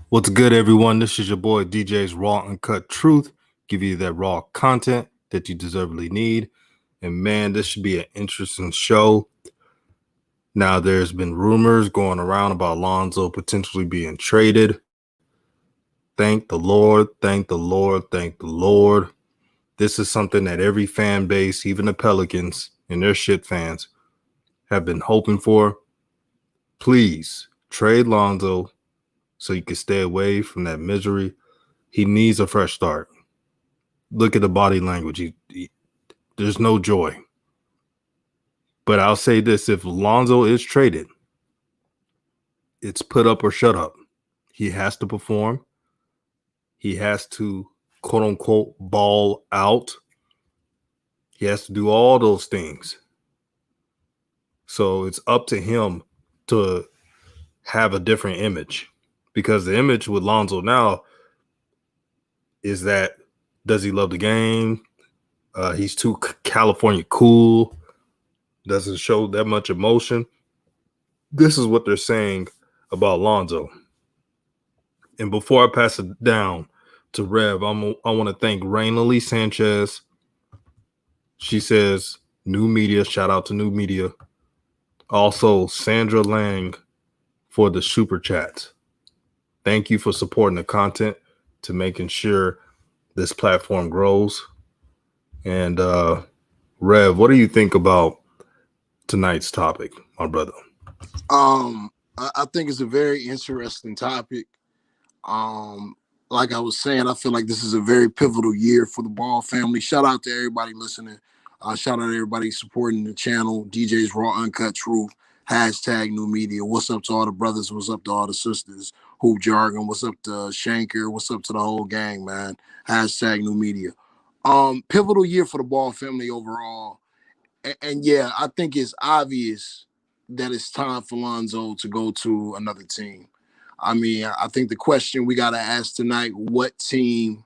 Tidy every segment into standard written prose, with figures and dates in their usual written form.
What's good, everyone? This is your boy DJ's Raw Uncut Truth. Give you that raw content that you deservedly need. And man, this should be an interesting show. Now, there's been rumors going around about Lonzo potentially being traded. Thank the Lord, thank the Lord, thank the Lord. This is something that every fan base, even the Pelicans and their shit fans, have been hoping for. Please trade Lonzo so you can stay away from that misery. He needs a fresh start. Look at the body language. There's no joy. But I'll say this, if Lonzo is traded, it's put up or shut up. He has to perform. He has to, quote unquote, ball out. He has to do all those things. So it's up to him to have a different image. Because the image with Lonzo now is that, does he love the game? He's too California cool. Doesn't show that much emotion. This is what they're saying about Lonzo. And before I pass it down to Rev, I want to thank Raina Lee Sanchez. She says, New Media, shout out to New Media. Also, Sandra Lang for the super chats. Thank you for supporting the content, to making sure this platform grows. And Rev, what do you think about tonight's topic, my brother? I think it's a very interesting topic. Like I was saying, I feel like this is a very pivotal year for the Ball family. Shout out to everybody listening. Shout out to everybody supporting the channel. DJ's Raw Uncut Truth. Hashtag New Media. What's up to all the brothers? What's up to all the sisters? Hoop Jargon. What's up to Shanker? What's up to the whole gang, man? Hashtag New Media. Pivotal year for the Ball family overall. And yeah, I think it's obvious that it's time for Lonzo to go to another team. I mean, I think the question we got to ask tonight, what team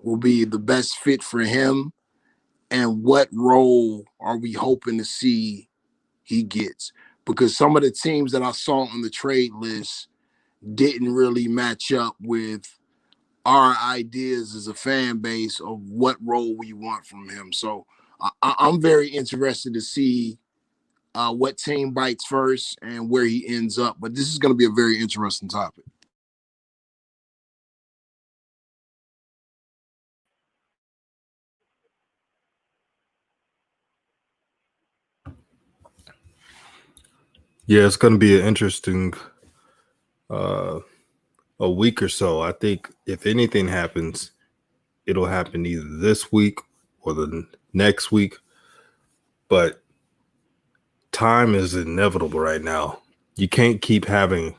will be the best fit for him, and what role are we hoping to see he gets? Because some of the teams that I saw on the trade list didn't really match up with our ideas as a fan base of what role we want from him. So I'm very interested to see what team bites first and where he ends up. But this is going to be a very interesting topic. Yeah, it's going to be an interesting a week or so. I think if anything happens, it'll happen either this week or the next week. But time is inevitable right now. You can't keep having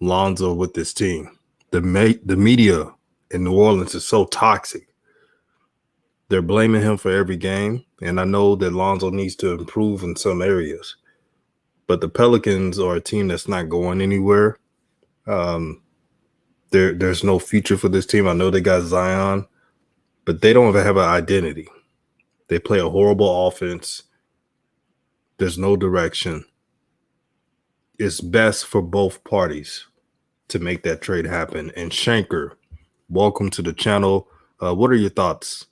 Lonzo with this team. The media in New Orleans is so toxic. They're blaming him for every game. And I know that Lonzo needs to improve in some areas. But the Pelicans are a team that's not going anywhere. There's no future for this team. I know they got Zion, but they don't even have an identity. They play a horrible offense. There's no direction. It's best for both parties to make that trade happen. And Shanker, welcome to the channel. What are your thoughts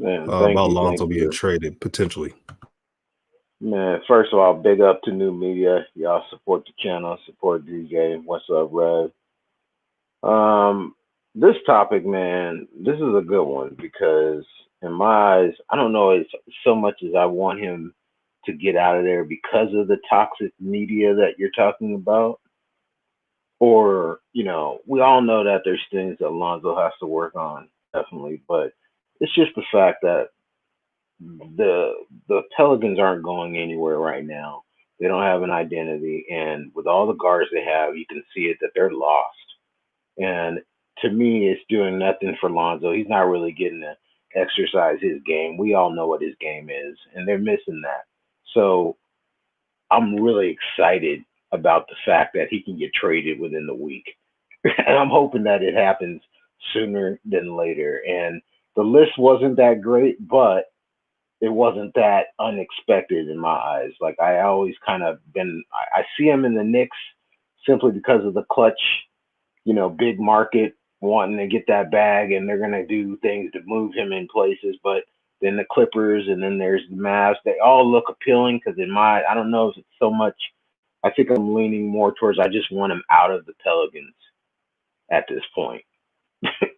about Lonzo being traded potentially? Man, first of all, big up to New Media. Y'all support the channel, support DJ. What's up, Rev? This topic, man, this is a good one because in my eyes, I don't know it's so much as I want him to get out of there because of the toxic media that you're talking about. Or, you know, we all know that there's things that Lonzo has to work on, definitely, but it's just the fact that the Pelicans aren't going anywhere right now. They don't have an identity, and with all the guards they have, you can see it that they're lost. And to me, it's doing nothing for Lonzo. He's not really getting to exercise his game. We all know what his game is, and they're missing that. So I'm really excited about the fact that he can get traded within the week. And I'm hoping that it happens sooner than later. And the list wasn't that great, but it wasn't that unexpected in my eyes. Like I always kind of been, I see him in the Knicks simply because of the clutch, big market wanting to get that bag, and they're gonna do things to move him in places. But then the Clippers, and then there's the Mavs. They all look appealing because I don't know if it's so much. I think I'm leaning more towards I just want him out of the Pelicans at this point.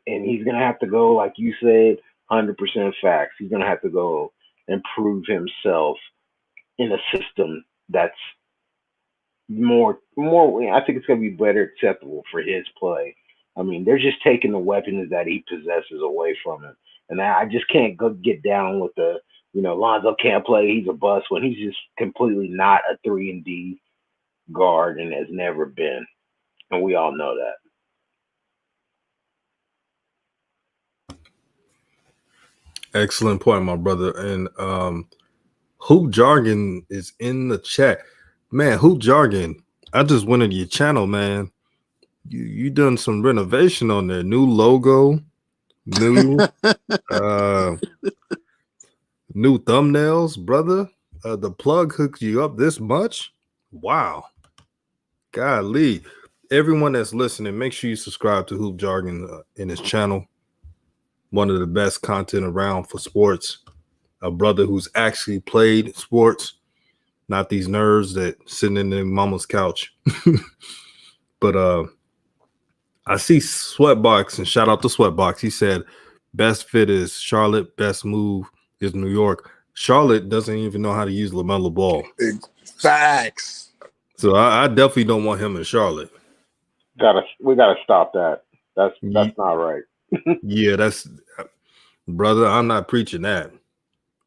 And he's gonna have to go, like you said, 100% facts. He's gonna have to go and prove himself in a system that's more. I think it's gonna be better acceptable for his play. I mean, they're just taking the weapons that he possesses away from him, and I just can't go get down with the Lonzo can't play. He's a bust when he's just completely not a 3-and-D guard and has never been, and we all know that. Excellent point, my brother. And Hoop Jargon is in the chat. Man, Hoop Jargon, I just went into your channel, man. You done some renovation on there. New logo, new new thumbnails, brother. The plug hooked you up this much? Wow. Golly. Everyone that's listening, make sure you subscribe to Hoop Jargon in his channel. One of the best content around for sports. A brother who's actually played sports, not these nerds that sitting in their mama's couch. But I see Sweatbox, and shout out to Sweatbox. He said, best fit is Charlotte, best move is New York. Charlotte doesn't even know how to use LaMelo Ball. Facts. So I definitely don't want him in Charlotte. We gotta stop that. That's not right. Yeah, that's brother. I'm not preaching that.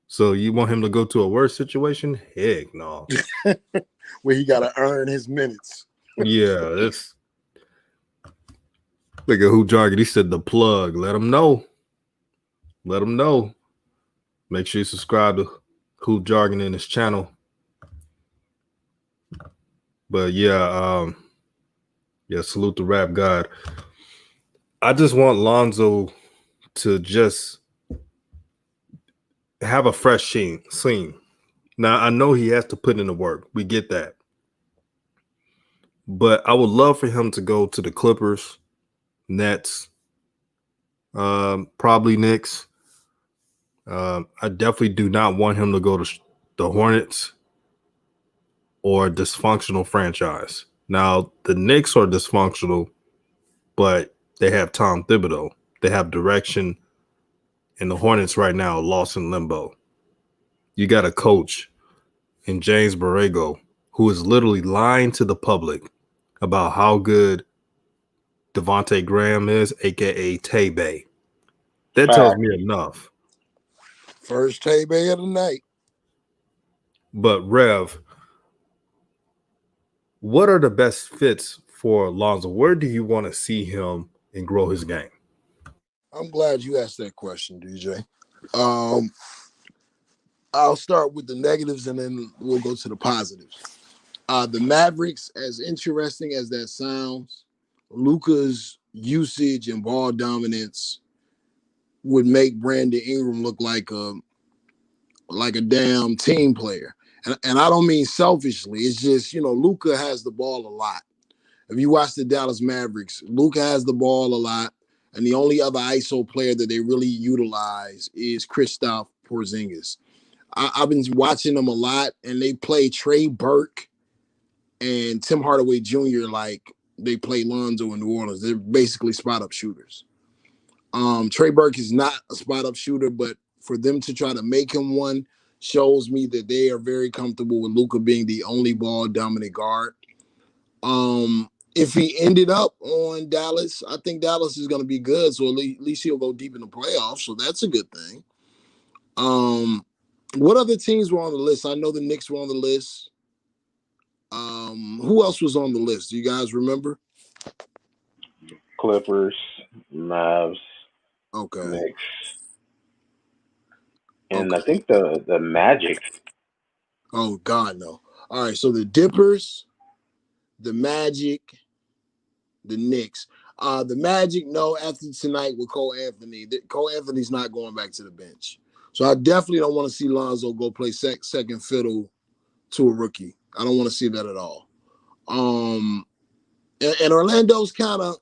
So you want him to go to a worse situation? Heck no. Where he gotta earn his minutes. Yeah, that's look at Hoop Jargon. He said the plug. Let him know. Let him know. Make sure you subscribe to Hoop Jargon in his channel. But yeah, salute the rap god. I just want Lonzo to just have a fresh scene. Now, I know he has to put in the work. We get that. But I would love for him to go to the Clippers, Nets, probably Knicks. I definitely do not want him to go to the Hornets or a dysfunctional franchise. Now, the Knicks are dysfunctional, but they have Tom Thibodeau. They have direction, and the Hornets right now are lost in limbo. You got a coach in James Borrego who is literally lying to the public about how good Devontae Graham is, a.k.a. Tay-Bay. That tells me enough. First Tay-Bay of the night. But Rev, what are the best fits for Lonzo? Where do you want to see him and grow his game? I'm glad you asked that question, DJ. I'll start with the negatives and then we'll go to the positives. The Mavericks, as interesting as that sounds, Luka's usage and ball dominance would make Brandon Ingram look like a damn team player. And I don't mean selfishly. It's just, Luka has the ball a lot. If you watch the Dallas Mavericks, Luka has the ball a lot. And the only other ISO player that they really utilize is Kristaps Porzingis. I've been watching them a lot, and they play Trey Burke and Tim Hardaway Jr. like they play Lonzo in New Orleans. They're basically spot-up shooters. Trey Burke is not a spot-up shooter, but for them to try to make him one shows me that they are very comfortable with Luka being the only ball-dominant guard. If he ended up on Dallas, I think Dallas is going to be good, so at least he'll go deep in the playoffs, so that's a good thing. What other teams were on the list? I know the Knicks were on the list. Who else was on the list? Do you guys remember? Clippers, Mavs, Okay. Knicks, and I Okay. think the Magic. Oh God, no. All right. So the Dippers, the Magic, the Knicks. The Magic, no, after tonight with Cole Anthony. Cole Anthony's not going back to the bench. So I definitely don't want to see Lonzo go play second fiddle to a rookie. I don't want to see that at all. And Orlando's kind of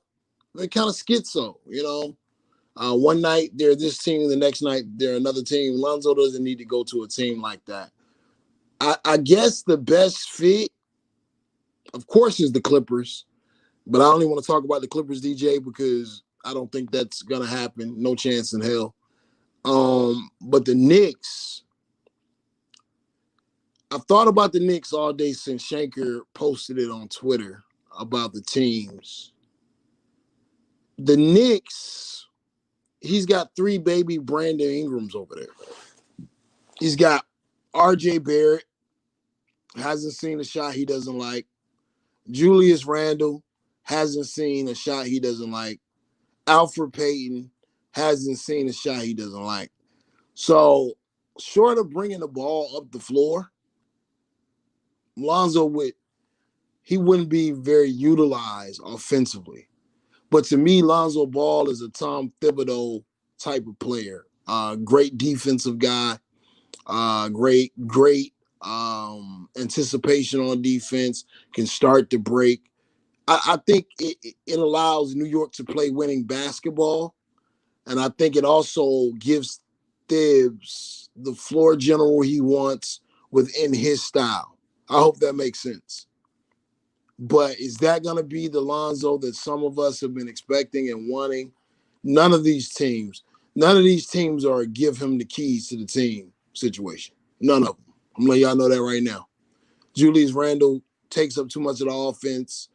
schizo, you know. One night they're this team, the next night they're another team. Lonzo doesn't need to go to a team like that. I guess the best fit, of course, is the Clippers. But I only want to talk about the Clippers, DJ, because I don't think that's gonna happen. No chance in hell. But the Knicks, I've thought about the Knicks all day since Shanker posted it on Twitter about the teams. The Knicks, he's got 3 baby Brandon Ingrams over there. He's got RJ Barrett, hasn't seen a shot he doesn't like. Julius Randle hasn't seen a shot he doesn't like. Alfred Payton hasn't seen a shot he doesn't like. So, short of bringing the ball up the floor, Lonzo wouldn't be very utilized offensively. But to me, Lonzo Ball is a Tom Thibodeau type of player. Great defensive guy. Great anticipation on defense. Can start the break. I think it allows New York to play winning basketball. And I think it also gives Thibs the floor general he wants within his style. I hope that makes sense. But is that going to be the Lonzo that some of us have been expecting and wanting? None of these teams are a give him the keys to the team situation. None of them. I'm letting y'all know that right now. Julius Randle takes up too much of the offense.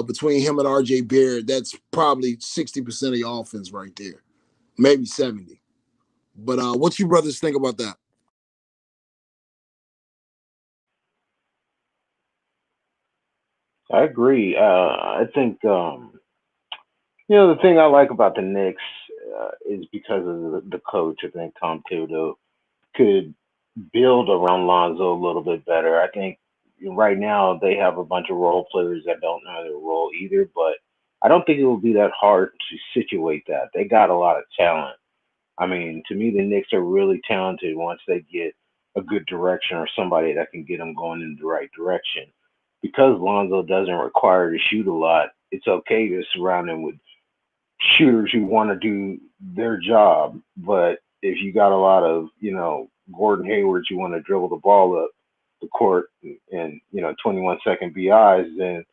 Between him and RJ Barrett, that's probably 60% of the offense right there. Maybe 70. But what you brothers think about that? I agree. I think the thing I like about the Knicks is because of the coach. I think Tom Thibodeau could build around Lonzo a little bit better. I think right now they have a bunch of role players that don't know their role either, but I don't think it will be that hard to situate that. They got a lot of talent. I mean, to me, the Knicks are really talented once they get a good direction or somebody that can get them going in the right direction. Because Lonzo doesn't require to shoot a lot, it's okay to surround him with shooters who want to do their job. But if you got a lot of, Gordon Haywards who want to dribble the ball up the court in 21-second BIs, then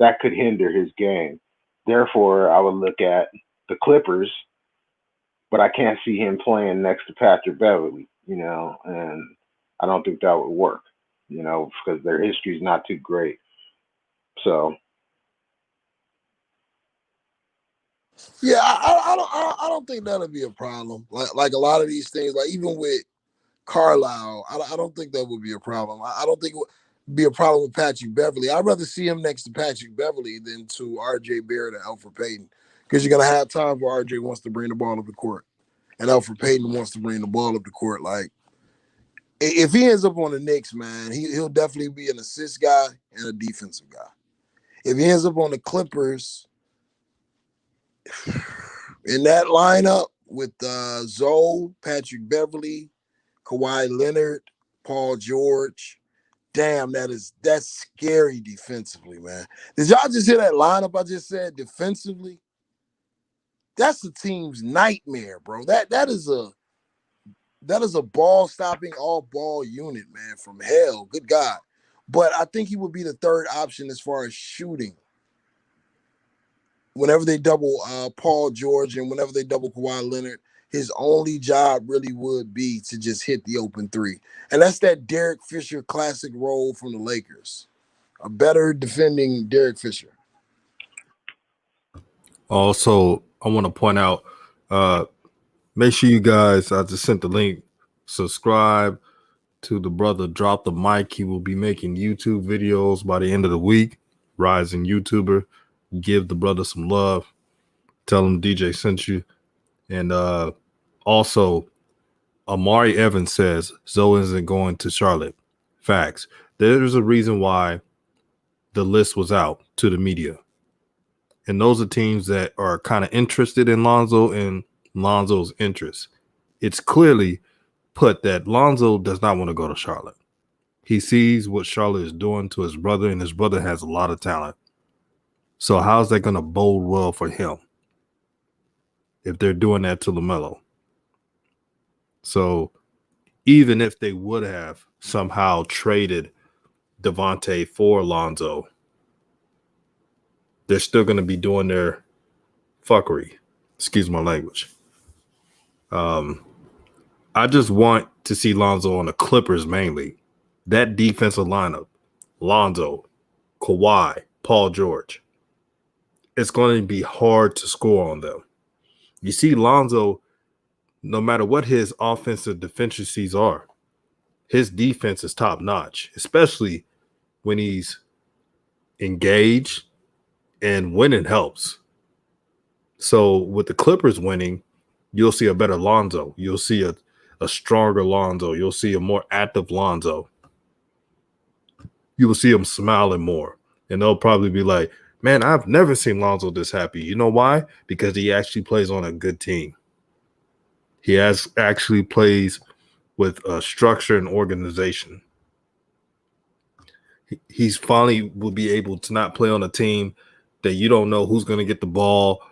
that could hinder his game. Therefore, I would look at the Clippers, but I can't see him playing next to Patrick Beverly, and I don't think that would work, because their history is not too great. So Yeah, I don't think that'll be a problem. Like a lot of these things, like even with Carlisle, I don't think that would be a problem. I don't think it would be a problem with Patrick Beverly. I'd rather see him next to Patrick Beverly than to RJ Barrett and Alfred Payton, because you're gonna have times where RJ wants to bring the ball up the court and Alfred Payton wants to bring the ball up the court. Like if he ends up on the Knicks, man, he'll definitely be an assist guy and a defensive guy. If he ends up on the Clippers, in that lineup with Zoe, Patrick Beverly, Kawhi Leonard, Paul George. Damn, that's scary defensively, man. Did y'all just hear that lineup I just said defensively? That's the team's nightmare, bro. That is a ball stopping all ball unit, man, from hell. Good God. But I think he would be the third option as far as shooting. Whenever they double Paul George and whenever they double Kawhi Leonard, his only job really would be to just hit the open three. And that's that Derek Fisher classic role from the Lakers. A better defending Derek Fisher. Also, I want to point out, make sure you guys, I just sent the link, subscribe, to the brother Drop the Mic. He will be making YouTube videos by the end of the week. Rising YouTuber. Give the brother some love. Tell him DJ sent you. And also, Amari Evans says Zoe isn't going to Charlotte. Facts. There's a reason why the list was out to the media. And those are teams that are kind of interested in Lonzo and Lonzo's interests. It's clearly put that Lonzo does not want to go to Charlotte. He sees what Charlotte is doing to his brother, and his brother has a lot of talent. So how's that going to bode well for him if they're doing that to LaMelo? So even if they would have somehow traded Devontae for Lonzo, they're still going to be doing their fuckery. Excuse my language. I just want to see Lonzo on the Clippers mainly. That defensive lineup, Lonzo, Kawhi, Paul George. It's going to be hard to score on them. You see Lonzo, no matter what his offensive deficiencies are, his defense is top notch, especially when he's engaged and winning helps. So with the Clippers winning, you'll see a better Lonzo. You'll see a stronger Lonzo. You'll see a more active Lonzo. You will see him smiling more. And they'll probably be like, man, I've never seen Lonzo this happy. You know why? Because he actually plays on a good team. He actually plays with a structure and organization. He's finally will be able to not play on a team that you don't know who's going to get the ball,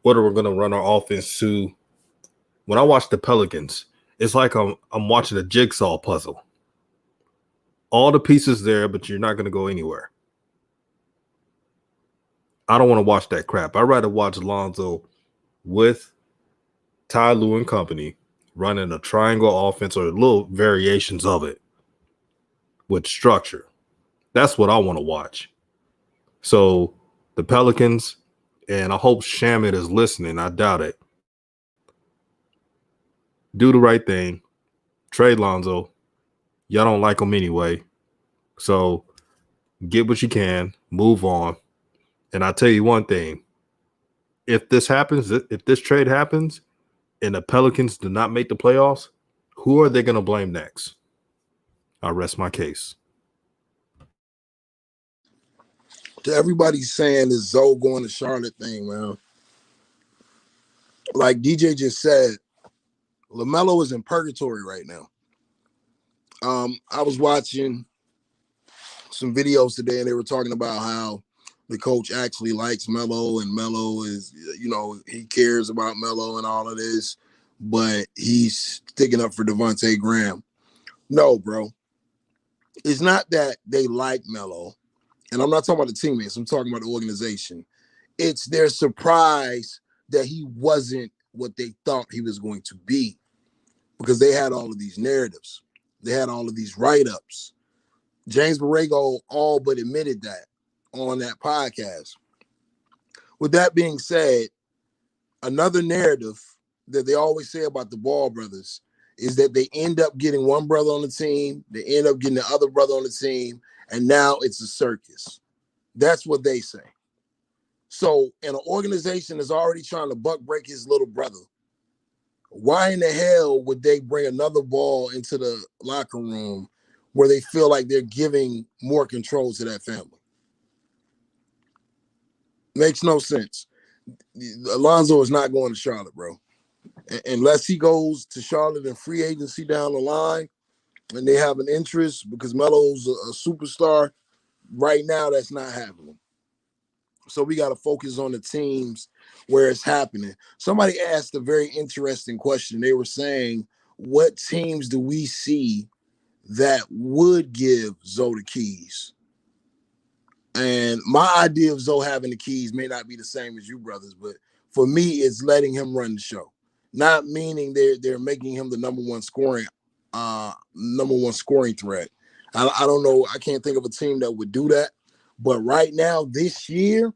what are we going to run our offense to. When I watch the Pelicans, it's like I'm watching a jigsaw puzzle. All the pieces there, but you're not going to go anywhere. I don't want to watch that crap. I'd rather watch Lonzo with Ty Lue and company running a triangle offense or little variations of it with structure. That's what I want to watch. So the Pelicans, and I hope Shamit is listening. I doubt it. Do the right thing. Trade Lonzo. Y'all don't like him anyway. So get what you can. Move on. And I'll tell you one thing. If this happens, if this trade happens, and the Pelicans do not make the playoffs, who are they going to blame next? I rest my case. To everybody saying this Zoe going to Charlotte thing, man. Like DJ just said, LaMelo is in purgatory right now. I was watching some videos today, and they were talking about how the coach actually likes Melo, and Melo is, he cares about Melo and all of this, but he's sticking up for Devontae Graham. No, bro. It's not that they like Melo, and I'm not talking about the teammates. I'm talking about the organization. It's their surprise that he wasn't what they thought he was going to be, because they had all of these narratives. They had all of these write-ups. James Borrego all but admitted that on that podcast. With that being said, another narrative that they always say about the Ball brothers is that they end up getting one brother on the team, they end up getting the other brother on the team, and now it's a circus. That's what they say. So, in an organization that's already trying to buck break his little brother, why in the hell would they bring another Ball into the locker room where they feel like they're giving more control to that family? Makes no sense. Alonzo is not going to Charlotte, bro. Unless he goes to Charlotte in free agency down the line and they have an interest because Melo's a superstar, right now that's not happening. So we got to focus on the teams where it's happening. Somebody asked a very interesting question. They were saying, what teams do we see that would give Zoe the keys? And my idea of Zoe having the keys may not be the same as you brothers, but for me, it's letting him run the show. Not meaning they're making him the number one scoring threat. I don't know. I can't think of a team that would do that. But right now, this year,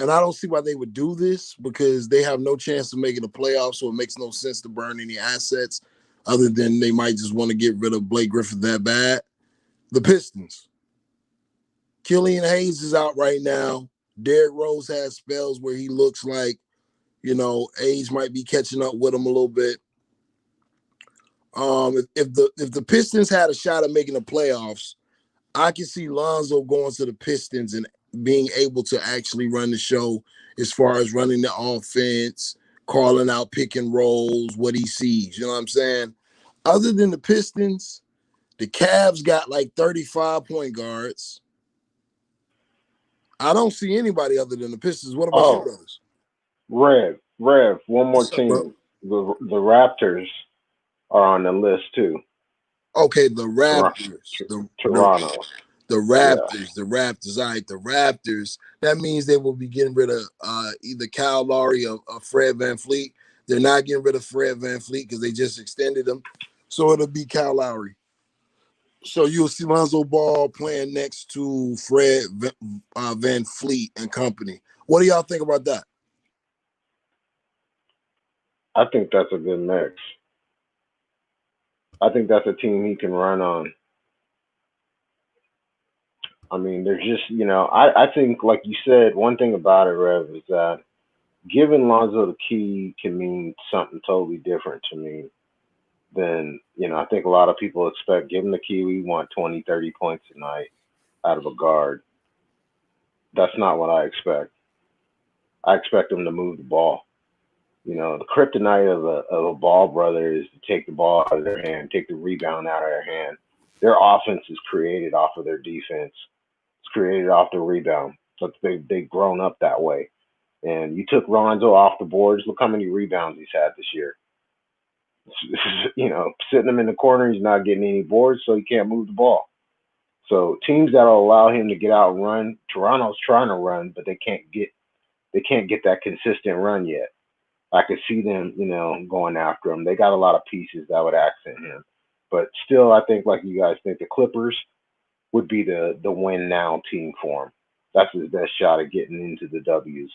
and I don't see why they would do this, because they have no chance of making the playoffs, so it makes no sense to burn any assets. other than they might just want to get rid of Blake Griffin that bad. The Pistons. Killian Hayes is out right now. Derrick Rose has spells where he looks like, age might be catching up with him a little bit. If the Pistons had a shot at making the playoffs, I can see Lonzo going to the Pistons and being able to actually run the show as far as running the offense, calling out pick and rolls, what he sees. You know what I'm saying? Other than the Pistons, the Cavs got like 35 point guards. I don't see anybody other than the Pistons. What about you brothers? Rev, one more What's up, bro? team. The Raptors are on the list too. Okay, the Raptors. Toronto. The Raptors. All right, the Raptors. That means they will be getting rid of either Kyle Lowry or Fred VanVleet. They're not getting rid of Fred VanVleet because they just extended him. So it'll be Kyle Lowry. So you'll see Lonzo Ball playing next to Fred VanVleet and company. What do y'all think about that? I think that's a good mix. I think that's a team he can run on. I mean, there's just, I think, like you said, one thing about it, Rev, is that giving Lonzo the key can mean something totally different to me than, I think a lot of people expect, give him the key, we want 20, 30 points a night out of a guard. That's not what I expect. I expect him to move the ball. The kryptonite of a Ball brother is to take the ball out of their hand, take the rebound out of their hand. Their offense is created off of their defense. It's created off the rebound. So they've grown up that way. And you took Lonzo off the boards. Look how many rebounds he's had this year. Sitting him in the corner, he's not getting any boards, so he can't move the ball. So teams that'll allow him to get out and run, Toronto's trying to run, but they can't get that consistent run yet. I could see them, going after him. They got a lot of pieces that would accent him. But still, I think, like you guys think, the Clippers would be the win now team for him. That's his best shot at getting into the W's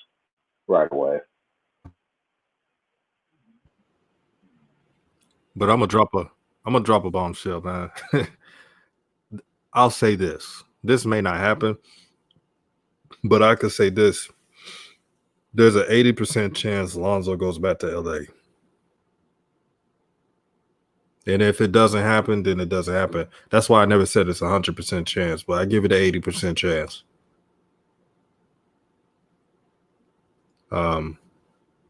right away. But I'm gonna drop a bombshell, man. I'll say this. This may not happen, but I could say this. There's an 80% chance Lonzo goes back to LA. And if it doesn't happen, then it doesn't happen. That's why I never said it's 100% chance, but I give it an 80% chance.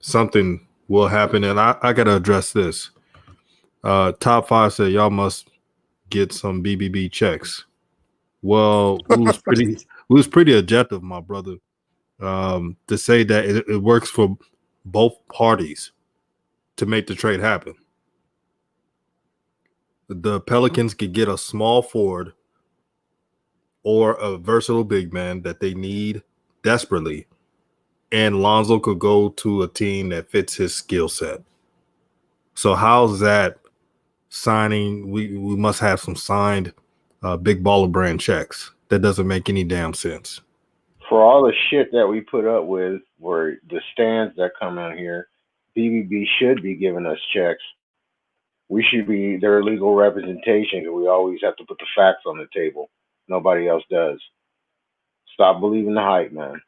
Something will happen, and I got to address this. Top 5 said y'all must get some BBB checks. Well, we was pretty objective, my brother, to say that it works for both parties to make the trade happen. The Pelicans could get a small forward or a versatile big man that they need desperately, and Lonzo could go to a team that fits his skill set. So how's that signing? We must have some signed big baller brand checks. That doesn't make any damn sense. For all the shit that we put up with, where the stands that come out here, BBB should be giving us checks. We should be their legal representation, and we always have to put the facts on the table. Nobody else does. Stop believing the hype, man.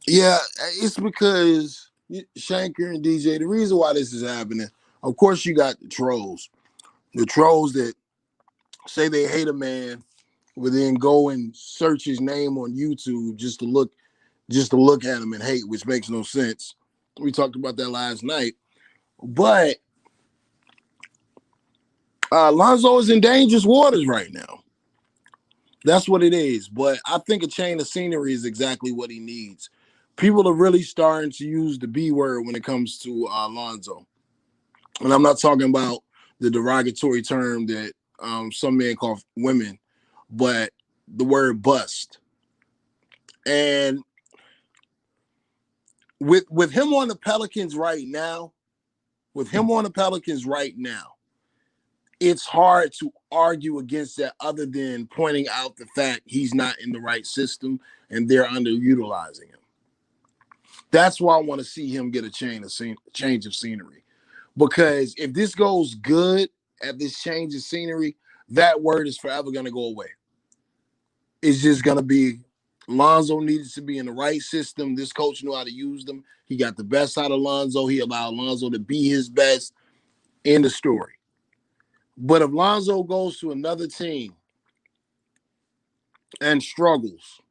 Yeah, it's because Shanker and DJ, the reason why this is happening, of course, you got the trolls that say they hate a man, but then go and search his name on YouTube just to look at him and hate, which makes no sense. We talked about that last night, but Lonzo is in dangerous waters right now. That's what it is. But I think a change of scenery is exactly what he needs. People are really starting to use the B word when it comes to Lonzo. And I'm not talking about the derogatory term that some men call women, but the word bust. And with him on the Pelicans right now, it's hard to argue against that other than pointing out the fact he's not in the right system and they're underutilizing him. That's why I want to see him get a change of scenery. Because if this goes good at this change of scenery, that word is forever going to go away. It's just going to be Lonzo needed to be in the right system. This coach knew how to use them. He got the best out of Lonzo. He allowed Lonzo to be his best. End of story. But if Lonzo goes to another team and struggles,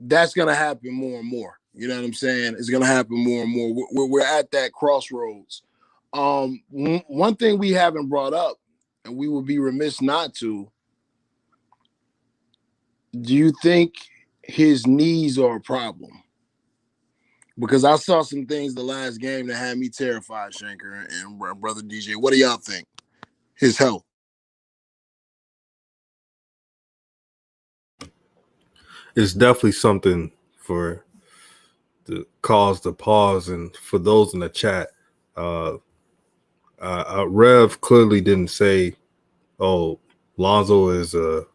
that's going to happen more and more. You know what I'm saying? It's going to happen more and more. We're at that crossroads. One thing we haven't brought up, and we would be remiss not to, do you think his knees are a problem? Because I saw some things the last game that had me terrified, Shanker and Brother DJ. What do y'all think? His health. It's definitely something for to cause the pause. And for those in the chat, Rev clearly didn't say, "Oh, Lonzo is a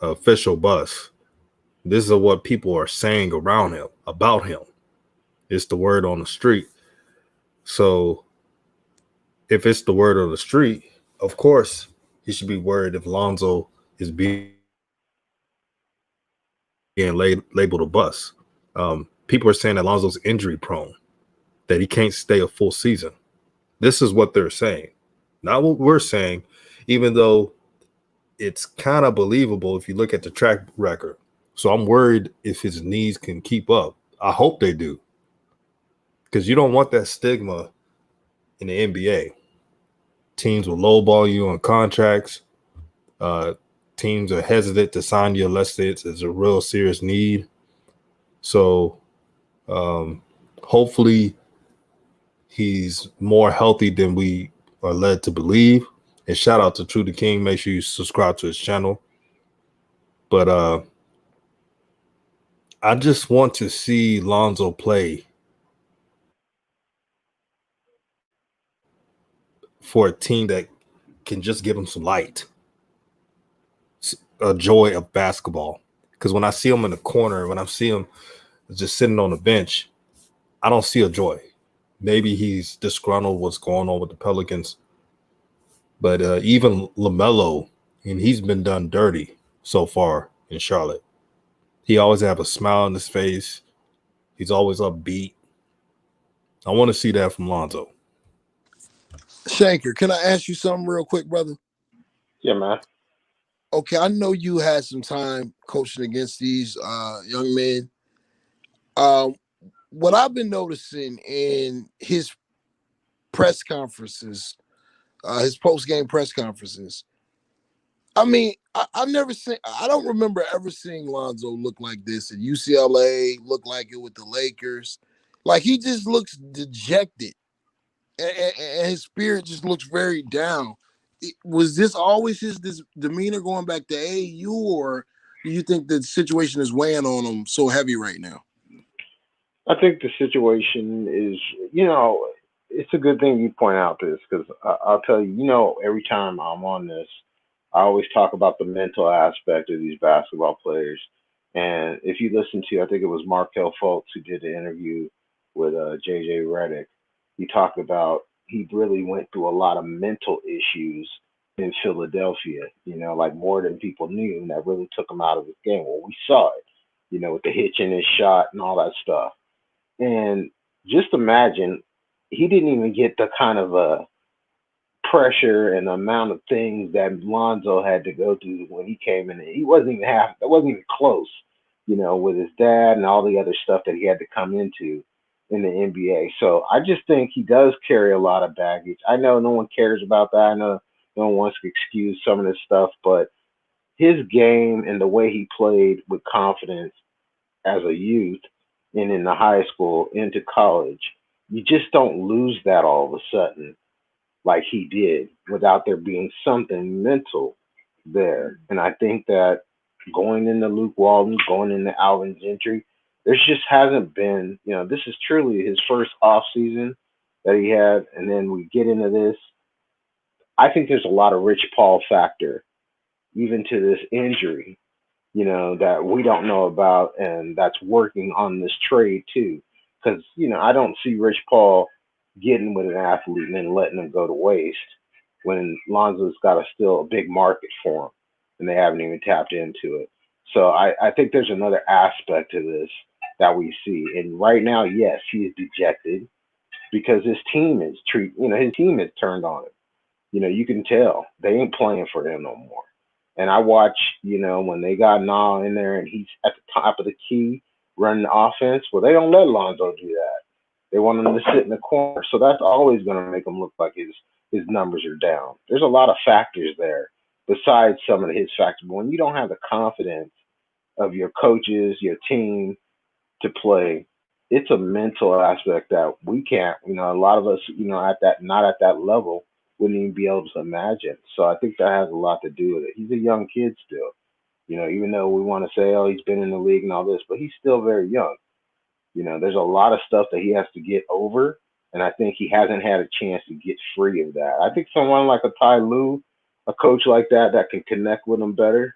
official bust." This is what people are saying around him about him. It's the word on the street. So if it's the word on the street, of course he should be worried if Lonzo is being labeled a bust. People are saying that Lonzo's injury prone, that he can't stay a full season. This is what they're saying, not what we're saying, even though it's kind of believable if you look at the track record. So I'm worried if his knees can keep up. I hope they do, because you don't want that stigma in the NBA. Teams will lowball you on contracts. Teams are hesitant to sign you unless it's a real serious need. So hopefully he's more healthy than we are led to believe. And shout out to True the King. Make sure you subscribe to his channel. But I just want to see Lonzo play for a team that can just give him some light, a joy of basketball. Because when I see him in the corner, when I see him just sitting on the bench, I don't see a joy. Maybe he's disgruntled what's going on with the Pelicans. But even LaMelo, and he's been done dirty so far in Charlotte. He always have a smile on his face. He's always upbeat. I want to see that from Lonzo. Shanker, can I ask you something real quick, brother? Yeah, man. Okay, I know you had some time coaching against these young men. What I've been noticing in his press conferences, his post-game press conferences, I mean, I've never seen, I don't remember ever seeing Lonzo look like this at UCLA, look like it with the Lakers. Like, he just looks dejected, and his spirit just looks very down. Was this always his demeanor going back to AAU, or do you think the situation is weighing on him so heavy right now? I think the situation is, it's a good thing you point out this because I'll tell you, every time I'm on this, I always talk about the mental aspect of these basketball players. And if you listen to, I think it was Markel Fultz who did the interview with JJ Redick, he talked about he really went through a lot of mental issues in Philadelphia, like more than people knew, and that really took him out of his game. Well, we saw it, with the hitch in his shot and all that stuff. And just imagine he didn't even get the kind of pressure and amount of things that Lonzo had to go through when he came in. He wasn't even that wasn't even close, with his dad and all the other stuff that he had to come into in the NBA. So I just think he does carry a lot of baggage. I know no one cares about that. I know no one wants to excuse some of this stuff, but his game and the way he played with confidence as a youth and in the high school into college, you just don't lose that all of a sudden like he did without there being something mental there. And I think that going into Luke Walton, going into Alvin Gentry, there just hasn't been, this is truly his first off season that he had. And then we get into this. I think there's a lot of Rich Paul factor, even to this injury, that we don't know about and that's working on this trade too. Because, I don't see Rich Paul getting with an athlete and then letting them go to waste when Lonzo's got still a big market for him and they haven't even tapped into it. So I think there's another aspect to this that we see. And right now, yes, he is dejected because his team is turned on him. You can tell they ain't playing for him no more. And I watch, when they got Nah in there and he's at the top of the key running the offense. Well, they don't let Lonzo do that. They want him to sit in the corner. So that's always going to make him look like his numbers are down. There's a lot of factors there besides some of his factors. But when you don't have the confidence of your coaches, your team to play, it's a mental aspect that we can't, a lot of us, not at that level wouldn't even be able to imagine. So I think that has a lot to do with it. He's a young kid still, even though we want to say, oh, he's been in the league and all this, but he's still very young. There's a lot of stuff that he has to get over, and I think he hasn't had a chance to get free of that. I think someone like a Ty Lue, a coach like that can connect with him better,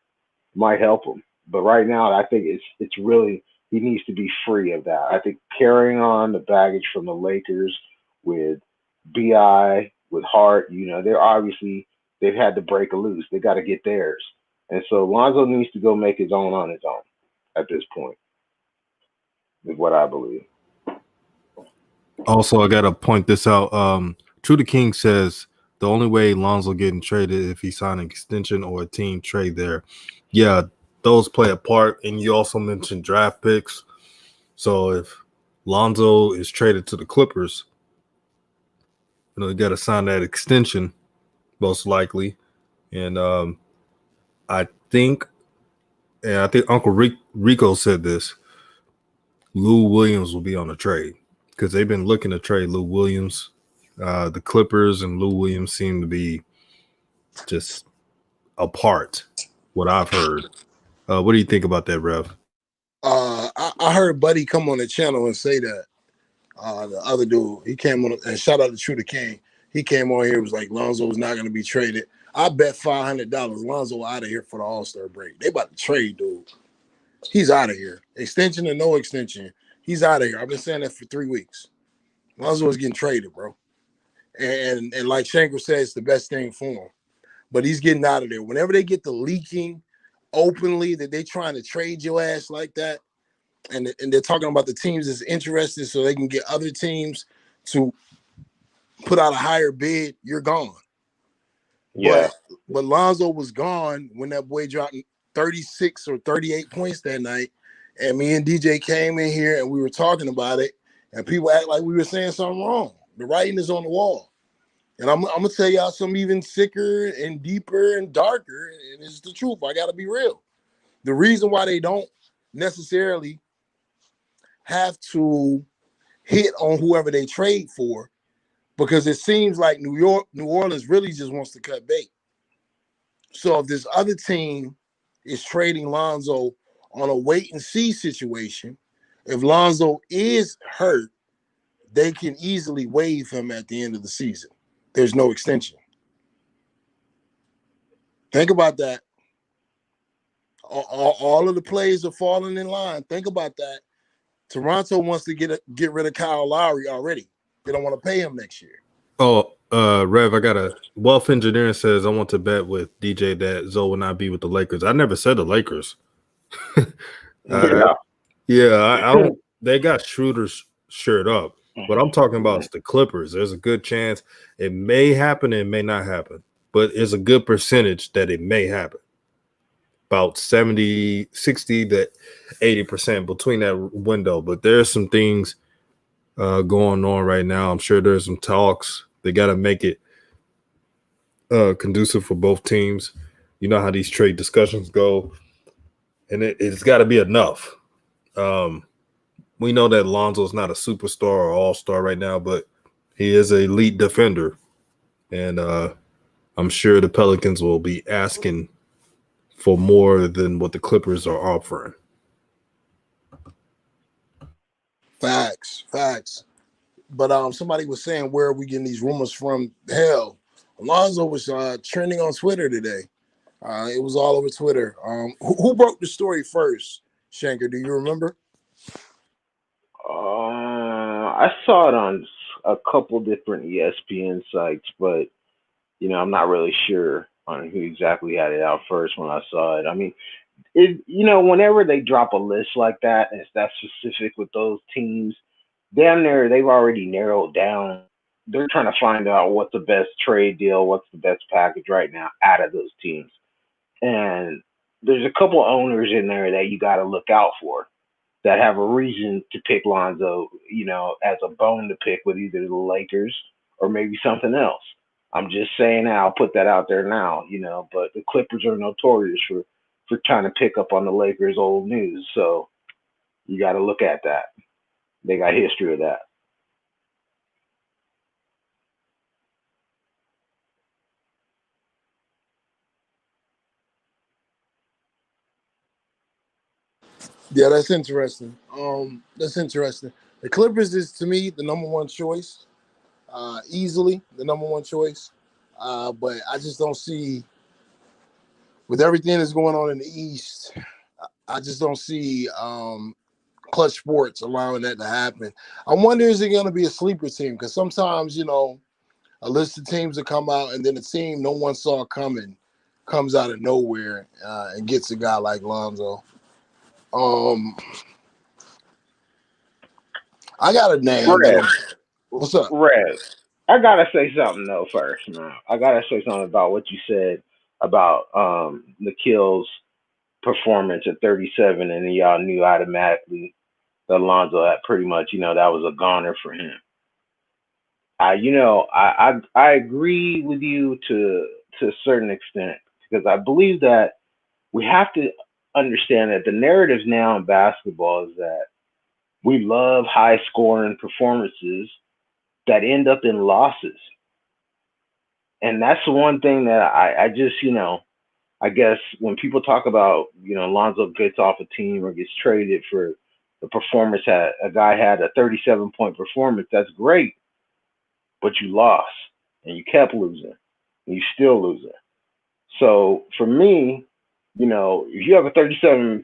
might help him. But right now, I think it's really he needs to be free of that. I think carrying on the baggage from the Lakers with Bi, with Hart, they've had to break loose. They got to get theirs, and so Lonzo needs to go make his own on his own at this point. Is what I believe. Also, I gotta point this out. True the King says the only way Lonzo getting traded if he signed an extension or a team trade there. Yeah, those play a part. And you also mentioned draft picks. So if Lonzo is traded to the Clippers, you got to sign that extension, most likely. And I think Uncle Rico said this. Lou Williams will be on the trade because they've been looking to trade Lou Williams. The Clippers and Lou Williams seem to be just apart, what I've heard. What do you think about that, Rev? I heard Buddy come on the channel and say that. The other dude, he came on, and shout out to True the King. He came on here, was like, Lonzo was not going to be traded. I bet $500 Lonzo out of here for the All-Star break. They about to trade, dude. He's out of here. Extension or no extension, he's out of here. I've been saying that for 3 weeks. Lonzo is getting traded, bro. And like Shanker said, it's the best thing for him. But he's getting out of there. Whenever they get the leaking openly that they trying to trade your ass like that, and they're talking about the teams that's interested so they can get other teams to put out a higher bid, you're gone. Yeah. But Lonzo was gone when that boy dropped 36 or 38 points that night. And me and DJ came in here and we were talking about it, and people act like we were saying something wrong. The writing is on the wall. And I'm going to tell y'all something even sicker and deeper and darker, and it's the truth. I got to be real. The reason why they don't necessarily have to hit on whoever they trade for, because it seems like New Orleans really just wants to cut bait. So if this other team is trading Lonzo on a wait and see situation, if Lonzo is hurt, they can easily waive him at the end of the season. There's no extension. Think about that. All of the plays are falling in line. Think about that. Toronto wants to get rid of Kyle Lowry already. They don't want to pay him next year. Oh, Rev, I got a Wealth Engineering says I want to bet with DJ that Zoe will not be with the Lakers. I never said the Lakers. I don't. They got Schroeder's shirt up. What I'm talking about is the Clippers. There's a good chance it may happen, it may not happen, but it's a good percentage that it may happen. About 60 to 80% between that window. But there's some things going on right now. I'm sure there's some talks. They got to make it conducive for both teams. You know how these trade discussions go, and it's got to be enough. We know that Lonzo's not a superstar or all-star right now, but he is an elite defender, and I'm sure the Pelicans will be asking for more than what the Clippers are offering. Facts. But somebody was saying, where are we getting these rumors from? Hell, Lonzo was trending on Twitter today. It was all over Twitter. Who broke the story first, Shanker? Do you remember? I saw it on a couple different ESPN sites, but I'm not really sure on who exactly had it out first when I saw it. I mean, whenever they drop a list like that, and it's that specific with those teams, damn near they've already narrowed down. They're trying to find out what's the best trade deal, what's the best package right now out of those teams. And there's a couple owners in there that you got to look out for that have a reason to pick Lonzo, as a bone to pick with either the Lakers or maybe something else. I'm just saying now, I'll put that out there now, but the Clippers are notorious for trying to pick up on the Lakers' old news. So you got to look at that. They got history of that. Yeah, that's interesting. That's interesting. The Clippers is to me the number one choice, easily the number one choice. But I just don't see with everything that's going on in the East. I just don't see Clutch Sports allowing that to happen. I wonder is it going to be a sleeper team? Because sometimes a list of teams that come out and then a team no one saw coming comes out of nowhere and gets a guy like Lonzo. I got a name. Red, What's up? Red. I gotta say something though first, man. I gotta say something about what you said about Nikhil's performance at 37, and then y'all knew automatically that Lonzo had pretty much, that was a goner for him. I agree with you to a certain extent because I believe that we have to understand that the narrative now in basketball is that we love high scoring performances that end up in losses. And that's the one thing that I just, I guess when people talk about, Lonzo gets off a team or gets traded for the performance that a guy had a 37-point performance, that's great, but you lost and you kept losing and you still losing. So for me, if you have a 37,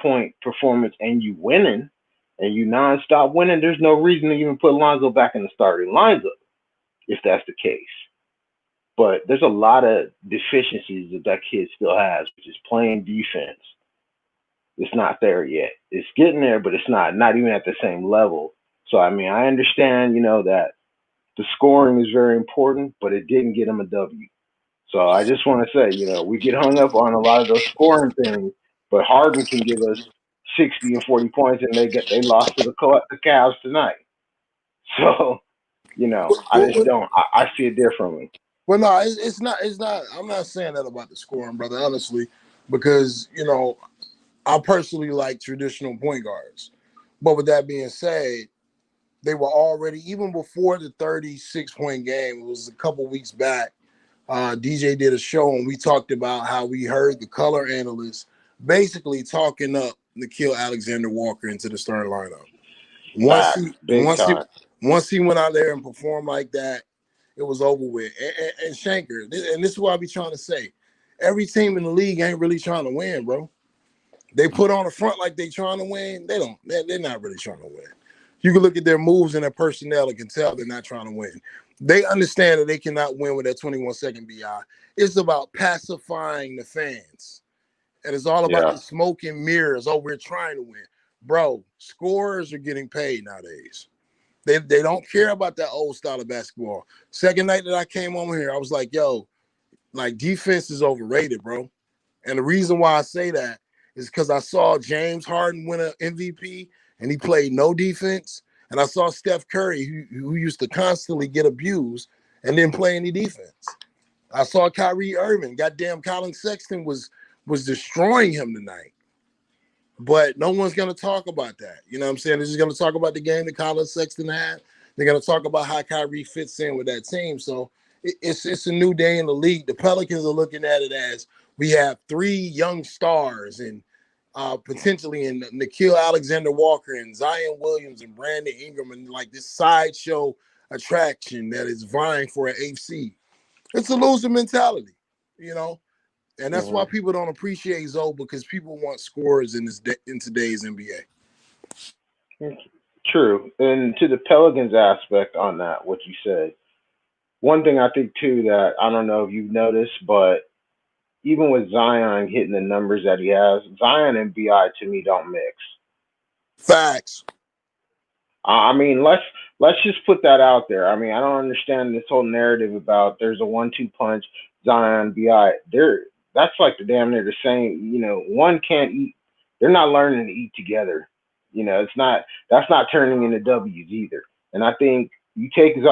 point performance and you winning and you nonstop winning, there's no reason to even put Lonzo back in the starting lineup if that's the case. But there's a lot of deficiencies that kid still has, which is playing defense. It's not there yet. It's getting there, but it's not even at the same level. So I mean, I understand, that the scoring is very important, but it didn't get him a W. So I just want to say, we get hung up on a lot of those scoring things, but Harden can give us 60 and 40 points, and they lost to the Cavs tonight. So I just don't. I see it differently. Well, no, it's not. It's not. I'm not saying that about the scoring, brother. Honestly, because I personally like traditional point guards. But with that being said, they were already even before the 36-point game. It was a couple weeks back. DJ did a show and we talked about how we heard the color analysts basically talking up Nickeil Alexander-Walker into the starting lineup. Once Facts, he big once he time. once he went out there and performed like that, it was over with. And Shanker, and this is what I be trying to say. Every team in the league ain't really trying to win, bro. They put on the front like they trying to win. They don't. They're not really trying to win. You can look at their moves and their personnel and can tell they're not trying to win. They understand that they cannot win with that 21-second BI. It's about pacifying the fans. And it's all about Yeah. the smoke and mirrors. Oh, we're trying to win. Bro, scorers are getting paid nowadays. They don't care about that old style of basketball. Second night that I came on here, I was like, yo, like defense is overrated, bro. And the reason why I say that is because I saw James Harden win an MVP and he played no defense. And I saw Steph Curry, who used to constantly get abused and didn't play any defense. I saw Kyrie Irving. Goddamn, Colin Sexton was destroying him tonight. But no one's going to talk about that. You know what I'm saying? They're just going to talk about the game that Colin Sexton had. They're going to talk about how Kyrie fits in with that team. So it's a new day in the league. The Pelicans are looking at it as we have three young stars and potentially in Nickeil Alexander-Walker and Zion Williams and Brandon Ingram and like this sideshow attraction that is vying for an AC. It's a loser mentality, and that's why people don't appreciate Zoe because people want scorers in today's NBA. True. And to the Pelicans aspect on that, what you said, one thing I think too that I don't know if you've noticed, but even with Zion hitting the numbers that he has, Zion and Bi to me don't mix. Facts. I mean, let's just put that out there. I mean, I don't understand this whole narrative about there's a 1-2 punch, Zion, Bi. That's like the damn near the same. One can't eat. They're not learning to eat together. It's not. That's not turning into W's either. And I think you taking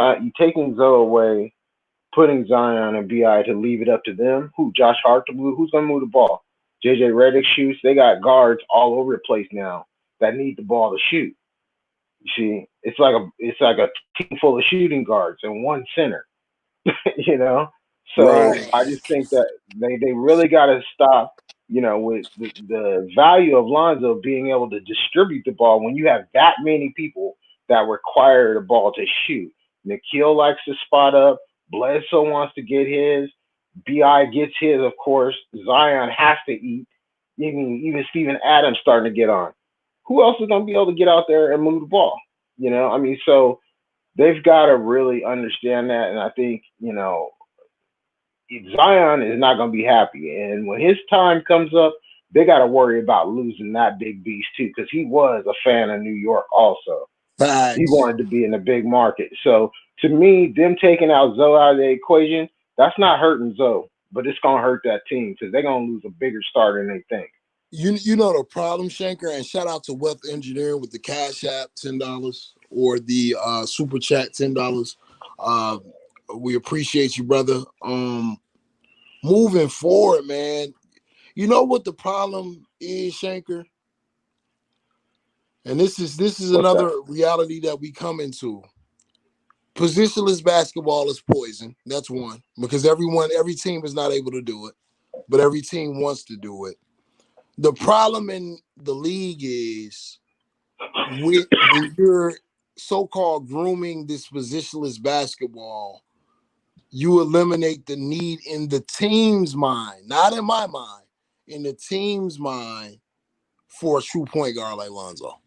Zoe away, putting Zion and Bi to leave it up to them. Josh Hart to move? Who's gonna move the ball? JJ Redick shoots. They got guards all over the place now that need the ball to shoot. You see, it's like a team full of shooting guards and one center. you know. So Right. I just think that they really got to stop. With the value of Lonzo being able to distribute the ball when you have that many people that require the ball to shoot. Nikhil likes to spot up. Bledsoe wants to get his. Bi gets his, of course. Zion has to eat. Even Steven Adams starting to get on. Who else is going to be able to get out there and move the ball? So they've got to really understand that. And I think, Zion is not going to be happy. And when his time comes up, they got to worry about losing that big beast too, because he was a fan of New York also. He Facts. wanted to be in a big market. So to me, them taking out Zoe out of the equation, that's not hurting Zoe, but it's going to hurt that team because they're going to lose a bigger star than they think. You know the problem, Shanker, and shout out to Wealth Engineering with the Cash App $10 or the Super Chat $10. We appreciate you, brother. Moving forward, man. You know what the problem is, Shanker? And this is What's another that? reality that we come into. Positionless basketball is poison. That's one. Because every team is not able to do it, but every team wants to do it. The problem in the league is when you're so-called grooming this positionless basketball, you eliminate the need in the team's mind, not in my mind, in the team's mind for a true point guard like Lonzo.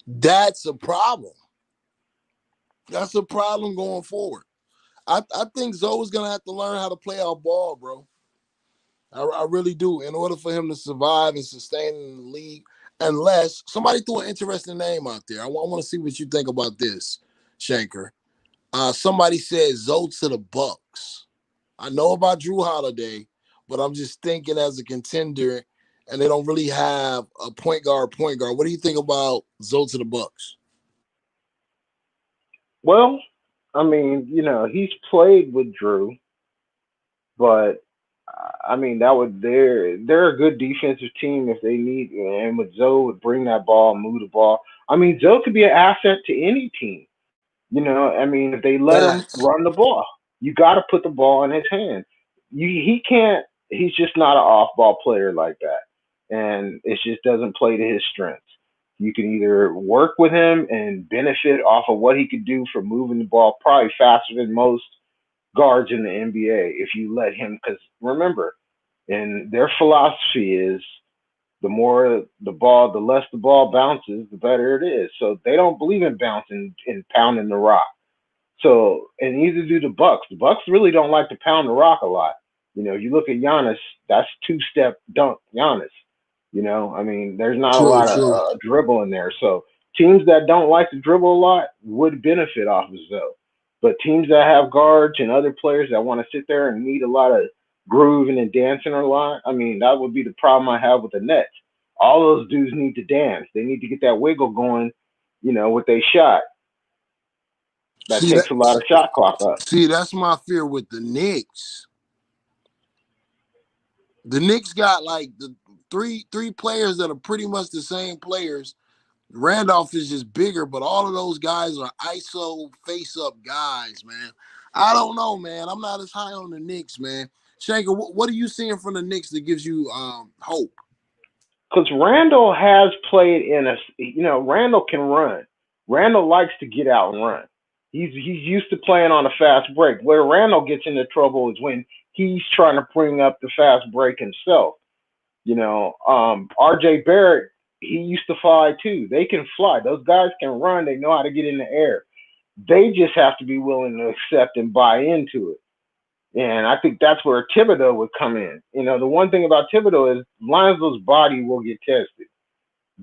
That's a problem. That's a problem going forward. I think Zoe's going to have to learn how to play out ball, bro. I really do. In order for him to survive and sustain in the league, unless somebody threw an interesting name out there. I want to see what you think about this, Shanker. Somebody said Zoe to the Bucks. I know about Drew Holiday, but I'm just thinking as a contender, and they don't really have a point guard. What do you think about Zoe to the Bucks? Well, I mean, he's played with Drew, but I mean they're a good defensive team if they need, and with Zoe would bring that ball, move the ball. I mean, Zoe could be an asset to any team. I mean, if they let him Facts. run the ball, you got to put the ball in his hand. He can't. He's just not an off-ball player like that, and it just doesn't play to his strengths. You can either work with him and benefit off of what he could do for moving the ball probably faster than most guards in the NBA if you let him. Because remember, and their philosophy is the less the ball bounces, the better it is. So they don't believe in bouncing and pounding the rock. So, and neither do the Bucks. The Bucks really don't like to pound the rock a lot. You look at Giannis, that's two-step dunk Giannis. I mean, there's not a True, lot of true. dribble in there. So teams that don't like to dribble a lot would benefit off of Zoe. But teams that have guards and other players that want to sit there and need a lot of grooving and dancing a lot, I mean, that would be the problem I have with the Nets. All those dudes need to dance. They need to get that wiggle going, with their shot. That See that? takes a lot of shot clock up. See, that's my fear with the Knicks. The Knicks got like the three players that are pretty much the same players. Randolph is just bigger, but all of those guys are ISO face-up guys, man. I don't know, man. I'm not as high on the Knicks, man. Shanker, what are you seeing from the Knicks that gives you hope? Because Randall has played Randall can run. Randall likes to get out and run. He's used to playing on a fast break. Where Randall gets into trouble is when he's trying to bring up the fast break himself. RJ Barrett he used to fly too. They can fly. Those guys can run. They know how to get in the air. They just have to be willing to accept and buy into it. And I think that's where Thibodeau would come in. You know, the one thing about Thibodeau is Lonzo's body will get tested.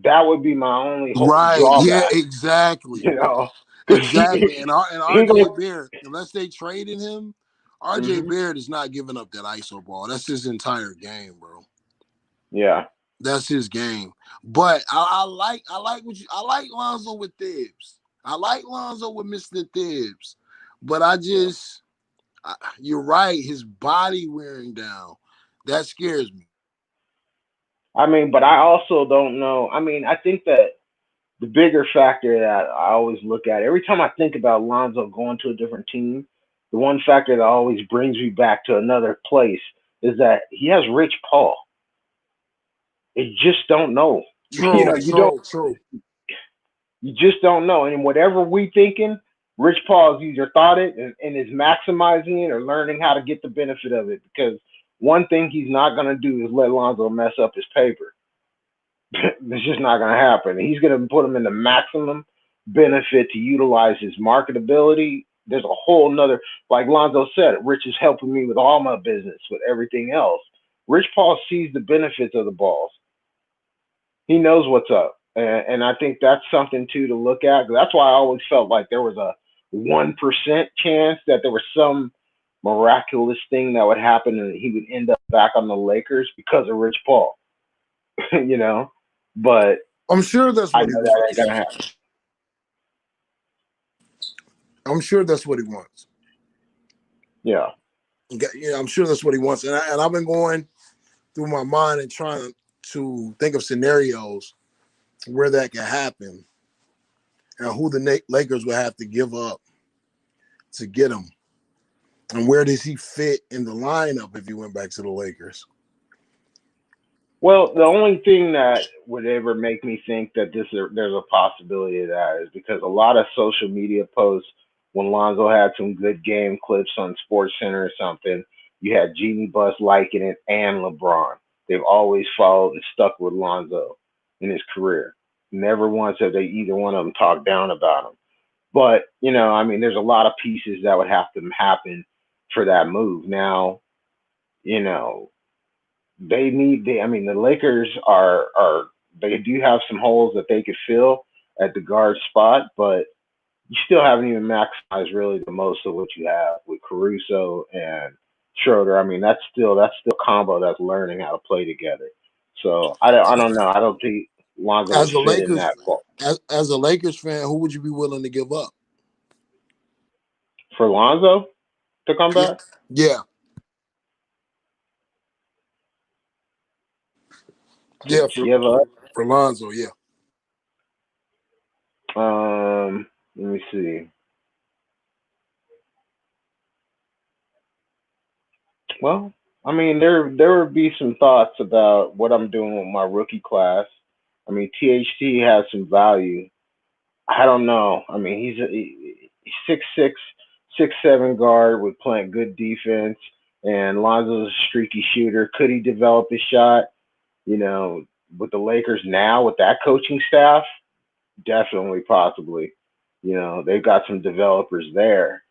That would be my only Right. Yeah, drawback. exactly. You know, Exactly. And he RJ gonna, Barrett, unless they traded him, RJ Barrett is not giving up that ISO ball. That's his entire game, bro. Yeah. That's his game. But I like Lonzo with Thibs. I like Lonzo with Mr. Thibs. But you're right, his body wearing down. That scares me. I mean, but I also don't know. I mean, I think that the bigger factor that I always look at every time I think about Lonzo going to a different team, the one factor that always brings me back to another place is that he has Rich Paul. You just don't know. You know, True. you just don't know. And whatever we thinking, Rich Paul's either thought it and is maximizing it or learning how to get the benefit of it. Because one thing he's not going to do is let Lonzo mess up his paper. It's just not going to happen. He's going to put him in the maximum benefit to utilize his marketability. There's a whole nother, like Lonzo said, Rich is helping me with all my business, with everything else. Rich Paul sees the benefits of the balls. He knows what's up. And I think that's something, too, to look at. That's why I always felt like there was a 1% chance that there was some miraculous thing that would happen and he would end up back on the Lakers because of Rich Paul, you know? But I'm sure that's I what he know that ain't wants. gonna happen. I'm sure that's what he wants. Yeah. Yeah, I'm sure that's what he wants. And I've been going through my mind and trying to think of scenarios where that could happen and who the Lakers would have to give up to get him. And where does he fit in the lineup if he went back to the Lakers? Well, the only thing that would ever make me think that there's a possibility of that is because a lot of social media posts when Lonzo had some good game clips on Sports Center or something, you had Jeannie Buss liking it and LeBron. They've always followed and stuck with Lonzo in his career. Never once have they either one of them talked down about him. But, you know, I mean, there's a lot of pieces that would have to happen for that move. Now, you know, I mean, the Lakers they do have some holes that they could fill at the guard spot, but you still haven't even maximized really the most of what you have with Caruso and Schroeder. I mean, that's still a combo that's learning how to play together. So I don't know. I don't think Lonzo would As a fit in Lakers that ball. as a Lakers fan, who would you be willing to give up? For Lonzo to come back. Yeah. Yeah, Give up. for Lonzo, yeah. Let me see. Well, I mean, there would be some thoughts about what I'm doing with my rookie class. I mean, THT has some value. I don't know. I mean, he's 6'6", 6'7" guard with playing good defense, and Lonzo's a streaky shooter. Could he develop his shot? You know, with the Lakers now with that coaching staff, definitely, possibly. You know, they've got some developers there,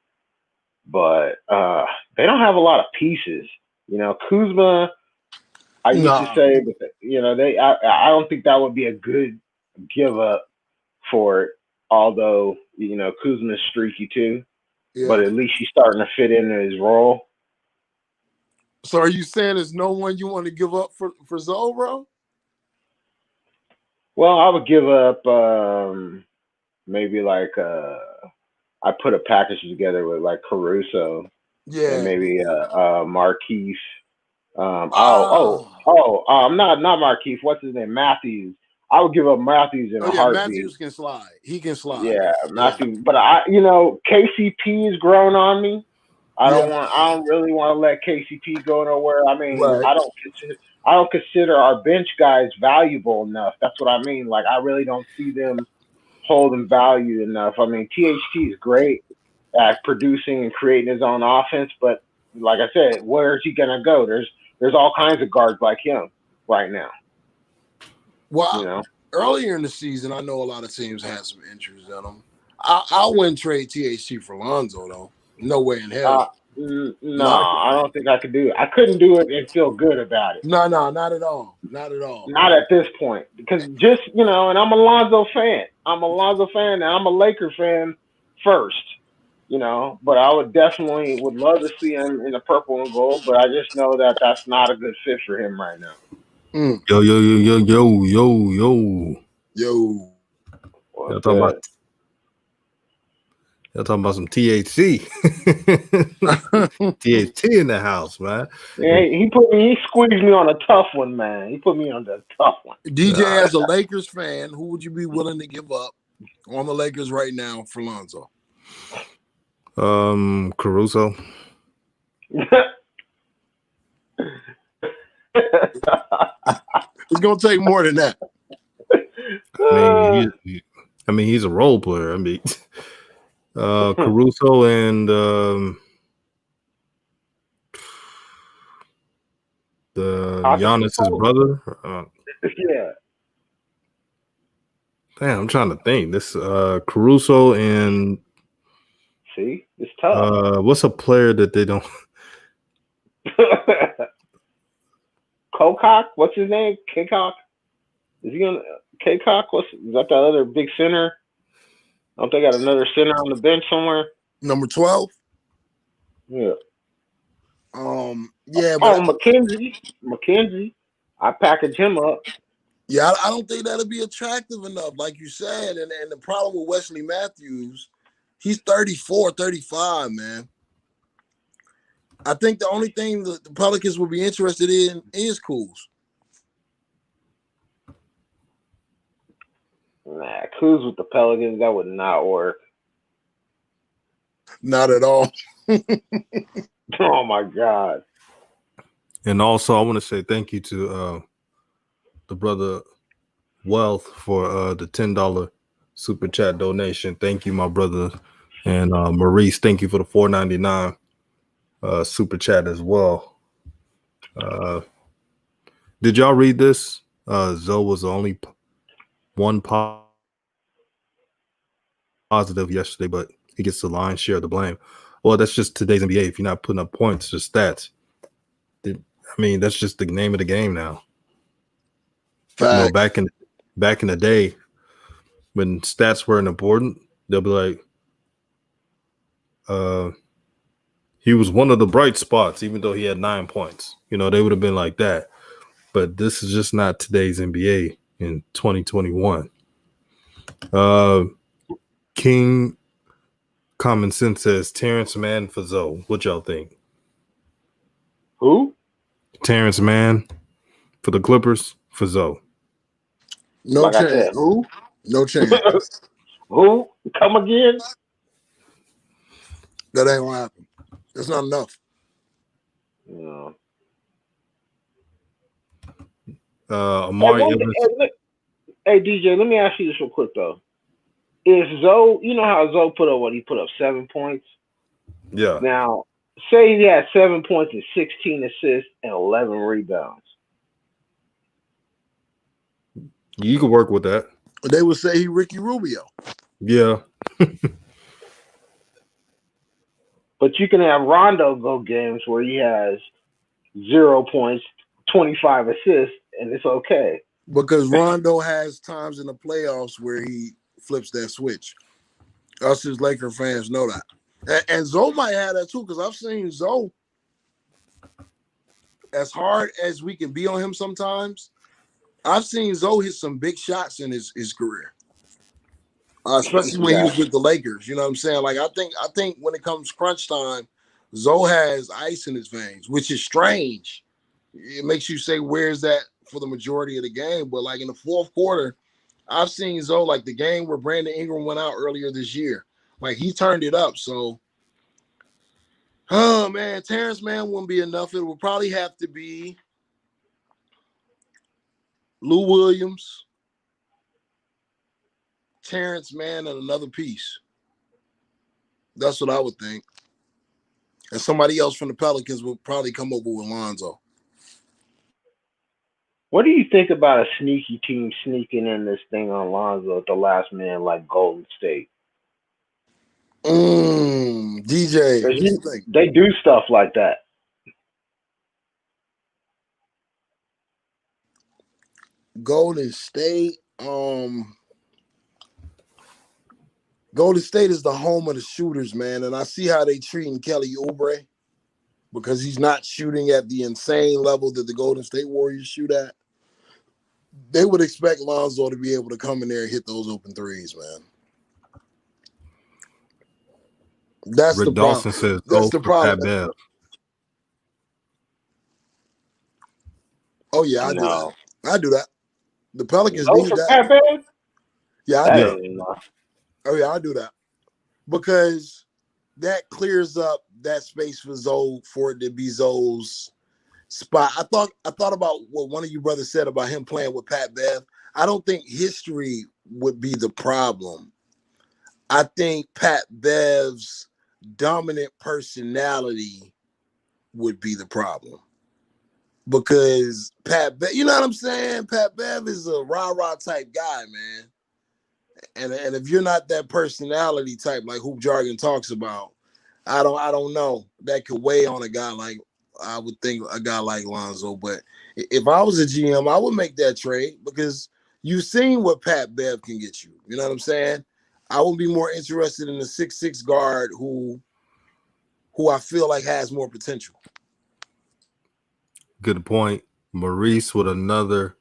but they don't have a lot of pieces. You know, Kuzma, I used to Nah. say, but you know, I don't think that would be a good give up for it. Although you know Kuzma's streaky too, but Yeah. at least he's starting to fit into his role. So are you saying there's no one you want to give up for Zoe, bro? Well, I would give up maybe like I put a package together with like Caruso and Yeah. maybe Markeith. Oh. Not Markeith. What's his name? Matthews. I would give up Matthews in Oh a yeah, heartbeat. Matthews can slide. He can slide. Yeah, Yeah. Matthews. But you know, KCP has grown on me. I Yeah. don't really want to let KCP go nowhere. I mean, Right. I don't consider our bench guys valuable enough. That's what I mean. Like, I really don't see them holding value enough. I mean, THT is great at producing and creating his own offense, but like I said, where is he gonna go? There's all kinds of guards like him right now. Well, You know. earlier in the season, I know a lot of teams had some interest in him. I wouldn't trade THT for Lonzo though. No way in Uh, hell. no, Not I don't think I could do it. I couldn't do it and feel good about it. no, not at all. Not at all. Not at this point, because just and I'm a Lonzo fan. I'm a Lonzo fan, and I'm a Laker fan first. But I would love to see him in the purple and gold. But I just know that that's not a good fit for him right now. Mm. Yo, yo, yo, yo, yo, yo, yo. Yo. Y'all talking about some THC. THT in the house, man. Yeah, he squeezed me on a tough one, man. He put me on the tough one. DJ, as a Lakers fan, who would you be willing to give up on the Lakers right now for Lonzo? Caruso. It's gonna take more than that. He's a role player. Caruso and the Giannis's brother. Yeah. Damn, I'm trying to think. This Caruso and it's tough. What's a player that they don't? Kocock, what's his name? Kcock? Is he on Kcock? Is that the other big center? Don't they got another center on the bench somewhere? Number 12? Yeah. Yeah, but McKenzie. I package him up. Yeah, I don't think that'll be attractive enough, like you said. And the problem with Wesley Matthews, he's 34, 35, man. I think the only thing that the Pelicans will be interested in is Kuz. Nah, Kuz with the Pelicans, that would not work. Not at all. Oh, my God. And also, I want to say thank you to the brother Wealth for the $10 super chat donation. Thank you, my brother. And Maurice, thank you for the $4.99 super chat as well. Did y'all read this? Zoe was the only one positive yesterday, but he gets the lion's share of the blame. Well, that's just today's NBA. If you're not putting up points, just stats. That's just the name of the game now. Back in the day, when stats weren't important, they'll be like, he was one of the bright spots, even though he had 9 points. They would have been like that. But this is just not today's NBA in 2021. King Common Sense says Terrence Mann for Zoe. What y'all think? Who? Terrence Mann for the Clippers for Zoe. No chance. I said, who? No chance. Who? Come again? That ain't gonna happen. That's not enough. No. Amari hey, DJ, let me ask you this real quick though. If Zoe, you know how Zoe put up he put up 7 points? Yeah. Now, say he had 7 points and 16 assists and 11 rebounds. You could work with that. They would say he Ricky Rubio. Yeah. But you can have Rondo go games where he has 0 points, 25 assists, and it's okay. Because Rondo has times in the playoffs where he flips that switch. Us as Laker fans know that. And Zoe might have that too, because I've seen Zoe, as hard as we can be on him sometimes, I've seen Zoe hit some big shots in his career. Especially when he was with the Lakers. You know what I'm saying? Like I think when it comes crunch time, Zoe has ice in his veins, which is strange. It makes you say, where's that for the majority of the game? But like in the fourth quarter, I've seen Zoe, like the game where Brandon Ingram went out earlier this year. Like he turned it up. So, oh man, Terrence Mann wouldn't be enough. It would probably have to be Lou Williams, Terrence Mann, and another piece. That's what I would think. And somebody else from the Pelicans would probably come over with Lonzo. What do you think about a sneaky team sneaking in this thing on Lonzo at the last minute like Golden State? DJ, 'Cause what you think? they do stuff like that. Golden State. Golden State is the home of the shooters, man, and I see how they treating Kelly Oubre because he's not shooting at the insane level that the Golden State Warriors shoot at. They would expect Lonzo to be able to come in there and hit those open threes, man. That's Rick the problem. Dawson says That's go the for Pat problem. Bev. Oh yeah, I do No. that. I do that. The Pelicans Go need for that. Pat Bev? Yeah, I That do. Yeah. ain't enough. Oh yeah, I do that because that clears up that space for Zoe for it to be Zoe's spot. I thought about what one of you brothers said about him playing with Pat Bev. I don't think history would be the problem. I think Pat Bev's dominant personality would be the problem. Because Pat Bev, you know what I'm saying? Pat Bev is a rah-rah type guy, man. And if you're not that personality type like Hoop Jargon talks about, I don't know. That could weigh on a guy like I would think a guy like Lonzo. But if I was a GM, I would make that trade because you've seen what Pat Bev can get you. You know what I'm saying? I would be more interested in the 6'6" guard who I feel like has more potential. Good point. Maurice with another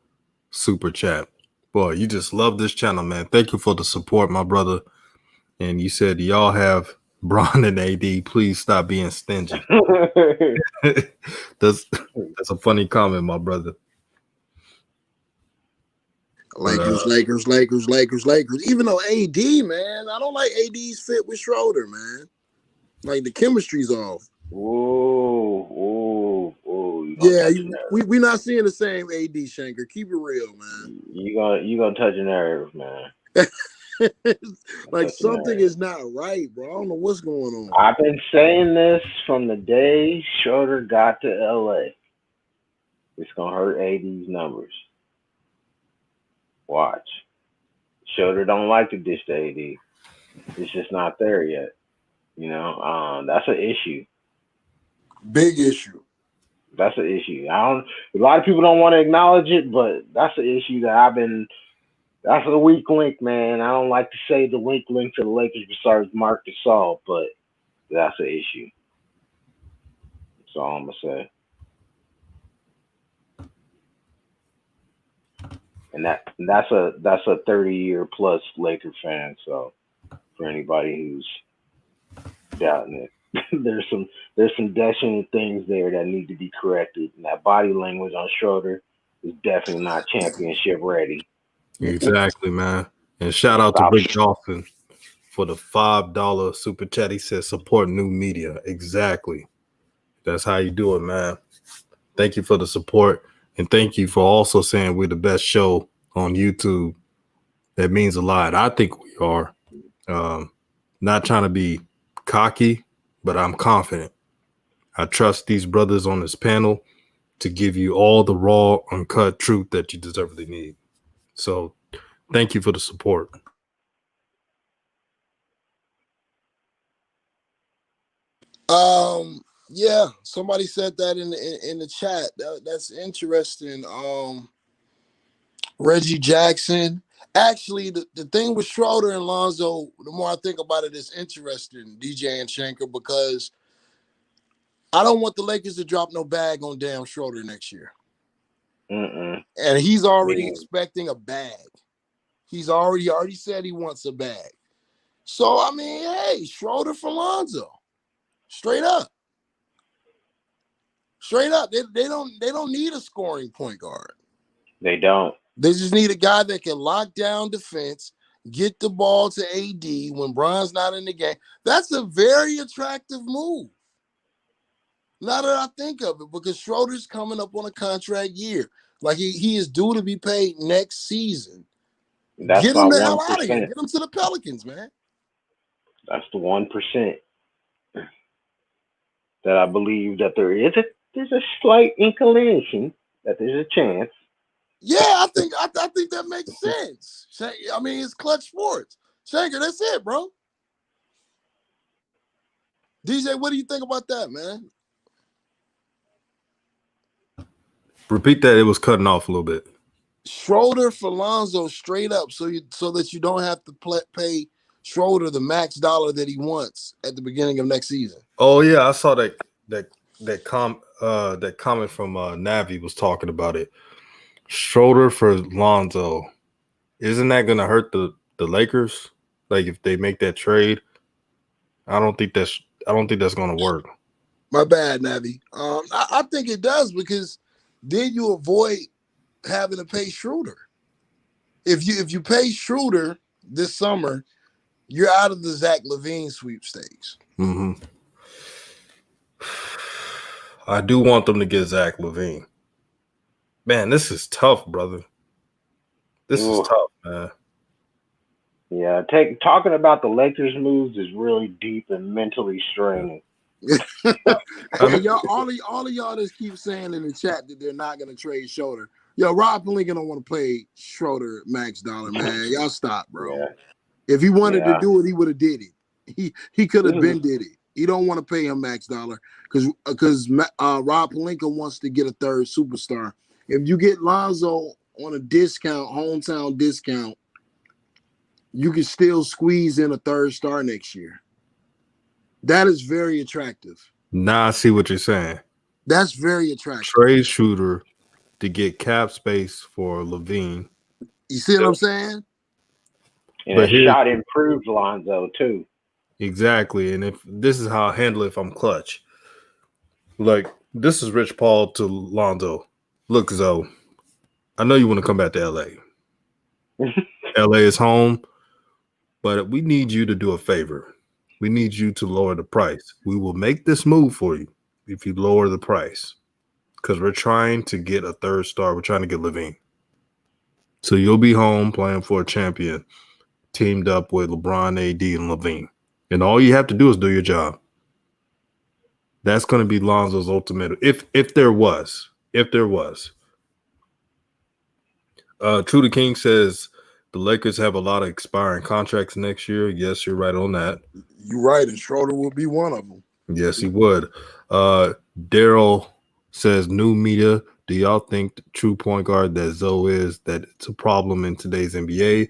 super chat. Boy, you just love this channel, man. Thank you for the support, my brother. And you said y'all have Bron and AD. Please stop being stingy. that's a funny comment, my brother. Lakers. Even though AD, man, I don't like AD's fit with Schroeder, man. Like the chemistry's off. Ooh. Yeah, we not seeing the same AD, Shanker. Keep it real, man. You gonna touch a nerve, man. Like something is not right, bro. I don't know what's going on. I've been saying this from the day Schroeder got to LA. It's gonna hurt AD's numbers. Watch. Schroeder don't like to dish to AD. It's just not there yet. You know, that's an issue. Big issue. That's an issue. A lot of people don't want to acknowledge it, but that's an issue that that's a weak link, man. I don't like to say the weak link to the Lakers besides Marc Gasol, but that's an issue. That's all I'm gonna say. And that's a 30-year plus Laker fan. So for anybody who's doubting it, there's some definite things there that need to be corrected. And that body language on Schroeder is definitely not championship ready. Exactly, man. And shout out to Rick Dawson for the $5 super chat. He says support new media. Exactly. That's how you do it, man. Thank you for the support. And thank you for also saying we're the best show on YouTube. That means a lot. I think we are. Not trying to be cocky, but I'm confident. I trust these brothers on this panel to give you all the raw, uncut truth that you deservedly need. So thank you for the support. Yeah, somebody said that in the chat. That's interesting. Reggie Jackson. Actually, the thing with Schroeder and Lonzo, the more I think about it, is interesting, DJ and Shanker, because I don't want the Lakers to drop no bag on damn Schroeder next year. Mm-mm. And he's already expecting a bag. He's already said he wants a bag. So, I mean, hey, Schroeder for Lonzo. Straight up. Straight up. They don't need a scoring point guard. They don't. They just need a guy that can lock down defense, get the ball to AD when Bron's not in the game. That's a very attractive move. Now that I think of it, because Schroeder's coming up on a contract year. Like he is due to be paid next season. That's Get him the 1%. hell out of here. Get him to the Pelicans, man. That's the 1% that I believe that there's a slight inclination that there's a chance Yeah, I think that makes sense. I mean, it's clutch sports. Shanker, that's it, bro. DJ, what do you think about that, man? Repeat that. It was cutting off a little bit. Schroeder for Lonzo straight up, so that you don't have to pay Schroeder the max dollar that he wants at the beginning of next season. Oh yeah, I saw that comment from Navi was talking about it. Schroeder for Lonzo. Isn't that going to hurt the Lakers? Like if they make that trade, I don't think that's going to work. My bad, Navi. I think it does because then you avoid having to pay Schroeder. If you pay Schroeder this summer, you're out of the Zach LaVine sweepstakes. Mm-hmm. I do want them to get Zach LaVine. Man, this is tough, brother. This is tough, man. Yeah, talking about the Lakers moves is really deep and mentally straining. Y'all, all of y'all just keep saying in the chat that they're not going to trade Schroeder. Yo, Rob Pelinka don't want to play Schroeder max dollar, man. Y'all stop, bro. Yeah. If he wanted to do it, he would have did it. He could have been did it. He don't want to pay him max dollar because Rob Pelinka wants to get a third superstar. If you get Lonzo on a discount, hometown discount, you can still squeeze in a third star next year. That is very attractive. Now I see what you're saying. That's very attractive. Trade Shooter to get cap space for LaVine. You see what I'm saying? And a shot improved Lonzo too. Exactly. And if this is how I handle it if I'm clutch. Like, this is Rich Paul to Lonzo. Look, Zoe, I know you want to come back to LA. LA is home, but we need you to do a favor. We need you to lower the price. We will make this move for you if you lower the price. Because we're trying to get a third star. We're trying to get LaVine. So you'll be home playing for a champion, teamed up with LeBron, AD, and LaVine. And all you have to do is do your job. That's going to be Lonzo's ultimate. If there was. True the King says the Lakers have a lot of expiring contracts next year. Yes, you're right on that. You're right, and Schroeder will be one of them. Yes, he would. Daryl says, new media, do y'all think the true point guard that Zoe is, that it's a problem in today's NBA,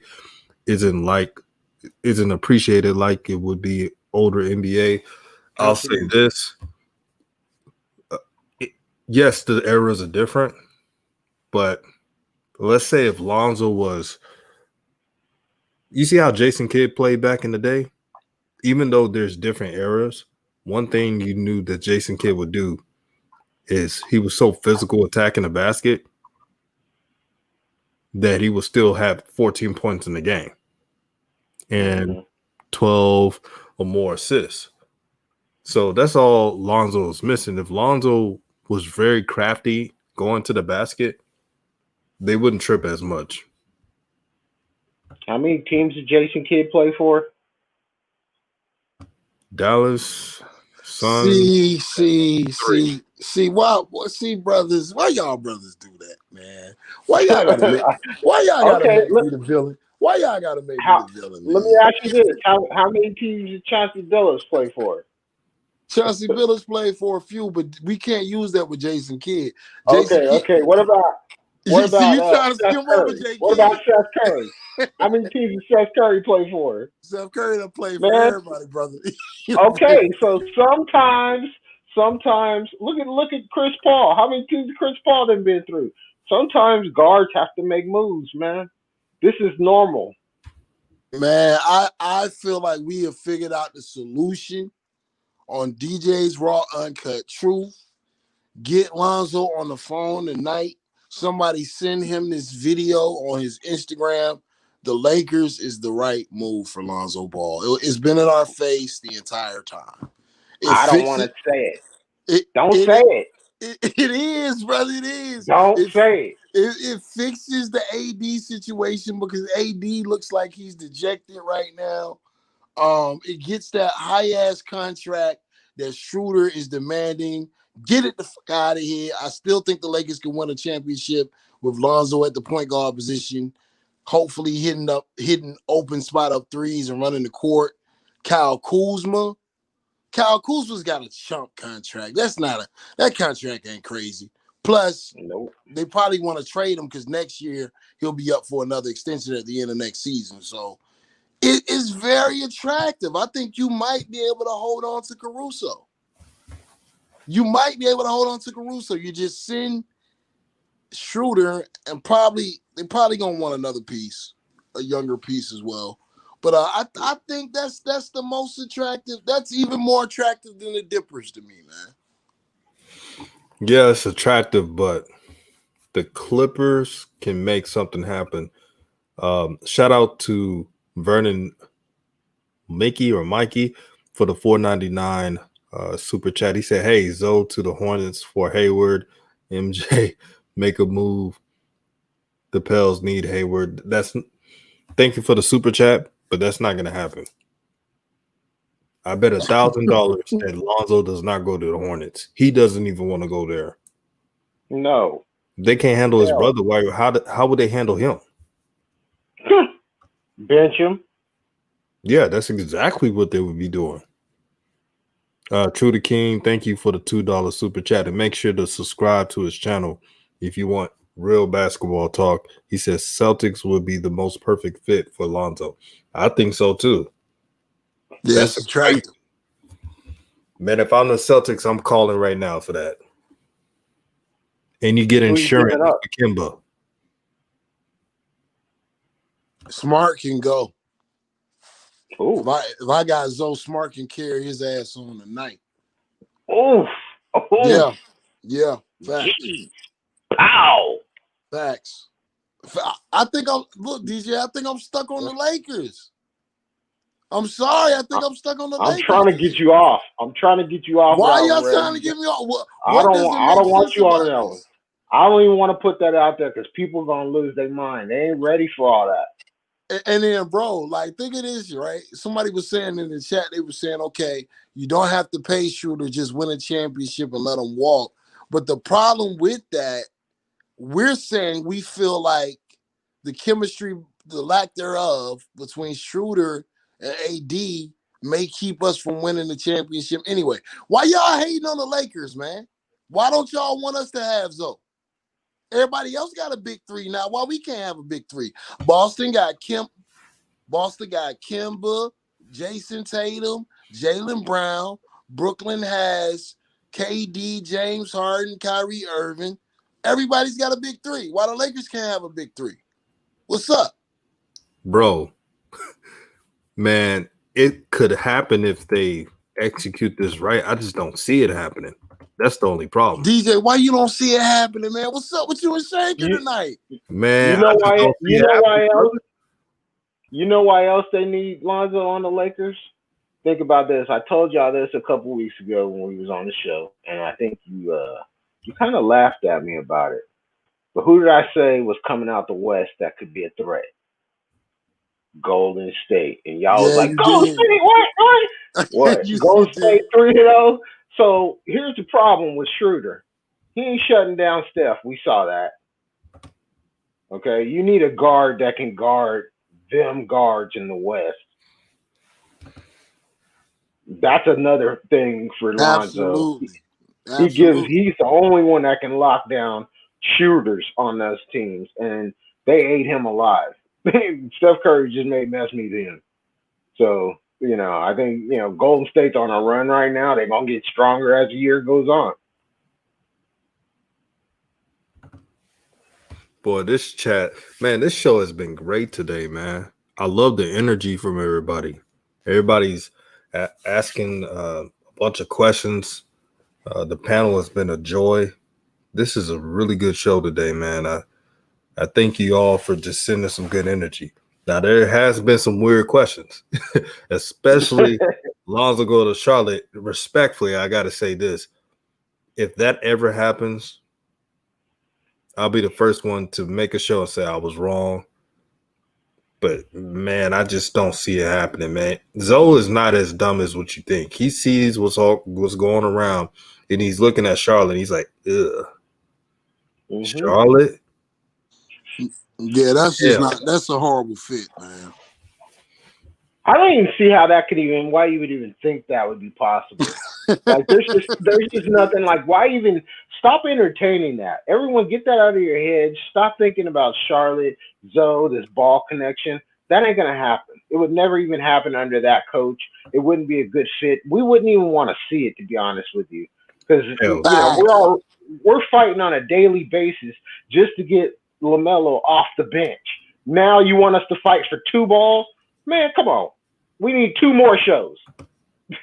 isn't appreciated like it would be older NBA? I'll say this. Yes, the eras are different, but let's say if Lonzo was, you see how Jason Kidd played back in the day? Even though there's different eras, one thing you knew that Jason Kidd would do is he was so physical attacking the basket that he would still have 14 points in the game and 12 or more assists. So that's all Lonzo is missing. If Lonzo was very crafty going to the basket, they wouldn't trip as much. How many teams did Jason Kidd play for? Dallas, Suns. See, brothers, why y'all brothers do that, man? Why y'all gotta make me the villain? Why y'all gotta make me the villain? Let me ask you this: How many teams did Chauncey Billups play for? Chauncey Billups played for a few, but we can't use that with Jason Kidd. Okay. What about you trying to skim over J. What about Seth Curry? How many teams did Seth Curry play for? Seth Curry done played for everybody, brother. Okay, so sometimes look at Chris Paul. How many teams Chris Paul done been through? Sometimes guards have to make moves, man. This is normal. Man, I feel like we have figured out the solution on DJ's Raw Uncut Truth. Get Lonzo on the phone tonight. Somebody send him this video on his Instagram. The Lakers is the right move for Lonzo Ball. It's been in our face the entire time. I don't want to say it. Don't say it. It is, brother. It is. Don't say it. It fixes the AD situation because AD looks like he's dejected right now. It gets that high-ass contract that Schroeder is demanding. Get it the fuck out of here. I still think the Lakers can win a championship with Lonzo at the point guard position, hopefully hitting open spot up threes and running the court. Kyle Kuzma's got a chump contract. That contract ain't crazy. Plus, Nope. they probably want to trade him because next year he'll be up for another extension at the end of next season. So it is very attractive. I think you might be able to hold on to Caruso. You just send Schroeder and they're probably gonna want another piece, a younger piece as well. But I think that's the most attractive. That's even more attractive than the Dippers to me, man. Yeah, it's attractive, but the Clippers can make something happen. Shout out to Vernon Mikey for the $4.99 super chat. He said, "Hey, Zoe to the Hornets for Hayward. MJ, make a move. The Pels need Hayward." Thank you for the super chat, but that's not going to happen. I bet $1,000 that Lonzo does not go to the Hornets. He doesn't even want to go there. No. They can't handle his brother. How would they handle him? Bench him. Yeah, that's exactly what they would be doing. True to King, thank you for the $2 super chat. And make sure to subscribe to his channel if you want real basketball talk. He says Celtics would be the most perfect fit for Lonzo. I think so too. Yeah, that's attractive. Man, if I'm the Celtics, I'm calling right now for that. And you get insurance for Kemba. Smart can go. Ooh. If I got Zoe, Smart can carry his ass on tonight. Oof. Oh. Yeah. Facts. Jeez. Pow. Facts. I think I'm stuck on the Lakers. I'm sorry. I think I'm stuck on the Lakers. I'm trying to get you off. Why y'all trying to get me off? I don't want you on that one. I don't even want to put that out there because people are going to lose their mind. They ain't ready for all that. And then, bro, like, think of this, right? Somebody was saying in the chat, they were saying, okay, you don't have to pay Schroeder, just win a championship and let him walk. But the problem with that, we're saying we feel like the chemistry, the lack thereof between Schroeder and AD may keep us from winning the championship anyway. Why y'all hating on the Lakers, man? Why don't y'all want us to have Zoe? Everybody else got a big three now. Why we can't have a big three? Boston got Kemba, Jason Tatum, Jaylen Brown. Brooklyn has KD, James Harden, Kyrie Irving. Everybody's got a big three. Why the Lakers can't have a big three? What's up? Bro, man, it could happen if they execute this right. I just don't see it happening. That's the only problem. DJ, why you don't see it happening, man? What's up with you and Shaker tonight? Man, you know why else they need Lonzo on the Lakers? Think about this. I told y'all this a couple weeks ago when we was on the show, and I think you kind of laughed at me about it. But who did I say was coming out the West that could be a threat? Golden State. And y'all was like, Golden State, what? Golden State 3-0? So here's the problem with Schroeder. He ain't shutting down Steph. We saw that. Okay? You need a guard that can guard them guards in the West. That's another thing for Lonzo. Absolutely. He's the only one that can lock down shooters on those teams, and they ate him alive. Steph Curry just made mess me then. So, I think, Golden State's on a run right now. They're going to get stronger as the year goes on. Boy, this show has been great today, man. I love the energy from everybody. Everybody's asking a bunch of questions. The panel has been a joy. This is a really good show today, man. I thank you all for just sending some good energy. Now, there has been some weird questions, especially Lonzo go to Charlotte. Respectfully, I got to say this. If that ever happens, I'll be the first one to make a show and say I was wrong. But, man, I just don't see it happening, man. Zoe is not as dumb as what you think. He sees what's going around, and he's looking at Charlotte, and he's like, ugh. Mm-hmm. Charlotte? Yeah, that's just not. That's a horrible fit, man. I don't even see how that could even why you would even think that would be possible. Like there's just nothing like why even stop entertaining that. Everyone get that out of your head. Stop thinking about Charlotte, Zoe, this ball connection. That ain't gonna happen. It would never even happen under that coach. It wouldn't be a good fit. We wouldn't even want to see it to be honest with you. Because Hell, Facts. we're fighting on a daily basis just to get LaMelo off the bench. Now you want us to fight for two balls? Man, come on. We need two more shows.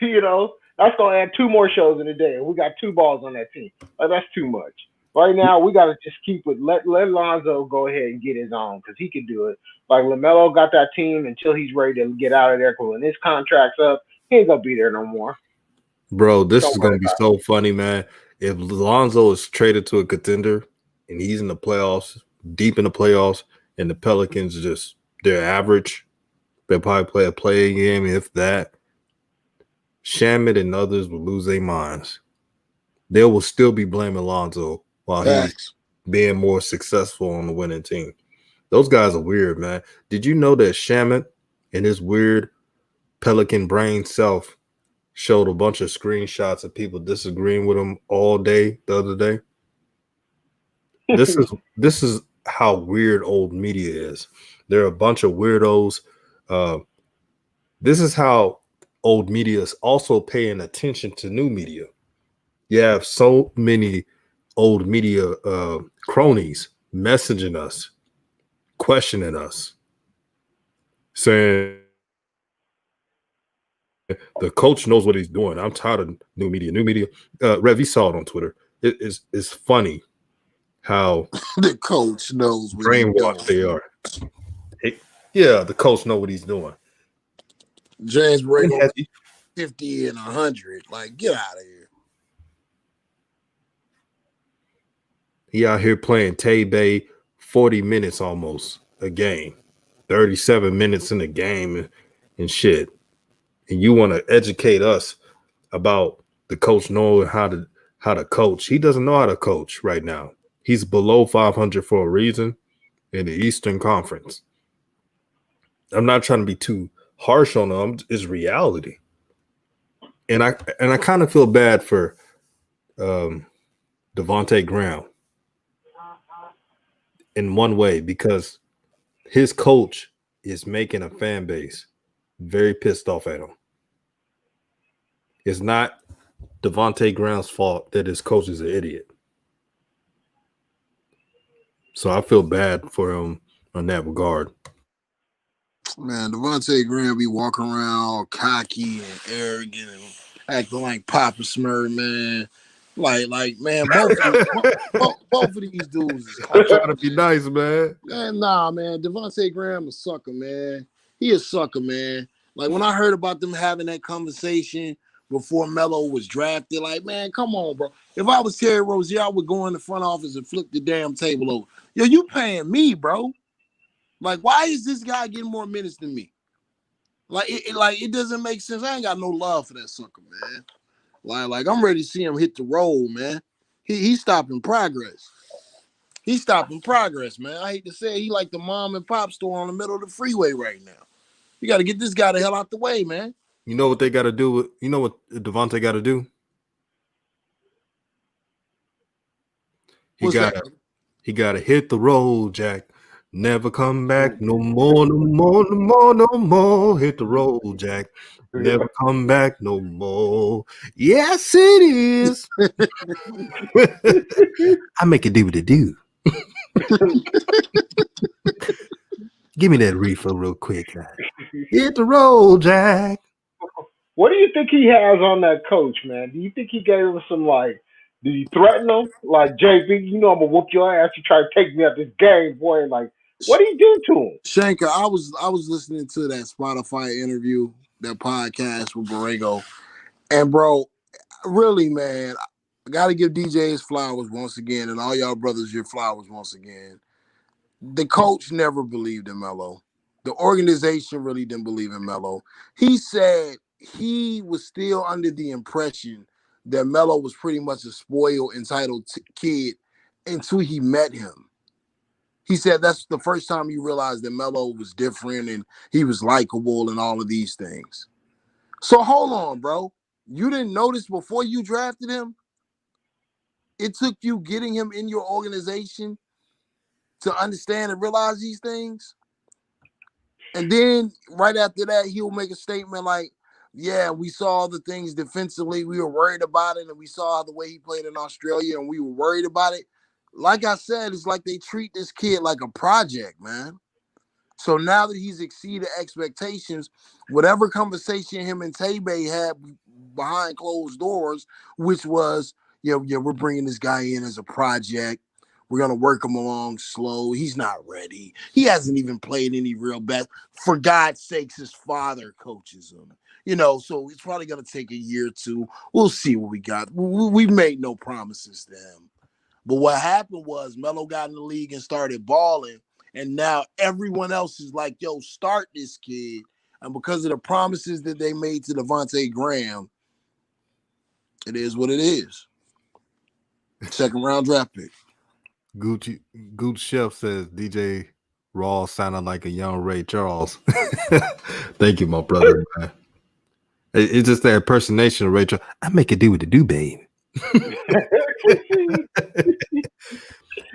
That's gonna add two more shows in a day, and we got two balls on that team. Like, that's too much. Right now, we gotta just keep it. Let Lonzo go ahead and get his own because he can do it. Like Lamelo got that team until he's ready to get out of there. Cause when his contract's up, he ain't gonna be there no more. bro, this Don't is worry gonna be about so funny, man. If Lonzo is traded to a contender and he's in the playoffs, deep in the playoffs, and the Pelicans just they're average, they probably play a play game, if that. Shamit and others will lose their minds. They will still be blaming Lonzo while he's Facts. being more successful on the winning team. Those guys are weird, man. Did you know that Shamit and his weird Pelican brain self showed a bunch of screenshots of people disagreeing with him all day the other day? it. This is how weird old media is. They're a bunch of weirdos. Uh, this is how old media is also paying attention to new media. You have so many old media cronies messaging us, questioning us, saying the coach knows what he's doing. I'm tired of new media. New media. Rev, you saw it on Twitter. It's funny how The coach knows what he's brainwashed they doing. are. Yeah, the coach know what he's doing. James When Borrego has he, 50 and 100. Like, get out of here. he out here playing Tay Bay 40 minutes almost a game, 37 minutes in a game and shit. And you want to educate us about the coach knowing how to coach. He doesn't know how to coach right now. He's below 500 for a reason in the Eastern Conference. I'm not trying to be too harsh on him. It's reality. And I kind of feel bad for Devontae Graham in one way because his coach is making a fan base very pissed off at him. It's not Devontae Graham's fault that his coach is an idiot. So I feel bad for him on that regard. Man, Devontae Graham be walking around all cocky and arrogant and acting like Papa Smurf, man. Like, man, both of these dudes is I'm trying corny. to be nice, man. Man, nah, man. Devontae Graham a sucker, man. He a sucker, man. Like, when I heard about them having that conversation before Melo was drafted, like, man, come on, bro. If I was Terry Rozier, I would go in the front office and flip the damn table over. Yo, you paying me, bro. Like, why is this guy getting more minutes than me? Like, it doesn't make sense. I ain't got no love for that sucker, man. Like I'm ready to see him hit the road, man. He's stopping progress. He's stopping progress, man. I hate to say it, he like the mom and pop store on the middle of the freeway right now. You got to get this guy the hell out the way, man. You know what they got to do? You know what Devontae got to do? He What's got that? he got to hit the road, Jack. Never come back no more, no more, no more, no more. Hit the road, Jack. Never come back no more. Yes, it is. I make it do what it do. Give me that reefer real quick. Hit the road, Jack. What do you think he has on that coach, man? Do you think he gave him some like? Did he threaten him? Like, JB, you know I'm gonna whoop your ass. You try to take me out this game, boy. Like, what did he do to him? Shanker, I was listening to that Spotify interview, that podcast with Borrego, and bro, really, man, I got to give DJ his flowers once again, and all y'all brothers your flowers once again. The coach never believed in Melo. The organization really didn't believe in Melo. He said he was still under the impression that Melo was pretty much a spoiled, entitled kid until he met him. He said that's the first time you realized that Melo was different and he was likable and all of these things. So hold on, bro. You didn't notice before you drafted him? It took you getting him in your organization to understand and realize these things? And then right after that, he'll make a statement like, yeah, we saw the things defensively. We were worried about it. And we saw the way he played in Australia and we were worried about it. Like I said, it's like they treat this kid like a project, man. So now that he's exceeded expectations, whatever conversation him and Tay-Bay had behind closed doors, which was, yeah, we're bringing this guy in as a project. We're going to work him along slow. He's not ready. He hasn't even played any real best. For God's sakes, his father coaches him. So it's probably going to take a year or two. We'll see what we got. We made no promises to him. But what happened was Melo got in the league and started balling. And now everyone else is like, yo, start this kid. And because of the promises that they made to Devontae Graham, it is what it is. Second round draft pick. Gooch Chef says DJ Raw sounded like a young Ray Charles. Thank you, my brother, man. It's just that impersonation of Ray Charles. I make it do what it do, babe.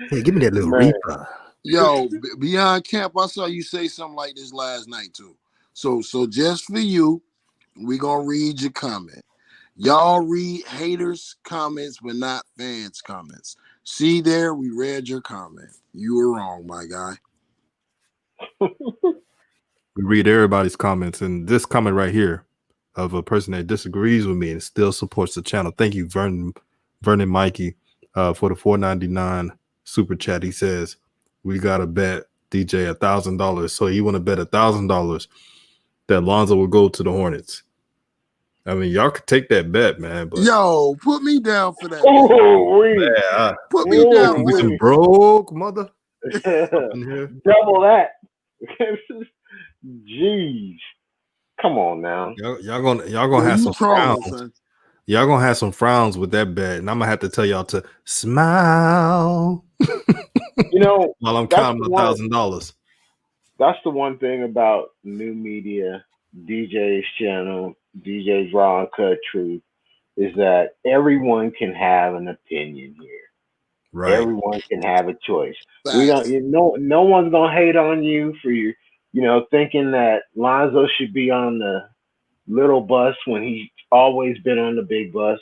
Hey, give me that little reaper. Yo, Beyond Camp, I saw you say something like this last night too. So just for you, we're gonna read your comment. Y'all read haters' comments, but not fans' comments. See there, we read your comment. You were wrong, my guy. We read everybody's comments, and this comment right here of a person that disagrees with me and still supports the channel. Thank you, Vernon Mikey, for the $4.99 super chat. He says, we gotta bet DJ $1,000. So you want to bet $1,000 that Lonzo will go to the Hornets. I mean, y'all could take that bet, man. But yo, put me down for that. Put me down for some broke mother. Double that. Jeez. Come on now. Y'all gonna have some frowns. Y'all gonna have some frowns with that bet, and I'm gonna have to tell y'all to smile. While I'm counting $1,000. That's the one thing about new media, DJ's channel, DJ's Raw and Cut Truth, is that everyone can have an opinion here. Right. Everyone can have a choice. We don't. No one's gonna hate on you for your, thinking that Lonzo should be on the little bus when he's always been on the big bus.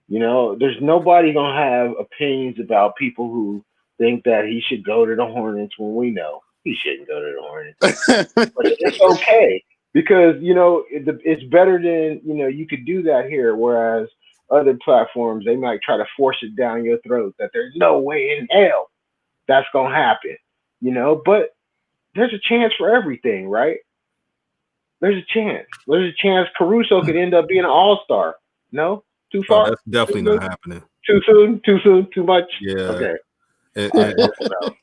There's nobody gonna have opinions about people who think that he should go to the Hornets when we know he shouldn't go to the Hornets. But it's okay because it's better than you could do that here. Whereas other platforms, they might try to force it down your throat that there's no way in hell that's gonna happen. But there's a chance for everything, right? There's a chance. There's a chance Caruso could end up being an all-star. No? Too far? That's definitely not happening. Too soon? Too soon? Too much? Yeah. Okay. And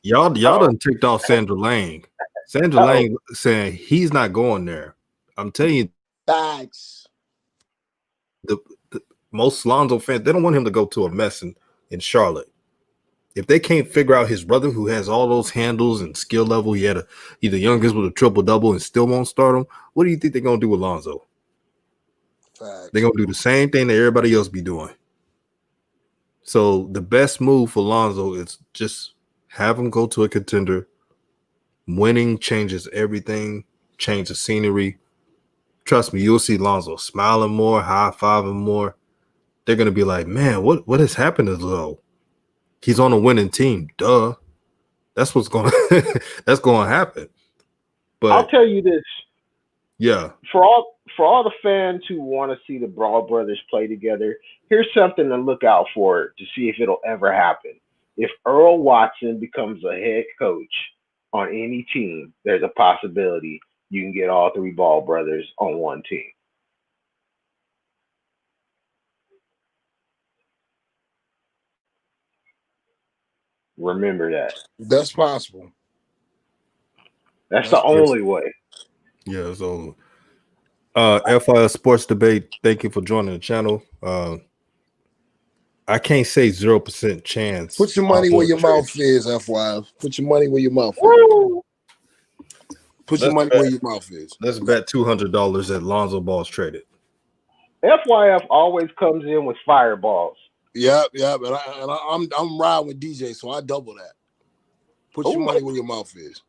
y'all done ticked off Sandra Lang. Sandra Lang saying he's not going there. I'm telling you. Facts. The most Lonzo fans, they don't want him to go to a mess in Charlotte. If they can't figure out his brother who has all those handles and skill level, he's the youngest with a triple-double and still won't start him, what do you think they're going to do with Lonzo? Facts. They're going to do the same thing that everybody else be doing. So the best move for Lonzo is just have him go to a contender. Winning changes everything, change the scenery. Trust me, you'll see Lonzo smiling more, high-fiving more. They're going to be like, man, what has happened to Lonzo? He's on a winning team. Duh. That's what's going to happen. But I'll tell you this. Yeah. For all the fans who want to see the Ball brothers play together, here's something to look out for to see if it'll ever happen. If Earl Watson becomes a head coach on any team, there's a possibility you can get all three Ball brothers on one team. Remember that. That's possible. That's the only way. Yeah, so FIS Sports Debate, thank you for joining the channel. I can't say 0% chance. Put your money where your mouth is, FY. Put your money where your mouth is. Put your money where your mouth is. Let's bet $200 that Lonzo Ball's traded. FYF always comes in with fireballs. Yep. And I'm riding with DJ, so I double that. Put your money where your mouth is.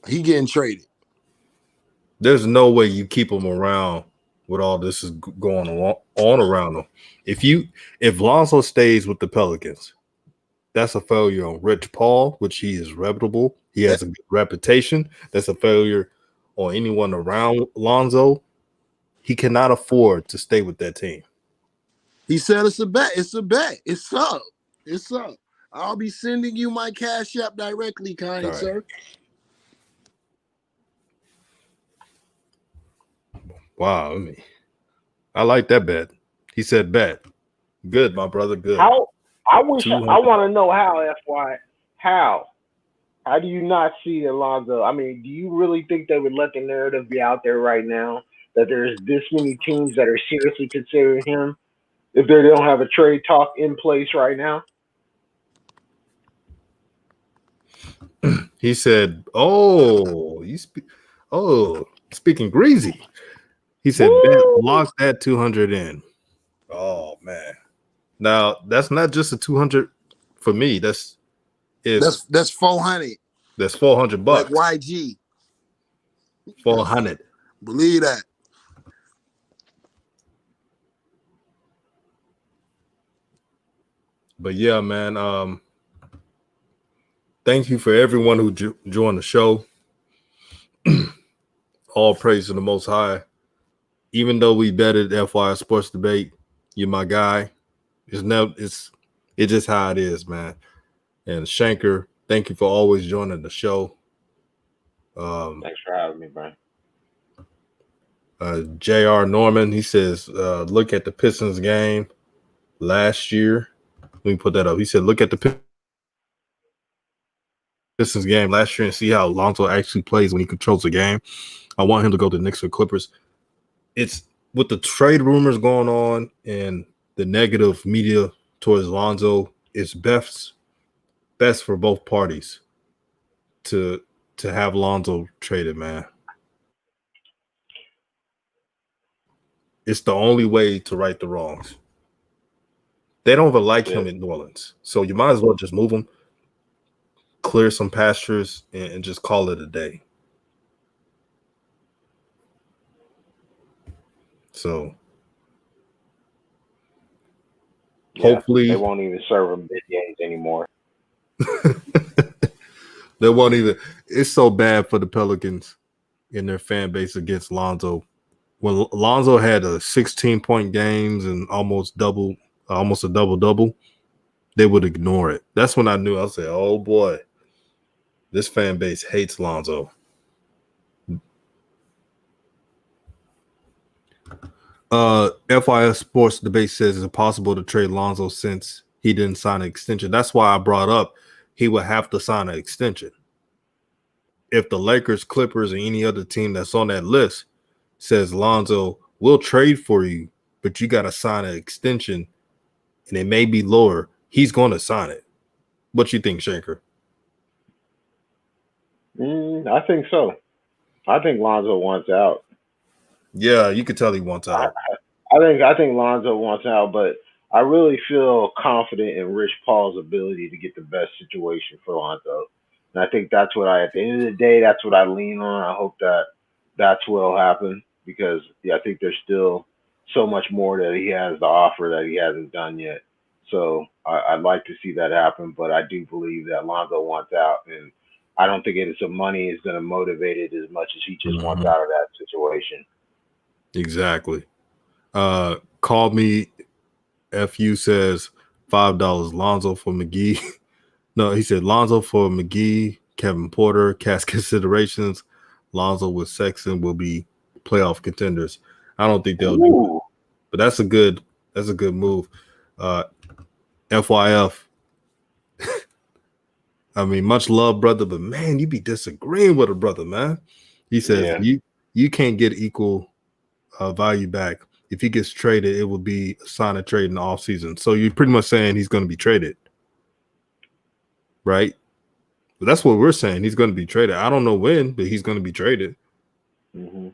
He getting traded. There's no way you keep him around with all this is going on around him. If Lonzo stays with the Pelicans, that's a failure on Rich Paul, which he is reputable. He has a good reputation. That's a failure on anyone around Lonzo. He cannot afford to stay with that team. He said it's a bet. It's a bet. It's up. It's up. I'll be sending you my Cash App directly, kind sir. Wow, I like that bet. He said bet. Good, my brother. Good. I want to know how, FY. How do you not see Alonzo? I mean, do you really think they would let the narrative be out there right now that there's this many teams that are seriously considering him if they don't have a trade talk in place right now? He said, speaking greasy. He said, bet, lock that 200 in. Oh, man. Now, that's not just a 200 for me. That's 400. That's $400. Like YG. 400. Believe that. But yeah, man. Thank you for everyone who joined the show. All praise to the Most High. Even though we betted FY Sports Debate, you're my guy. It's just how it is, man. And Shanker, thank you for always joining the show. Thanks for having me, Brian. J.R. Norman, he says, look at the Pistons game last year. Let me put that up. He said, look at the Pistons game last year and see how Lonzo actually plays when he controls the game. I want him to go to the Knicks or Clippers. It's with the trade rumors going on and the negative media towards Lonzo, it's best for both parties to have Lonzo traded, man. It's the only way to right the wrongs. They don't even like him in New Orleans. So you might as well just move him, clear some pastures, and just call it a day. So hopefully they won't even serve him big games anymore. They won't even. It's so bad for the Pelicans in their fan base against Lonzo. When Lonzo had a 16-point games and almost a double-double, they would ignore it. That's when I knew. I said, oh, boy, this fan base hates Lonzo. FIS Sports Debate says it's impossible to trade Lonzo since he didn't sign an extension. That's why I brought up he would have to sign an extension. If the Lakers, Clippers, or any other team that's on that list says Lonzo, we'll trade for you, but you got to sign an extension, and it may be lower, he's going to sign it. What you think, Shanker? I think so. I think Lonzo wants out. Yeah, you could tell he wants out. I think Lonzo wants out, but I really feel confident in Rich Paul's ability to get the best situation for Lonzo. And I think that's what at the end of the day, that's what I lean on. I hope that's what'll happen because I think there's still so much more that he has to offer that he hasn't done yet. So I'd like to see that happen, but I do believe that Lonzo wants out, and I don't think it's the money is going to motivate it as much as he just wants out of that situation. Exactly. Call me. FU says $5 Lonzo for McGee. No, he said Lonzo for McGee, Kevin Porter, cash considerations. Lonzo with Sexton will be playoff contenders. I don't think they'll do that, but that's a good move. FYF. I mean, much love, brother, but man, you be disagreeing with a brother, man. He says you can't get equal value back. if he gets traded, it will be a sign of trade in the offseason. So you're pretty much saying he's going to be traded, right? But that's what we're saying. He's going to be traded. I don't know when, but he's going to be traded. Mm-hmm.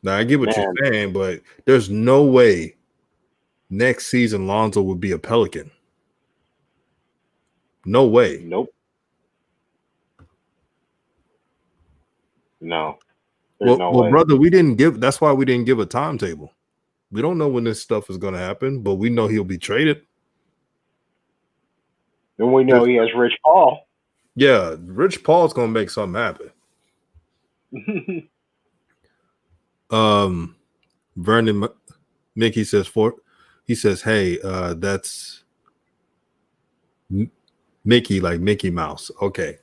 Now, I get what you're saying, but there's no way next season Lonzo would be a Pelican. No way. Nope. No. Well, brother, we didn't give. That's why we didn't give a timetable. We don't know when this stuff is going to happen, but we know he'll be traded. And we know he has Rich Paul. Yeah, Rich Paul's going to make something happen. Vernon Mickey says he says, hey, that's Mickey, like Mickey Mouse. Okay.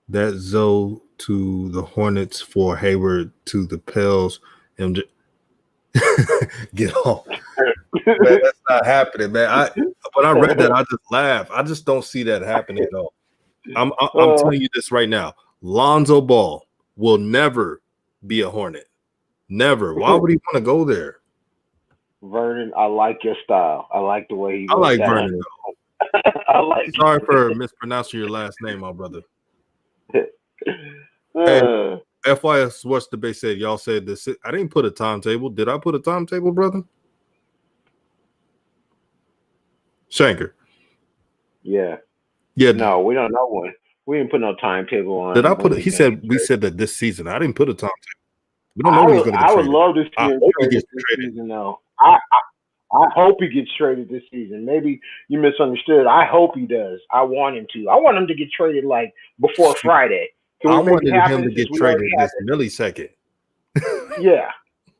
That Zoe to the Hornets for Hayward to the Pels and get off. Man, that's not happening, man. When I read that, I just laughed. I just don't see that happening at all. I'm telling you this right now. Lonzo Ball will never be a Hornet. Never. Why would he want to go there? Vernon, I like your style. I like the way he. I like Vernon. I like. Sorry for mispronouncing your last name, my brother. Hey, FYS Sports Debate said y'all said this. I didn't put a timetable. Did I put a timetable, brother? Shanker. Yeah. Yeah. No, we don't know when. We didn't put no timetable on. Did I put it? He said we said that this season. I didn't put a timetable. We don't know when he's going to get traded. I would love to see him traded this season, though. I hope he gets traded this season. Maybe you misunderstood. I hope he does. I want him to. I want him to get traded like before Friday. I wanted him to get traded this millisecond. Yeah,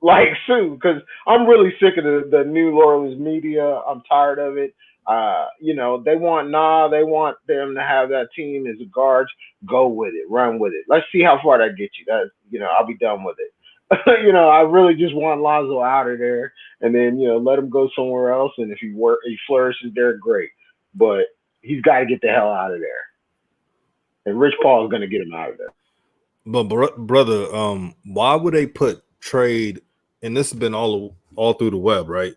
like soon, because I'm really sick of the New Orleans media. I'm tired of it. They want them to have that team as a guards. Go with it, run with it. Let's see how far that gets you. I'll be done with it. I really just want Lonzo out of there, and then let him go somewhere else. And if he flourishes there, great. But he's got to get the hell out of there. And Rich Paul is going to get him out of there. But brother, why would they put trade? And this has been all through the web, right?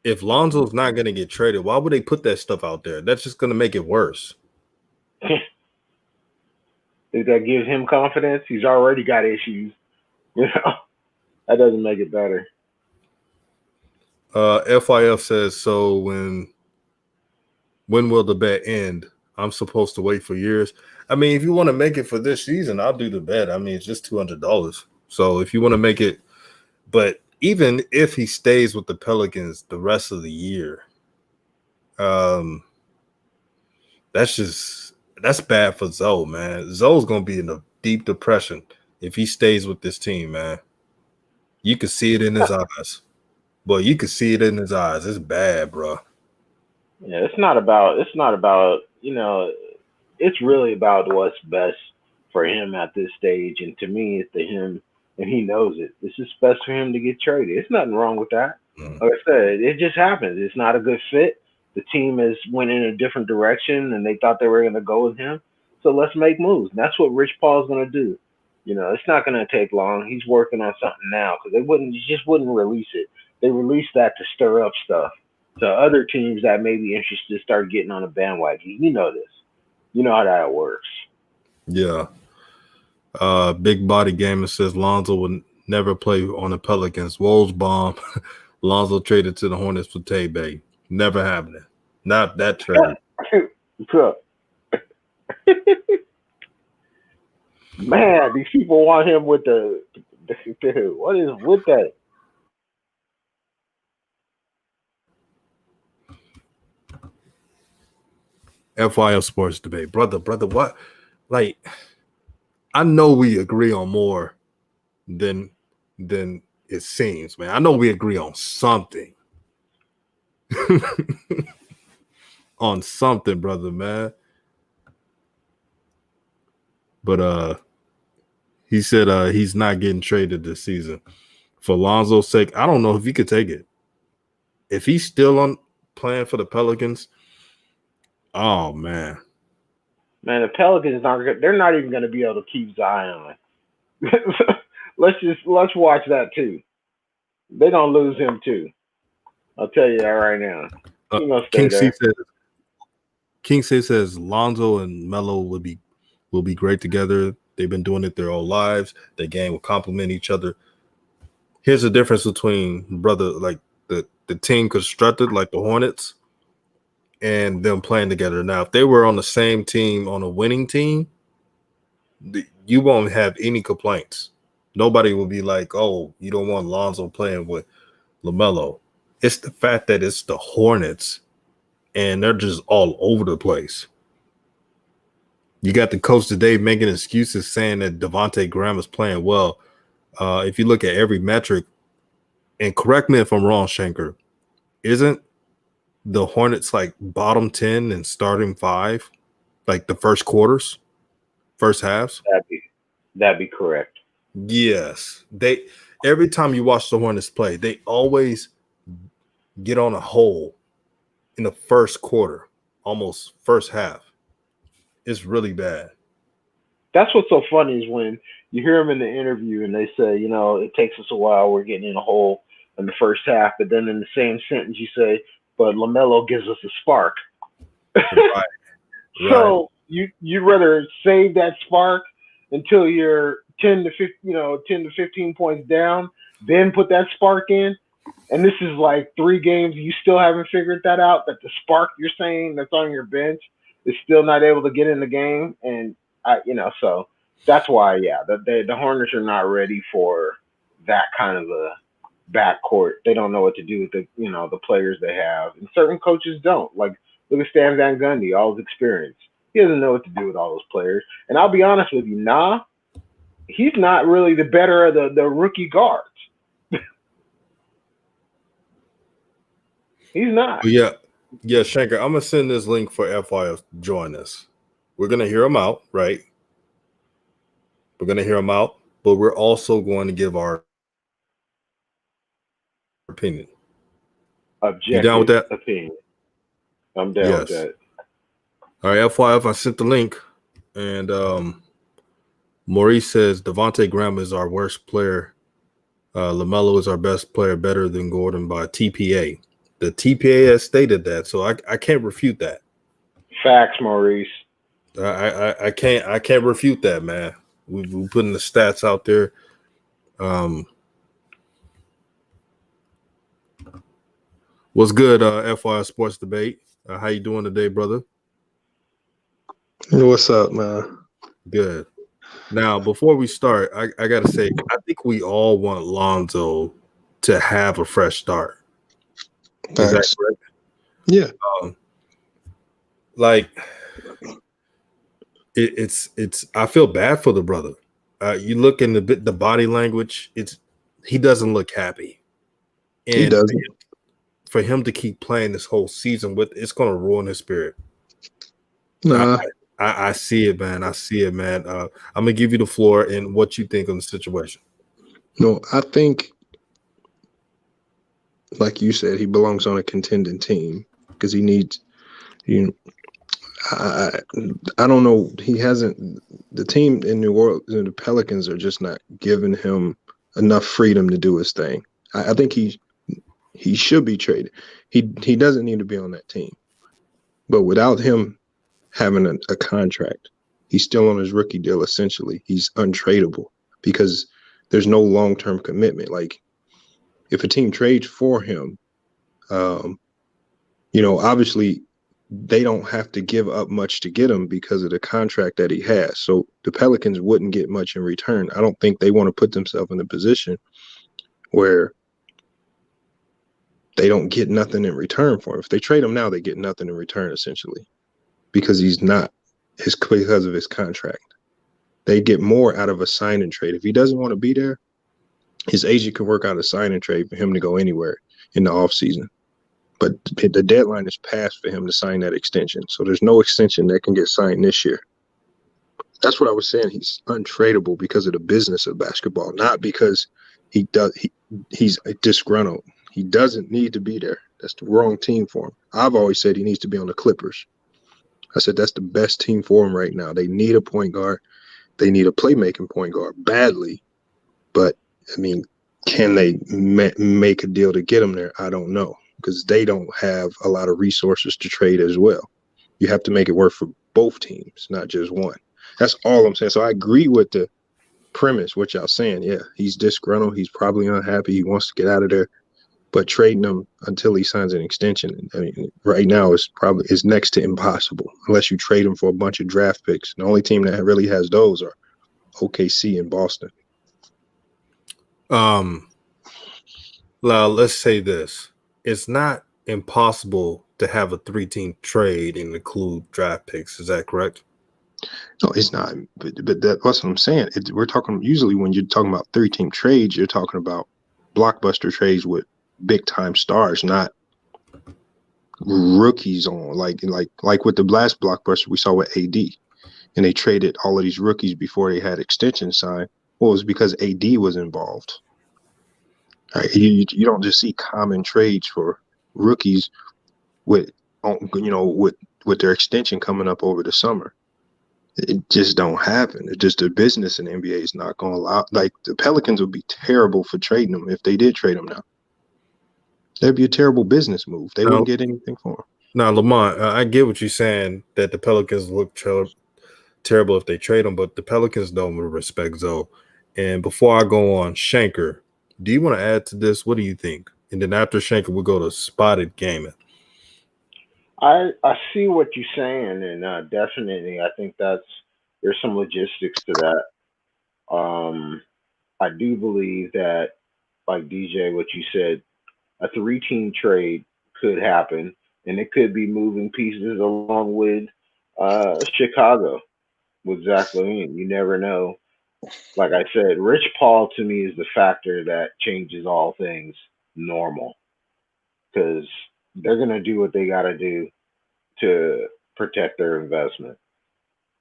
If Lonzo's not going to get traded, why would they put that stuff out there? That's just going to make it worse. Think that gives him confidence? He's already got issues. That doesn't make it better. FIF says, so when will the bet end? I'm supposed to wait for years. I mean, if you want to make it for this season, I'll do the bet. I mean, it's just $200. So if you want to make it, but even if he stays with the Pelicans the rest of the year, that's bad for Zoe, man. Zoe's gonna be in a deep depression if he stays with this team, man. You can see it in his eyes. Boy, you can see it in his eyes. It's bad, bro. Yeah, it's not about, it's really about what's best for him at this stage. And to me, it's to him, and he knows it. It's just best for him to get traded. There's nothing wrong with that. Like I said, it just happens. It's not a good fit. The team has went in a different direction, and they thought they were going to go with him. So let's make moves. And that's what Rich Paul's going to do. It's not going to take long. He's working on something now because they just wouldn't release it. They released that to stir up stuff. So other teams that may be interested start getting on a bandwagon. You know this. You know how that works. Yeah. Big Body Gamer says Lonzo would never play on the Pelicans. Wolves bomb. Lonzo traded to the Hornets for Tay Bay. Never happening. Not that trade. Man, these people want him with the what is with that? FYL Sports Debate. Brother, what? Like, I know we agree on more than it seems, man. I know we agree on something. On something, brother, man. But he said he's not getting traded this season. For Lonzo's sake, I don't know if he could take it. If he's still on playing for the Pelicans, oh man. Man, the Pelicans they're not even going to be able to keep Zion. let's watch that too. They're gonna lose him too. I'll tell you that right now. Uh, He gonna stay King C there. says King C says Lonzo and Melo will be great together. They've been doing it their whole lives. Their game will complement each other. Here's the difference between brother like the team constructed like the Hornets and them playing together. Now, if they were on the same team on a winning team, you won't have any complaints. Nobody will be like, "Oh, you don't want Lonzo playing with LaMelo." It's the fact that it's the Hornets and they're just all over the place. You got the coach today making excuses saying that Devontae Graham is playing well. If you look at every metric, and correct me if I'm wrong, Shanker, isn't the Hornets like bottom 10 and starting 5, like the first quarters, first halves? That'd be correct. Yes. Every time you watch the Hornets play, they always get on a hole in the first quarter, almost first half. It's really bad. That's what's so funny is when you hear them in the interview and they say, it takes us a while. We're getting in a hole in the first half, but then in the same sentence you say, but LaMelo gives us a spark. Right. So you'd rather save that spark until you're 10 to 15 points down, then put that spark in. And this is like 3 games. You still haven't figured that out, that the spark you're saying that's on your bench is still not able to get in the game. And so that's why, the Hornets are not ready for that kind of a backcourt. They don't know what to do with the players they have, and certain coaches don't. Like, look at Stan Van Gundy, all his experience. He doesn't know what to do with all those players. And I'll be honest with you, he's not really the better of the rookie guards. He's not. Yeah, Shanker, I'm gonna send this link for FYF. Join us. We're gonna hear him out, right? We're gonna hear him out, but we're also going to give our opinion. Objective You down with that? opinion. I'm down with that. All right, FYF, I sent the link, and Maurice says Devontae Graham is our worst player. LaMelo is our best player, better than Gordon by TPA. The TPA has stated that, so I can't refute that. Facts, Maurice. I can't refute that, man. We're putting the stats out there. What's good, FYI Sports Debate? How you doing today, brother? What's up, man? Good. Now, before we start, I got to say, I think we all want Lonzo to have a fresh start. Is that correct? Yeah. It's. I feel bad for the brother. You look in the body language. He doesn't look happy. And he doesn't. For him to keep playing this whole season it's going to ruin his spirit. Nah. I see it, man. I see it, man. I'm gonna give you the floor and what you think on the situation. No, I think, like you said, he belongs on a contending team because he needs. I don't know. He hasn't. The team in New Orleans, the Pelicans, are just not giving him enough freedom to do his thing. I think he should be traded. He doesn't need to be on that team, but without him having a contract, he's still on his rookie deal. Essentially, he's untradeable because there's no long-term commitment. Like, if a team trades for him, obviously they don't have to give up much to get him because of the contract that he has. So the Pelicans wouldn't get much in return. I don't think they want to put themselves in a position where they don't get nothing in return for him. If they trade him now, they get nothing in return, essentially, because because of his contract. They get more out of a sign and trade. If he doesn't want to be there, his agent can work out a sign and trade for him to go anywhere in the offseason. But the deadline is passed for him to sign that extension. So there's no extension that can get signed this year. That's what I was saying. He's untradeable because of the business of basketball, not because he's disgruntled. He doesn't need to be there. That's the wrong team for him. I've always said he needs to be on the Clippers. I said that's the best team for him right now. They need a point guard. They need a playmaking point guard badly, But I mean, can they make a deal to get him there? I don't know, because they don't have a lot of resources to trade as well. You have to make it work for both teams, not just one. That's all I'm saying. So I agree with the premise, what y'all saying. Yeah, he's disgruntled. He's probably unhappy. He wants to get out of there. But trading him until he signs an extension, I mean, right now is next to impossible unless you trade him for a bunch of draft picks. The only team that really has those are OKC and Boston. Well, let's say this: it's not impossible to have a 3-team trade and include draft picks. Is that correct? No, it's not. But that's what I'm saying. We're talking usually when you're talking about 3-team trades, you're talking about blockbuster trades with big time stars, not rookies on like with the last blockbuster we saw with AD, and they traded all of these rookies before they had extensions signed. Well, it was because AD was involved. Right? You don't just see common trades for rookies with their extension coming up over the summer. It just don't happen. It's just the business in the NBA is not going to allow. Like the Pelicans would be terrible for trading them if they did trade them now. That'd be a terrible business move. They wouldn't get anything for him. Now, Lamont, I get what you're saying, that the Pelicans look terrible if they trade him, but the Pelicans don't respect Zoe. And before I go on, Shanker, do you want to add to this? What do you think? And then after Shanker, we'll go to Spotted Gaming. I see what you're saying, and definitely, I think there's some logistics to that. I do believe that, like DJ, what you said, a 3-team trade could happen, and it could be moving pieces along with Chicago with Zach LaVine. You never know. Like I said, Rich Paul to me is the factor that changes all things normal, because they're gonna do what they got to do to protect their investment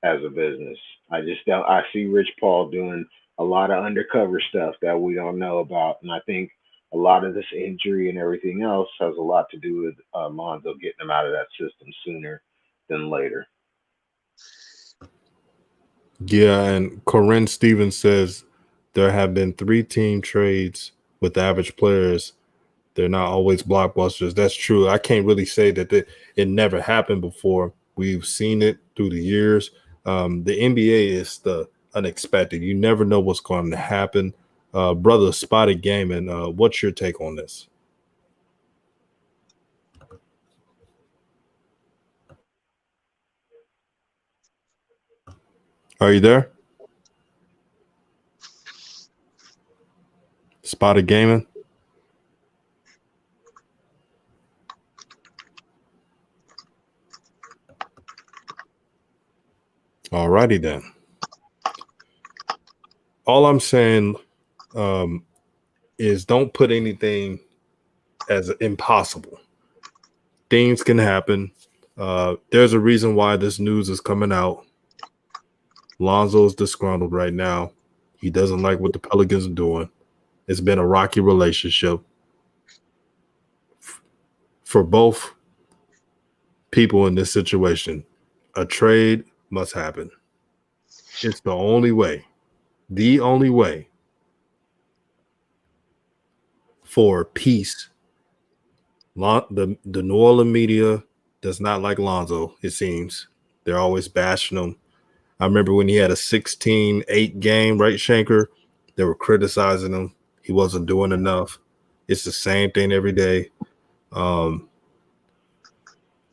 as a business. I just don't. I see Rich Paul doing a lot of undercover stuff that we don't know about, and I think a lot of this injury and everything else has a lot to do with Lonzo getting him out of that system sooner than later. Yeah, and Corinne Stevens says there have been 3-team trades with average players. They're not always blockbusters. That's true. I can't really say that it never happened before. We've seen it through the years. The NBA is the unexpected. You never know what's going to happen. Brother Spotted Gaming, what's your take on this? Are you there? Spotted Gaming? Alrighty then. All I'm saying is don't put anything as impossible. Things can happen. There's a reason why this news is coming out. Lonzo's disgruntled right now. He doesn't like what the Pelicans are doing. It's been a rocky relationship for both people in this situation. A trade must happen. It's the only way for peace. The New Orleans media does not like Lonzo, it seems. They're always bashing him. I remember when he had a 16-8 game, right, Shanker? They were criticizing him. He wasn't doing enough. It's the same thing every day.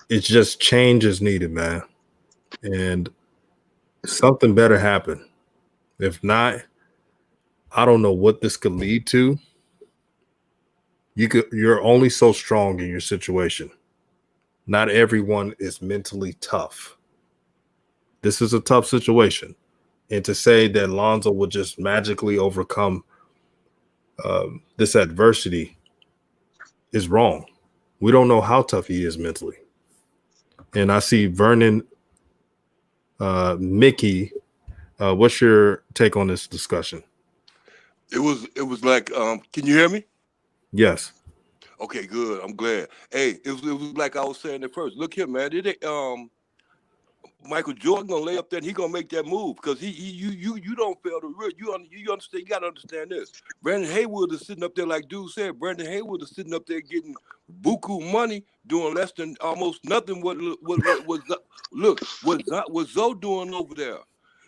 It's just change is needed, man. And something better happen. If not, I don't know what this could lead to. You're only so strong in your situation. Not everyone is mentally tough. This is a tough situation. And to say that Lonzo will just magically overcome this adversity is wrong. We don't know how tough he is mentally. And I see Vernon Mickey. What's your take on this discussion? It was like, can you hear me? Yes. Okay, good. I'm glad. Hey, it was like I was saying at first. Look here, man. Michael Jordan gonna lay up there and he gonna make that move because you don't fail to real. You understand. You gotta understand this. Brandon Haywood is sitting up there like dude said. Brandon Haywood is sitting up there getting buku money, doing less than almost nothing. What Zoe doing over there?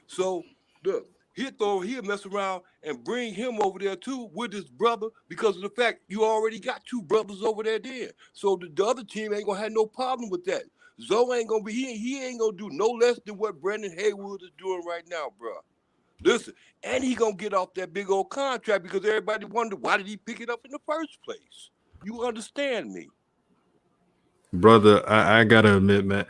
So look, he'll mess around and bring him over there too with his brother because of the fact you already got two brothers over there. Then so the other team ain't gonna have no problem with that. Zoe ain't gonna be he ain't gonna do no less than what Brandon Haywood is doing right now, bro. Listen, and he gonna get off that big old contract because everybody wondered why did he pick it up in the first place. You understand me, Brother? I gotta admit, man,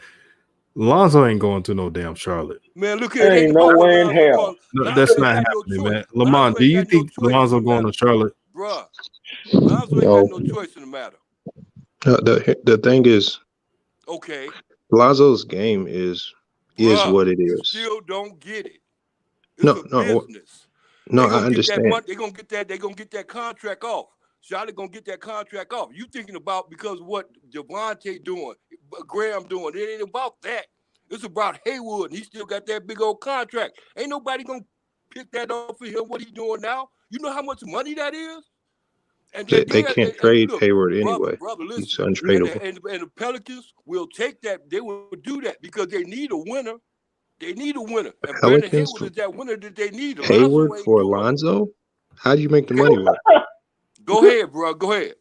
Lonzo ain't going to no damn Charlotte. man? Look here, There it ain't ain't no about what way in Lonzo hell. going. No, Lonzo that's ain't not got no happening, choice. man. Lamont, Lonzo do ain't you got no think choice in Lonzo the going matter, to Charlotte? bro. Lonzo ain't No. got no choice in the matter. The thing is, Okay, Lonzo's game is bro, what it you is. still don't get it. It's No, a no, business. no. They I gonna get that understand. money. They gonna get that contract off. Charlotte gonna get that contract off. You thinking about because what Devontae doing, Graham doing? It ain't about that. It's about Haywood, and he still got that big old contract. Ain't nobody gonna pick that up for him. What he doing now? You know how much money that is. And They can't trade look, Hayward brother, anyway. listen. He's untradeable. And the Pelicans will take that. They will do that because they need a winner. They need a winner, and Brandon Pelicans, Haywood is that winner that they need. Alonzo Hayward ain't for doing it. Lonzo. How do you make the Okay, money work? go ahead, bro. Go ahead.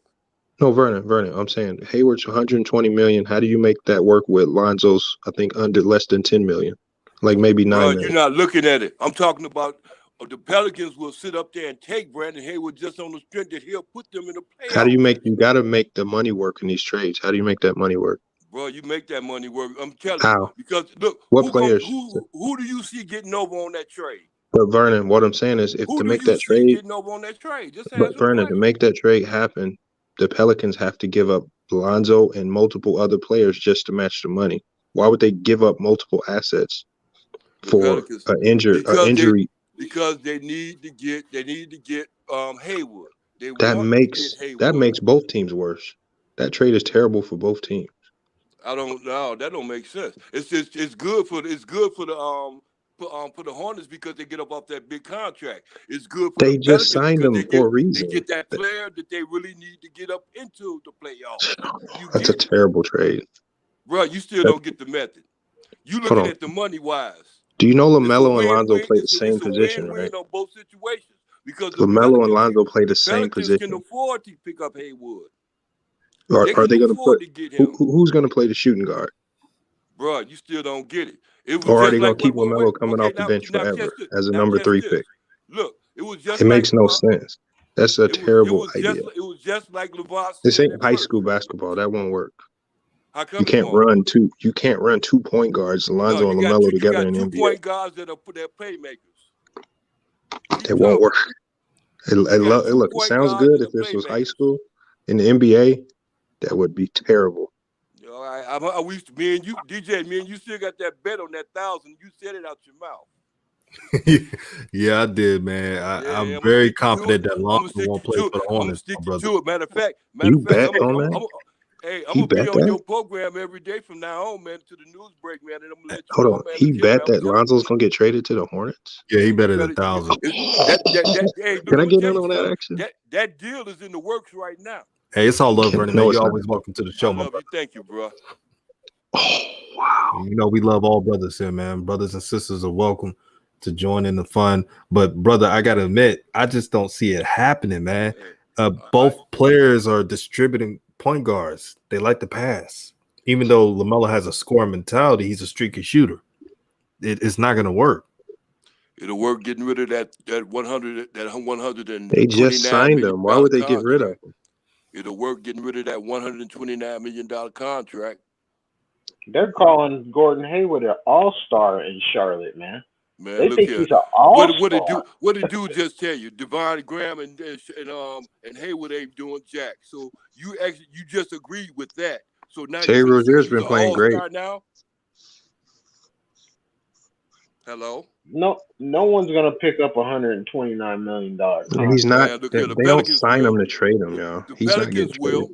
No, Vernon. I'm saying Hayward's 120 million. How do you make that work with Lonzo's? I think under less than 10 million, like maybe 9 Bro, million. you're not looking at it. I'm talking about the Pelicans will sit up there and take Brandon Hayward just on the strength that he'll put them in the How do you playoffs. make? You got to make the money work in these trades. How do you make that money work? Bro, you make that money work. I'm telling you. How? Because look, What players? who do you see getting over on that trade? But Vernon, what I'm saying is, if Who to do make you that see trade, getting over on that trade? Just but answer the Vernon, to question. make that trade happen, the Pelicans have to give up Lonzo and multiple other players just to match the money. Why would they give up multiple assets The for Pelicans an injury? because they need to get Haywood. They That want to get makes Haywood. both teams worse. That trade is terrible for both teams. I don't know. That don't make sense. It's good for the Hornets because they get up off that big contract. It's good for the They just Pelicans signed because them for a reason. they get that player that they really need to get up into the playoffs. You That's a get it, terrible trade. bro. You still That, don't get the method. You hold looking on. at the money wise. Do you know It's a LaMelo and Lonzo win-win. play the It's same a position, right? win-win on both situations because LaMelo and Lonzo play the same Can position. afford to pick up Haywood. They Are can they going to afford put to get him. who's going to play the shooting guard? Bro, you still don't get it. It was Or are just they going like to keep LaMelo coming okay, off the bench now forever catch this. as a Now number catch 3 this. pick? Look, it was just It like makes no sense. That's a terrible idea. it was just like LeVar This said ain't at high first. school basketball. That won't work. How You come it can't won't? run two. You can't run 2 point guards, No, Lonzo and LaMelo you together got in the 2 NBA. point guards that are playmakers. It won't work. You got two Look, it point sounds guards good that if are this was high playmakers. school. In the NBA, that would be terrible. You know, I wish me and you, DJ, me and you still got that bet on that 1,000. You said it out your mouth. Yeah, I did, man. Yeah, I'm I'm gonna very stick you to it. confident that I'm Lonzo gonna stick won't you play to it. for the I'm gonna Hornets, stick my you brother. to it. Matter of fact, You bet on that? I'm He gonna be bet on that? your program every day from now on, man, to the news break, man, and I'm gonna let you Hold know, on. man. He Look here, man. bet I'm that telling you, Lonzo's gonna get traded to the Hornets. Yeah, he you better than better 1,000. hey, look, Can I let me get tell in you on that something. action? That deal is in the works right now. Hey, it's all love, Vernon, man. No, it's You're not. always welcome to the I show, my love brother. you. Thank you, bro. Oh, wow. You know we love all brothers here, man. Brothers and sisters are welcome to join in the fun. But brother, I gotta admit, I just don't see it happening, man. Both players are distributing point guards. They like to pass. Even though LaMelo has a scoring mentality, he's a streaky shooter. It's not gonna work. It'll work getting rid of that 129 They just signed million him. Why would they get rid of contract. him? It'll work getting rid of that $129 million contract. They're calling Gordon Hayward an all-star in Charlotte, man. Man, They look think here. he's an What all-star. did dude just tell you? Devon Graham and Hayward ain't doing jack. So you just agreed with that. So now Terry you finna say Rozier's he's been an playing great. all-star now? Hello? No one's gonna pick up $129 million And he's not. Man, look They here. The don't Pelicans sign will. him to trade him, y'all. The He's not getting Pelicans traded. will.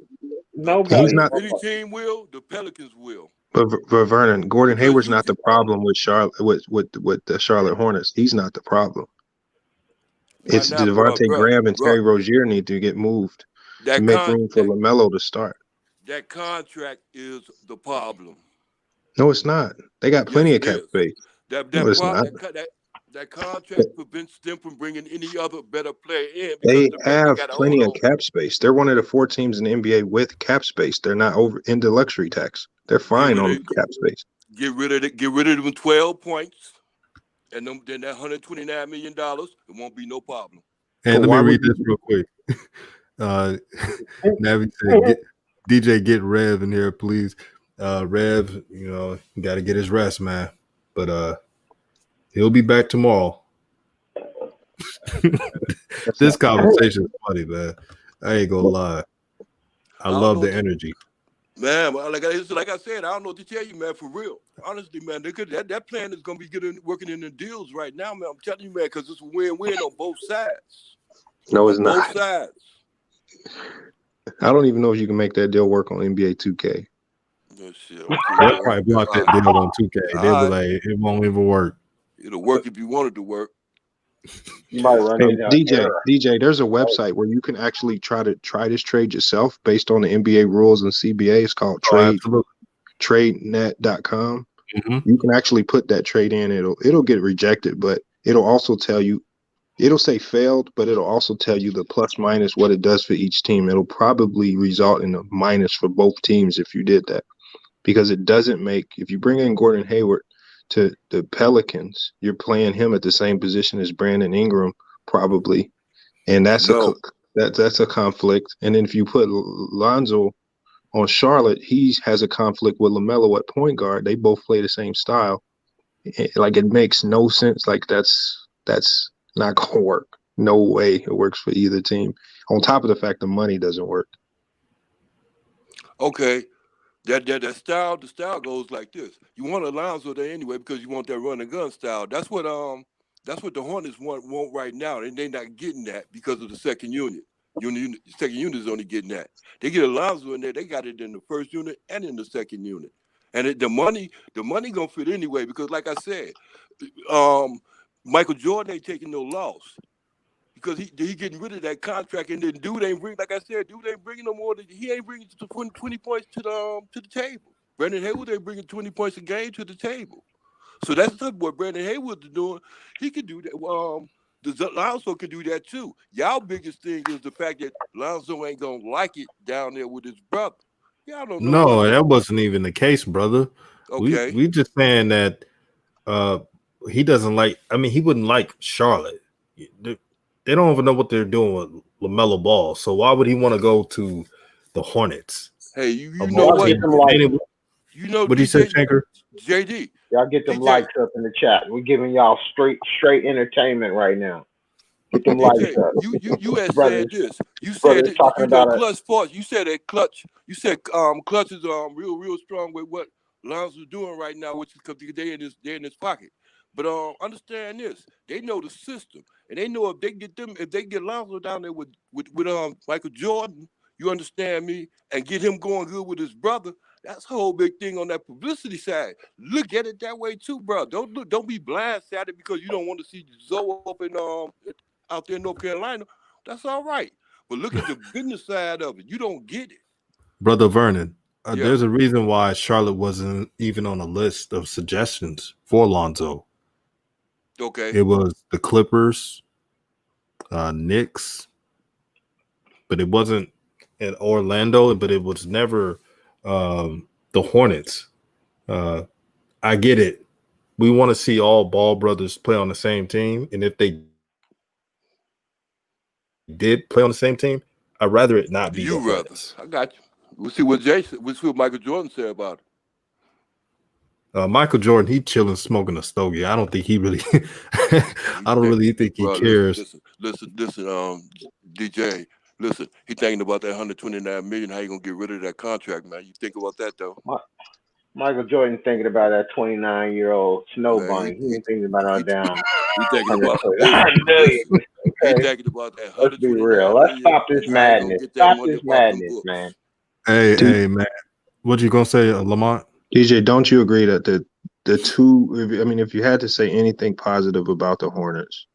Nobody. He's not. Any team will. The Pelicans will. But Vernon, Gordon Because Hayward's you not can, the problem with Charlotte with the Charlotte Hornets. He's not the problem. why It's not, Devontae Graham and bro? Terry Rozier need to get moved to make room for LaMelo to start. That contract is the problem. No, it's not. They got plenty of cap space. No, it's not. That contract prevents them from bringing any other better player in because They of the fact have they got to plenty hold of on. cap space. They're one of the 4 teams in the NBA with cap space. They're not over into luxury tax. They're fine on cap space. Get rid of them 12 points, and then that $129 million, it won't be no problem. And let me read this real quick. Navi said, DJ, get Rev in here, please. Rev, you got to get his rest, man. But he'll be back tomorrow. This conversation is funny, man. I ain't gonna lie. I love the energy. Man, like I said, I don't know what to tell you, man, for real. Honestly, man, that plan is going to be working in the deals right now, man. I'm telling you, man, because it's a win-win on both sides. No, it's not. Both sides. I don't even know if you can make that deal work on NBA 2K. Oh, shit. They'll probably block that deal on 2K. They'll be like, it won't even work. It'll work if you want it to work. You might run DJ, there's a website where you can actually try this trade yourself based on the NBA rules and CBA. It's called tradenet.com. Mm-hmm. You can actually put that trade in. It'll get rejected, but it'll also tell you, it'll say failed, but it'll also tell you the plus minus what it does for each team. It'll probably result in a minus for both teams if you did that, because it doesn't make, if you bring in Gordon Hayward to the Pelicans, you're playing him at the same position as Brandon Ingram, probably, and that's a conflict. And then if you put Lonzo on Charlotte, he has a conflict with LaMelo at point guard. They both play the same style. Like, it makes no sense. Like, that's not gonna work. No way it works for either team. On top of the fact the money doesn't work. Okay. The style goes like this. You want Alonzo there anyway because you want that run and gun style. That's what the Hornets want right now, and they're not getting that because of the second unit. The second unit is only getting that. They get Alonzo in there. They got it in the first unit and in the second unit, and the money gonna fit anyway because, like I said, Michael Jordan ain't taking no loss. Because he getting rid of that contract, and then dude ain't bringing no more. He ain't bringing 20 points to the table. Brandon Hayward ain't bringing 20 points a game to the table. So that's what Brandon Hayward is doing. He can do that. Lonzo can do that too. Y'all biggest thing is the fact that Lonzo ain't gonna like it down there with his brother. Y'all don't know. No, that wasn't even the case, brother. Okay, we just saying that he doesn't like. I mean, he wouldn't like Charlotte. They don't even know what they're doing with LaMelo Ball. So why would he want to go to the Hornets? Hey, you know what? You know what do you say, Shanker? JD. Y'all get them likes up in the chat. We're giving y'all straight entertainment right now. Get them likes up. You had said this. You said that, talking about Clutch Sports. You said that Clutch. You said Clutch is real strong with what Lonzo's doing right now, which is because they're in his pocket. But understand this. They know the system, and they know if they get Lonzo down there with Michael Jordan, you understand me, and get him going good with his brother. That's a whole big thing on that publicity side. Look at it that way too, bro. Don't be blindsided because you don't want to see Zoe up in out there in North Carolina. That's all right. But look at the business side of it. You don't get it. Brother Vernon, there's a reason why Charlotte wasn't even on a list of suggestions for Lonzo. Okay. It was the Clippers, Knicks, but it wasn't in Orlando, but it was never the Hornets. I get it. We want to see all Ball brothers play on the same team, and if they did play on the same team, I'd rather it not be the Hornets. I got you. We'll see what Michael Jordan said about it. Michael Jordan, he chilling, smoking a stogie. I don't think he really. I don't really think he cares. Listen, DJ. Listen, he thinking about that $129 million. How you gonna get rid of that contract, man? You think about that though. Michael Jordan thinking about that 29-year-old snow bunny. He ain't thinking about our down. He thinking about million. He thinking about that. Let's be real. Let's stop this madness. Stop this madness, man. Hey, man. What you gonna say, Lamont? DJ, don't you agree that the two? If you had to say anything positive about the Hornets,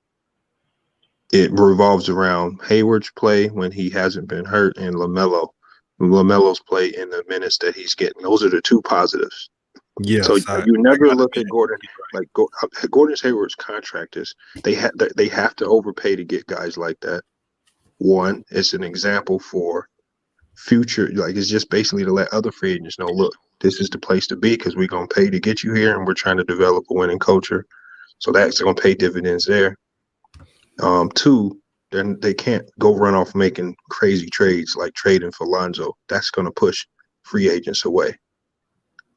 it revolves around Hayward's play when he hasn't been hurt and LaMelo's play in the minutes that he's getting. Those are the two positives. So Yes, you never look at Gordon like Gordon Hayward's contract is they have to overpay to get guys like that. One, it's an example for future, like it's just basically to let other free agents know, look, this is the place to be because we're gonna pay to get you here, and we're trying to develop a winning culture. So that's gonna pay dividends there. Two, then they can't go run off making crazy trades like trading for Lonzo. That's gonna push free agents away.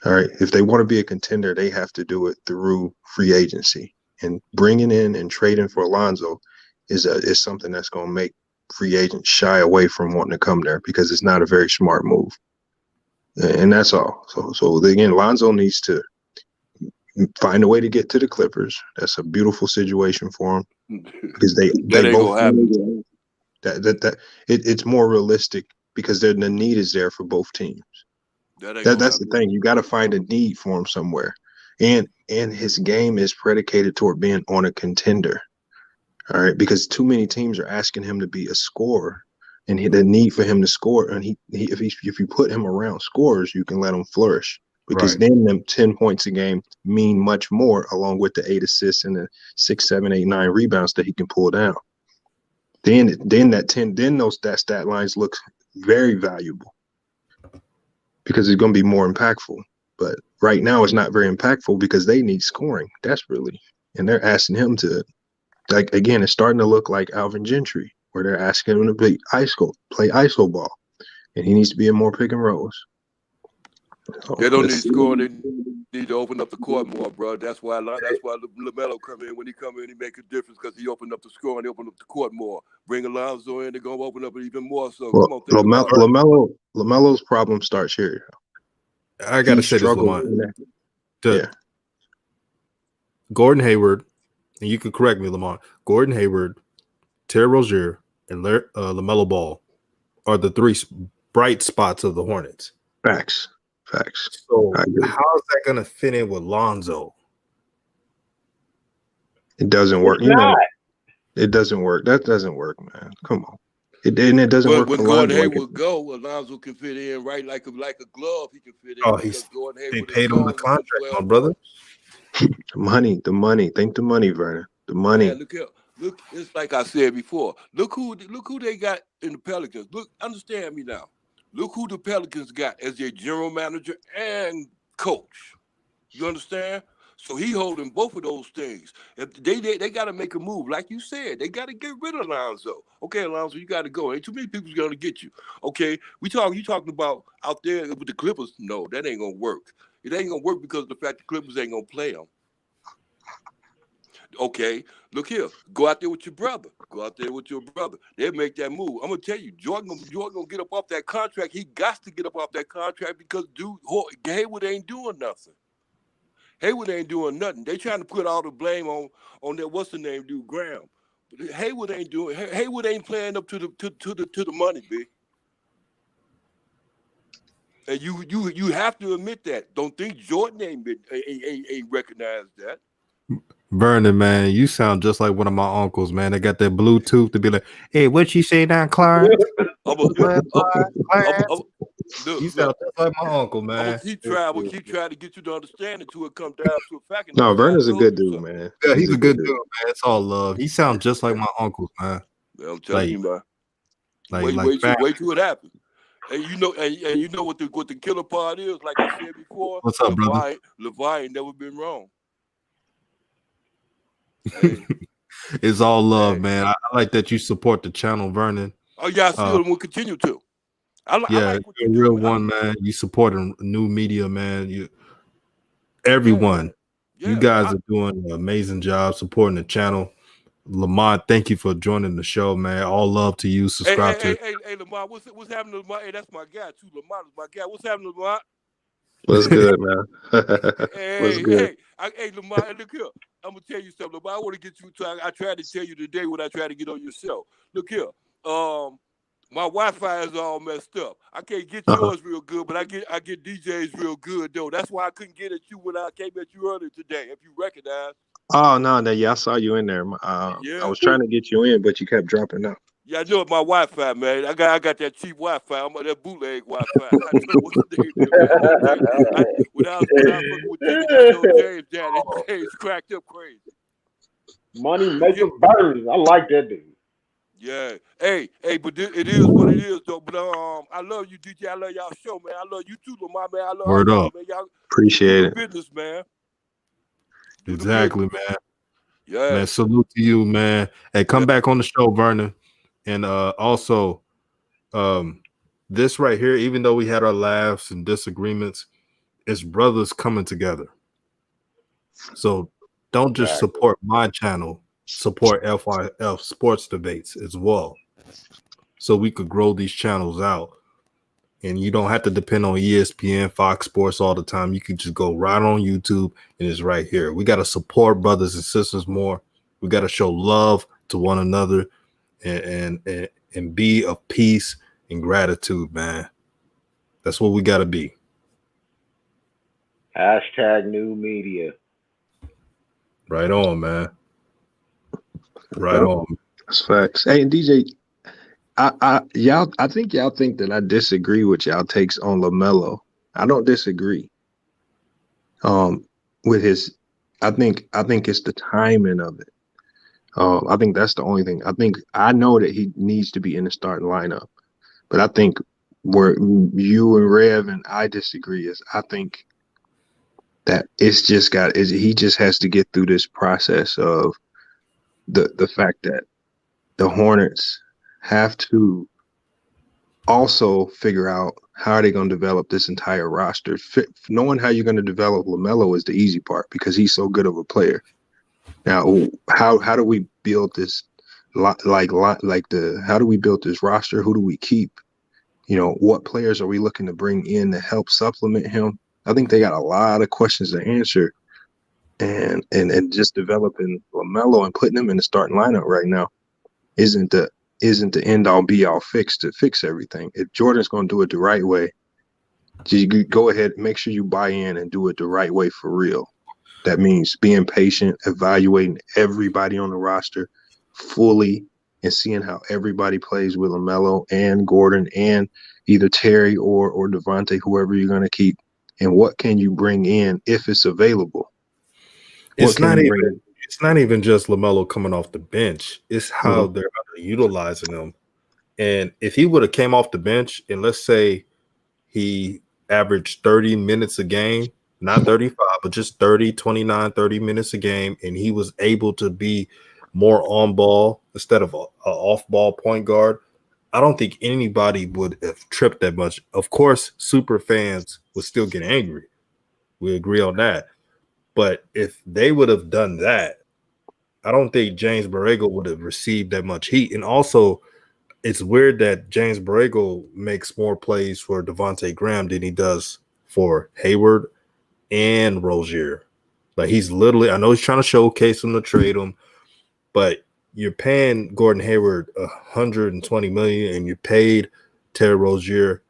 All right. If they want to be a contender, they have to do it through free agency. And bringing in and trading for Lonzo is something that's going to make free agents shy away from wanting to come there because it's not a very smart move. And that's all. So again, Lonzo needs to find a way to get to the Clippers. That's a beautiful situation for him because they both it's more realistic because the need is there for both teams. That's the thing. You got to find a need for him somewhere, and his game is predicated toward being on a contender. All right, because too many teams are asking him to be a scorer, and the need for him to score. And if you put him around scorers, you can let him flourish because then them 10 points a game mean much more, along with the 8 assists and the 6, 7, 8, 9 rebounds that he can pull down. Then that stat lines look very valuable. Because it's going to be more impactful. But right now it's not very impactful because they need scoring desperately. And they're asking him to, like, again, it's starting to look like Alvin Gentry, where they're asking him to play ISO ball. And he needs to be in more pick and rolls. So they don't need scoring. They need to open up the court more, bro. That's why LaMelo come in. When he come in, he make a difference because he opened up the score and he opened up the court more. Bring Alonzo in, they're going to open up it even more. So come on, think about it. LaMelo's problem starts here. I got to say this, Lamont. Gordon Hayward, and you can correct me, Lamont. Gordon Hayward, Terry Rozier, and LaMelo Ball are the three bright spots of the Hornets. Facts. So how is that going to fit in with Lonzo? It doesn't work. It doesn't work. That doesn't work, man. Come on. It doesn't work. When Gordon Hayward go, Alonzo can fit in right like a glove. He can fit in. Oh, they paid him the contract, my brother. The money. Think the money, Vernon. The money. Man, look. It's like I said before. Look who they got in the Pelicans. Look, understand me now. Look who the Pelicans got as their general manager and coach. You understand? So he holding both of those things. If they got to make a move, like you said, they got to get rid of Lonzo. Okay, Lonzo, you got to go. Ain't too many people's going to get you. Okay, you talking about out there with the Clippers? No, that ain't gonna work. It ain't gonna work because of the fact the Clippers ain't gonna play them. Okay, look here. Go out there with your brother. They'll make that move. I'm gonna tell you, Jordan gonna get up off that contract. He got to get up off that contract because Hayward ain't doing nothing. They trying to put all the blame on that what's the name dude Graham. But Hayward ain't playing up to the money, B. And you have to admit that. Don't think Jordan ain't recognized that. Vernon, man, you sound just like one of my uncles, man. They got that Bluetooth to be like, hey, what you say now, Clarence? You sound just like my uncle, man. I'm gonna keep trying to get you to understand it till it comes down to a fact. No, Vernon's a good dude, man. Yeah, he's a good dude, man. It's all love. He sounds just like my uncles, man. Yeah, I'm telling you, man. Wait till it happens. And you know what the killer part is, like I said before. What's up, brother? LeVar ain't never been wrong. Hey. It's all love, man. I like that you support the channel, Vernon. Oh yeah, I still will continue to. I like what you're a real one, man. You supporting new media, man. Everyone. You guys are doing an amazing job supporting the channel. Lamont, thank you for joining the show, man. All love to you. Subscribe to. Hey, Lamont, what's happening to Lamont? Hey, that's my guy too. Lamont is my guy. What's happening to Lamont? What's good, man? What's good? Hey, Lamont, look here. I'm gonna tell you something. Lamont, I want to get you. I tried to tell you today what I tried to get on your show. Look here. My Wi-Fi is all messed up. I can't get yours real good, but I get DJ's real good though. That's why I couldn't get at you when I came at you earlier today. If you recognize. Oh no, yeah, I saw you in there. I Yeah. was trying to get you in, but you kept dropping out. Yeah, I know my Wi-Fi, man. I got that cheap Wi-Fi. I'm on that bootleg Wi-Fi. I don't know what's the name there, man. When I was fucking with Jimmy to show James down, James cracked up crazy. Money maker burns. I like that dude. Yeah. Hey, but it is what it is, though. But I love you, DJ. I love y'all show, man. I love you too, Lamar, man. I love Word all y'all, up. man. Y'all Appreciate do the it. business, man. Do Exactly, the business. man. Yeah. Man, salute to you, man. Hey, come back on the show, Vernon. And also, this right here, even though we had our laughs and disagreements, it's brothers coming together. So don't just support my channel, support FYF Sports Debates as well. So we could grow these channels out. And you don't have to depend on ESPN, Fox Sports all the time. You can just go right on YouTube and it's right here. We got to support brothers and sisters more. We got to show love to one another and be of peace and gratitude, man. That's what we got to be. Hashtag new media. Right on, man. Right on. That's facts. Hey, DJ, I think y'all think that I disagree with y'all takes on LaMelo. I don't disagree. With his, I think it's the timing of it. I think that's the only thing. I know that he needs to be in the starting lineup, but I think where you and Rev and I disagree is I think that he just has to get through this process of the fact that the Hornets have to also figure out how are they going to develop this entire roster. Knowing how you're going to develop LaMelo is the easy part because he's so good of a player. Now, how do we build this? How do we build this roster? Who do we keep? What players are we looking to bring in to help supplement him? I think they got a lot of questions to answer, and just developing LaMelo and putting him in the starting lineup right now isn't the end all be all fix to fix everything. If Jordan's going to do it the right way, you go ahead, make sure you buy in and do it the right way for real. That means being patient, evaluating everybody on the roster fully, and seeing how everybody plays with LaMelo and Gordon and either Terry or Devontae, whoever you're going to keep, and what can you bring in if it's available. It's not even just LaMelo coming off the bench. It's how they're utilizing him. And if he would have came off the bench and let's say he averaged 30 minutes a game, not 35, but just 30, 29, 30 minutes a game, and he was able to be more on ball instead of a off ball point guard, I don't think anybody would have tripped that much. Of course, super fans would still get angry. We agree on that. But if they would have done that, I don't think James Borrego would have received that much heat. And also, it's weird that James Borrego makes more plays for Devontae Graham than he does for Hayward and Rozier. Like he's literally, I know he's trying to showcase him to trade him, but you're paying Gordon Hayward $120 million, and you paid Terry Rozier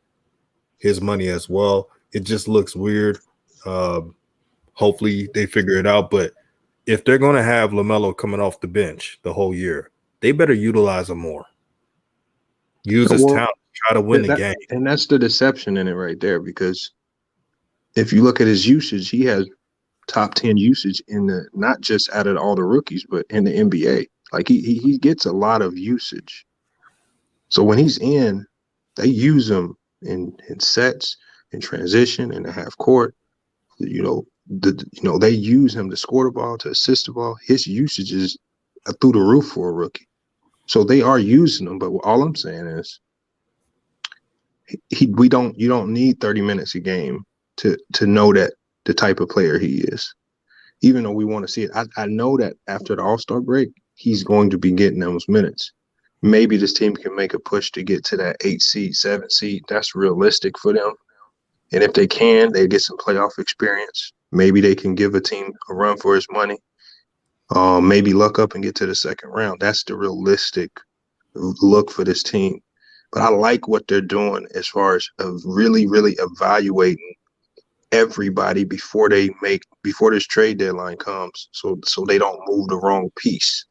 his money as well. It just looks weird. Hopefully they figure it out. But if they're going to have LaMelo coming off the bench the whole year, they better utilize him more. Use his talent, try to win the game. And that's the deception in it right there, because if you look at his usage, he has top 10 usage not just out of all the rookies, but in the NBA. Like he gets a lot of usage. So when he's in, they use him in sets, in transition, in the half court. They use him to score the ball, to assist the ball. His usage is through the roof for a rookie. So they are using him, but all I'm saying is you don't need 30 minutes a game to know that the type of player he is. Even though we want to see it, I know that after the All-Star break, he's going to be getting those minutes. Maybe this team can make a push to get to that 8 seed, 7 seed. That's realistic for them. And if they can, they get some playoff experience. Maybe they can give a team a run for his money. Maybe luck up and get to the second round. That's the realistic look for this team. But I like what they're doing as far as really, really evaluating everybody before this trade deadline comes, so they don't move the wrong piece.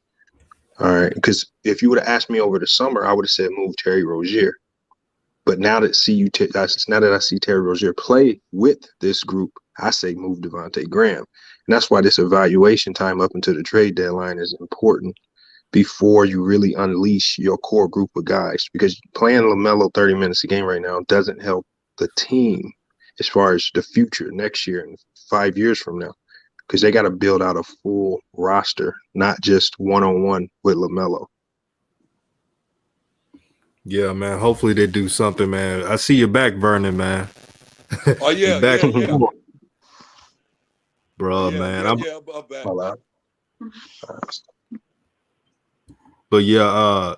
All right, because if you would have asked me over the summer, I would have said move Terry Rozier. But now that I see Terry Rozier play with this group, I say move Devontae Graham, and that's why this evaluation time up until the trade deadline is important before you really unleash your core group of guys. Because playing LaMelo 30 minutes a game right now doesn't help the team as far as the future next year and 5 years from now, because they got to build out a full roster, not just one-on-one with LaMelo. Yeah, man. Hopefully they do something, man. I see you back, Vernon, man. Oh yeah, back yeah. bro, Yeah, man. I'm back. But yeah,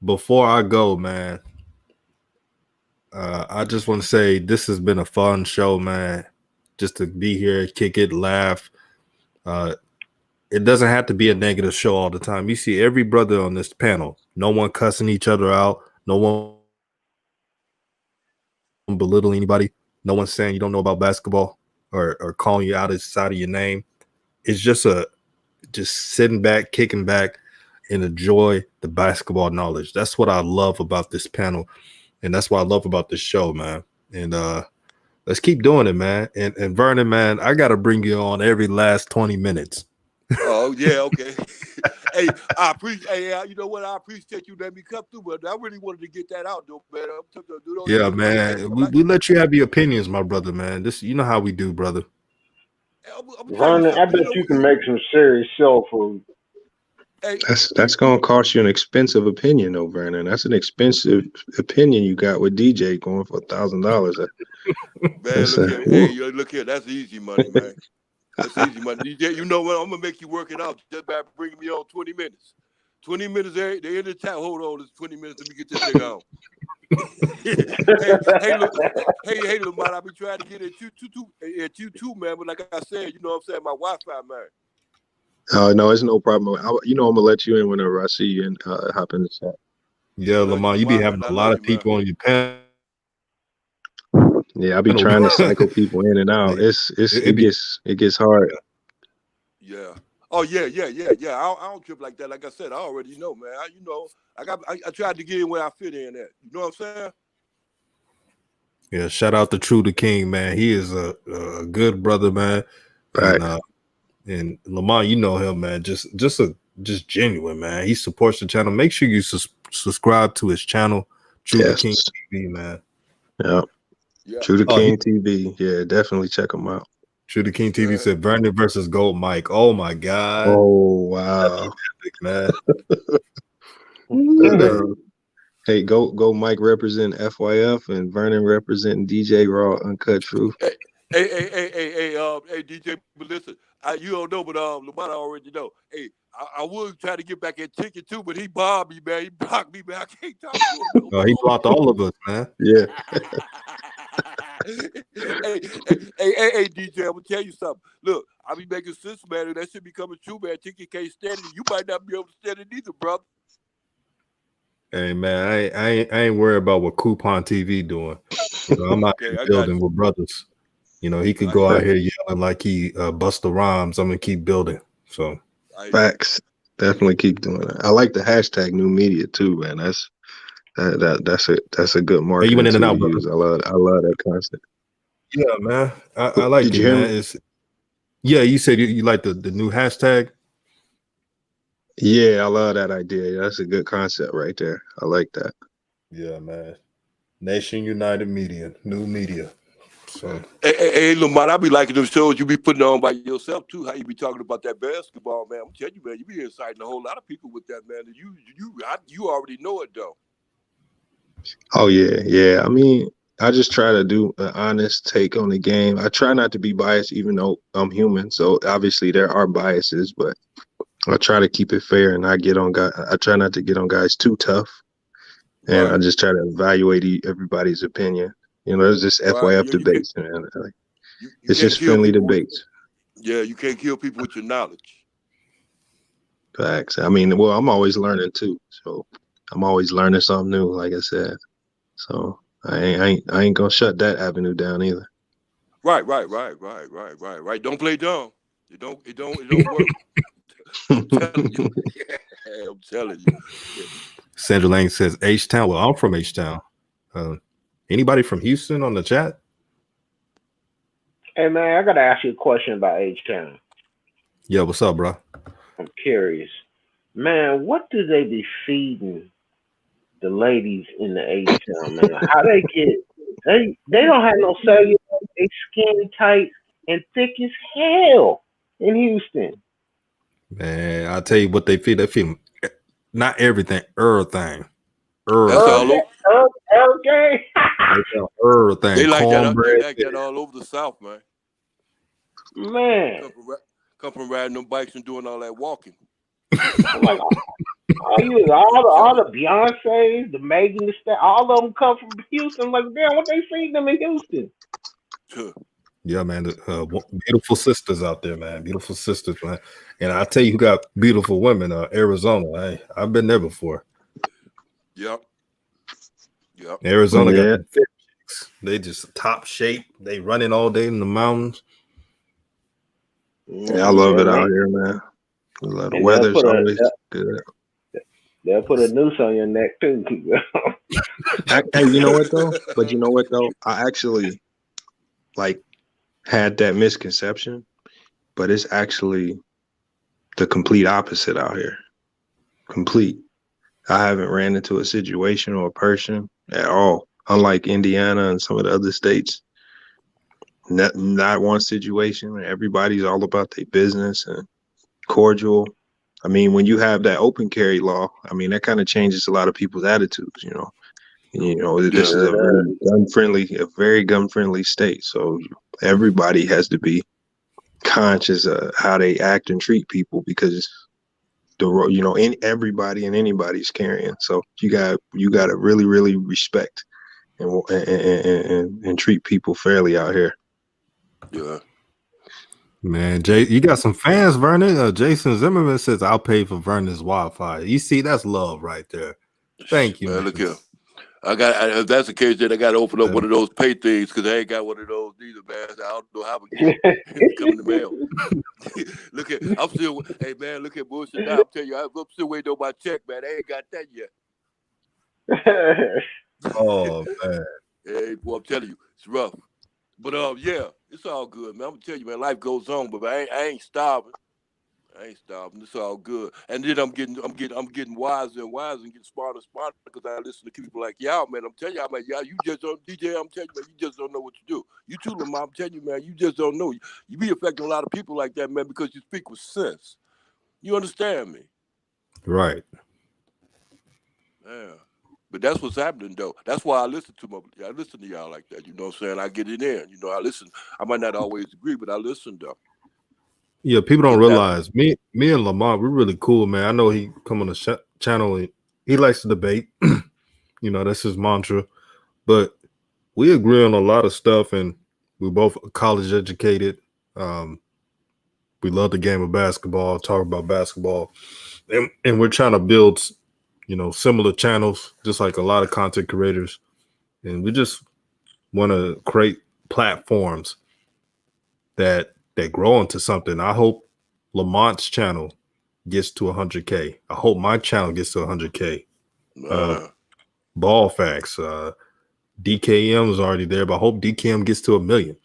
before I go, man, I just want to say this has been a fun show, man. Just to be here, kick it, laugh. It doesn't have to be a negative show all the time. You see every brother on this panel. No one cussing each other out. No one belittling anybody. No one saying you don't know about basketball or calling you out outside of your name. It's just sitting back, kicking back, and enjoy the basketball knowledge. That's what I love about this panel, and that's what I love about this show, man. And let's keep doing it, man. And Vernon, man, I gotta bring you on every last 20 minutes. Oh yeah, okay. Hey, I appreciate. Hey, you know what? I appreciate you letting me come through, but I really wanted to get that out, though, man. Yeah, man. We let you have your opinions, my brother, man. This, you know how we do, brother. Vernon, I bet you can make some serious soul food. Hey, that's gonna cost you an expensive opinion, though, Vernon. That's an expensive opinion you got with DJ going for $1,000. Man, look here. Hey, look here. That's easy money, man. That's easy money. DJ, you know what? I'm gonna make you work it out just by bringing me on 20 minutes. 20 minutes there. The end of the time. Hold on, it's 20 minutes. Let me get this nigga on. hey, Lamont, I be trying to get at you too, man. But like I said, you know what I'm saying, my Wi-Fi, man. No, it's no problem. I'm gonna let you in whenever I see you and hop in the chat. Yeah, Lamont, you be having a lot of people on your panel. Yeah, I be trying to cycle people in and out. It gets hard. Yeah. Oh yeah. I don't trip like that. Like I said, I already know, man. I tried to get in where I fit in at. You know what I'm saying? Yeah, shout out to True the King, man. He is a good brother, man. Right. And Lamont, you know him, man. Just genuine, man. He supports the channel. Make sure you subscribe to his channel, True the King TV, man. Yeah. True the King TV. Yeah, definitely check him out. True the King TV said Vernon versus Gold Mike. Oh my God. Oh wow. Epic, man. Hey, go Mike representing FYF and Vernon representing DJ Raw Uncut Truth. Hey, DJ, but listen, you don't know, but Lamont already know. Hey, I would try to get back at Ticket too, but he bombed me, man. He blocked me, man. I can't talk to him. He blocked all of us, man. Yeah. hey, DJ, I'm gonna tell you something. Look, I be making sense, man, and that shit be coming true, man. Ticket can't stand it. You might not be able to stand it either, brother. Hey man, I ain't worried about what Coupon TV doing. You know, I'm out here building with brothers. You know, he could go out here yelling like he Busta Rhymes. I'm gonna keep building. So facts, definitely keep doing that. I like the hashtag new media too, man. That's a good marketing you went in and out, use. I love that concept. Yeah, man, I like it, man. You said you like the new hashtag. Yeah, I love that idea. That's a good concept right there. I like that. Yeah, man. Nation United Media, new media. So hey, Lamont, I be liking those shows you be putting on by yourself too. How you be talking about that basketball, man? I'm telling you, man, you be inciting a whole lot of people with that, man. You already know it though. Oh yeah. I mean, I just try to do an honest take on the game. I try not to be biased, even though I'm human. So obviously there are biases, but I try to keep it fair and I try not to get on guys too tough. And I just try to evaluate everybody's opinion. You know, it's just FYF debates, man. It's just friendly debates. Yeah, you can't kill people with your knowledge. Facts. I mean, well, I'm always learning too. So I'm always learning something new, like I said. So I ain't gonna shut that avenue down either. Right. Don't play dumb. It don't work. I'm telling you. Yeah, I'm telling you. Yeah. Sandra Lang says H-Town. Well, I'm from H-Town. Anybody from Houston on the chat? Hey man, I gotta ask you a question about H-Town. Yeah, what's up, bro? I'm curious. Man, what do they be feeding the ladies in the H-Town, man? How they get they don't have no cellular, they skin tight and thick as hell in Houston. Man, I'll tell you what they feed. They feed not everything, everything. That's all over. Okay. Everything. They like that. They Cornbread. like that all over the South, man. Man. Come from riding them bikes and doing all that walking. I'm like, all the Beyonces, the Megan, all of them come from Houston. I'm like, damn, what they feeding them in Houston? Yeah, man. Beautiful sisters out there, man. Beautiful sisters, man. And I'll tell you who got beautiful women, Arizona. Hey, I've been there before. Yep. Arizona got the fit chicks. They just top shape. They running all day in the mountains. Yeah, I love it out here, man. The weather's always good. They'll put a noose on your neck too. Hey, you know what though? But you know what though? I actually had that misconception, but it's actually the complete opposite out here. Complete. I haven't ran into a situation or a person at all. Unlike Indiana and some of the other states, not one situation. Everybody's all about their business and cordial. I mean, when you have that open carry law, I mean, that kind of changes a lot of people's attitudes, you know. This is a very gun-friendly state. So everybody has to be conscious of how they act and treat people because everybody and anybody's carrying. So you got to really, really respect and treat people fairly out here. Yeah. Man, you got some fans, Vernon. Jason Zimmerman says, I'll pay for Vernon's Wi-Fi. You see, that's love right there. Thank you, man. Look here. If that's the case, then I got to open up one of those pay things because I ain't got one of those either, man. I don't know how we get it come in the mail. Look at, I'm still, hey, man, look at bullshit now. I'm telling you, I'm still waiting on my check, man. I ain't got that yet. Oh, man. Hey, boy, I'm telling you, it's rough. But yeah, it's all good, man. I'm gonna tell you, man, life goes on, but I ain't starving. It's all good. And then I'm getting wiser and wiser and getting smarter and smarter because I listen to people like y'all, man. I'm telling you, man, y'all, you just don't DJ. I'm telling you, man, you just don't know what you do. You too, Lamar. I'm telling you, man, you just don't know. You be affecting a lot of people like that, man, because you speak with sense. You understand me? Right. Yeah. But that's what's happening, though. That's why I listen to y'all like that. You know what I'm saying? I get it in. You know, I listen. I might not always agree, but I listen, though. Yeah, people don't realize me and Lamont, we're really cool, man. I know he come on the channel and he likes to debate. You know, that's his mantra. But we agree on a lot of stuff, and we're both college educated. We love the game of basketball, talk about basketball, and we're trying to build, similar channels, just like a lot of content creators. And we just want to create platforms that grow into something. I hope Lamont's channel gets to 100K. I hope my channel gets to 100K. Ball Facts. DKM is already there, but I hope DKM gets to 1 million.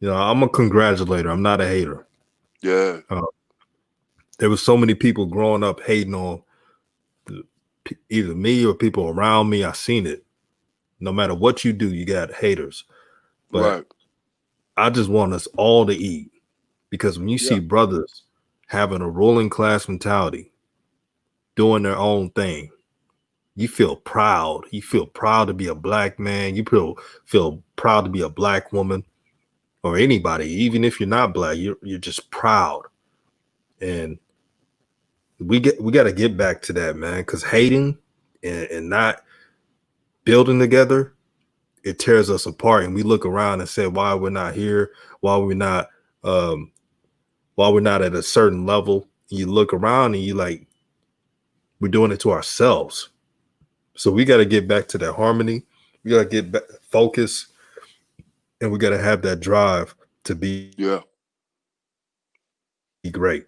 I'm a congratulator. I'm not a hater. Yeah. There was so many people growing up hating on either me or people around me. I seen it. No matter what you do, you got haters. But right. I just want us all to eat, because when you see brothers having a ruling class mentality, doing their own thing, you feel proud. You feel proud to be a black man. You feel proud to be a black woman, or anybody. Even if you're not black, you're just proud. And we got to get back to that, man, because hating and not building together, it tears us apart. And we look around and say, why we're not here, why we're not at a certain level. You look around and you like, we're doing it to ourselves. So we got to get back to that harmony. We got to get back focus, and we got to have that drive to be great.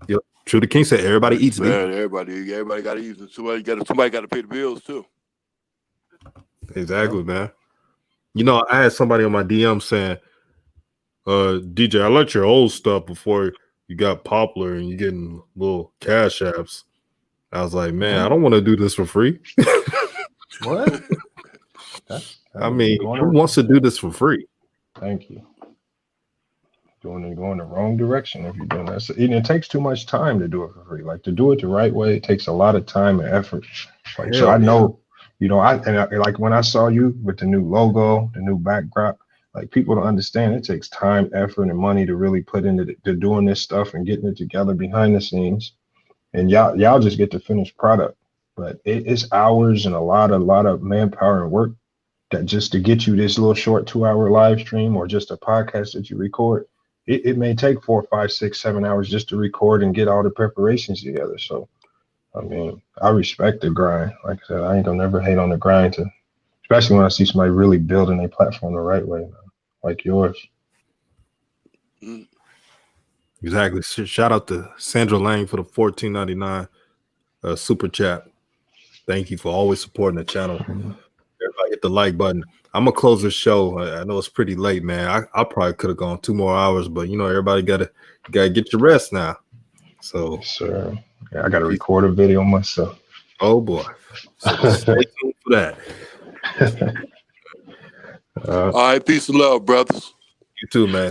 Yep. True, the King said everybody eats. Man, everybody got to eat. Somebody got to pay the bills too. Exactly, man. You know, I had somebody on my DM saying, DJ, I liked your old stuff before you got popular and you getting little cash apps. I was like, man, I don't want to do this for free. What? I mean, who wants to do this for free? Thank you. Going the wrong direction if you're doing that. So, and it takes too much time to do it for free. Like to do it the right way, it takes a lot of time and effort. Like so, I know, you know, like when I saw you with the new logo, the new backdrop, like people don't understand it takes time, effort, and money to really put into to doing this stuff and getting it together behind the scenes. And y'all just get the finished product, but it's hours and a lot of manpower and work that just to get you this little short 2-hour live stream or just a podcast that you record. It may take 4, 5, 6, 7 hours just to record and get all the preparations together. So, I mean, I respect the grind. Like I said, I ain't gonna never hate on the grind, especially when I see somebody really building a platform the right way, man, like yours. Exactly. Shout out to Sandra Lang for the $14.99 super chat. Thank you for always supporting the channel. Everybody hit the like button. I'm gonna close the show. I know it's pretty late, man. I probably could have gone 2 more hours, but you know, everybody gotta get your rest now. So, yes, sir. Yeah, I gotta record a video myself. Oh boy. So stay tuned for that. All right, peace and love, brothers. You too, man.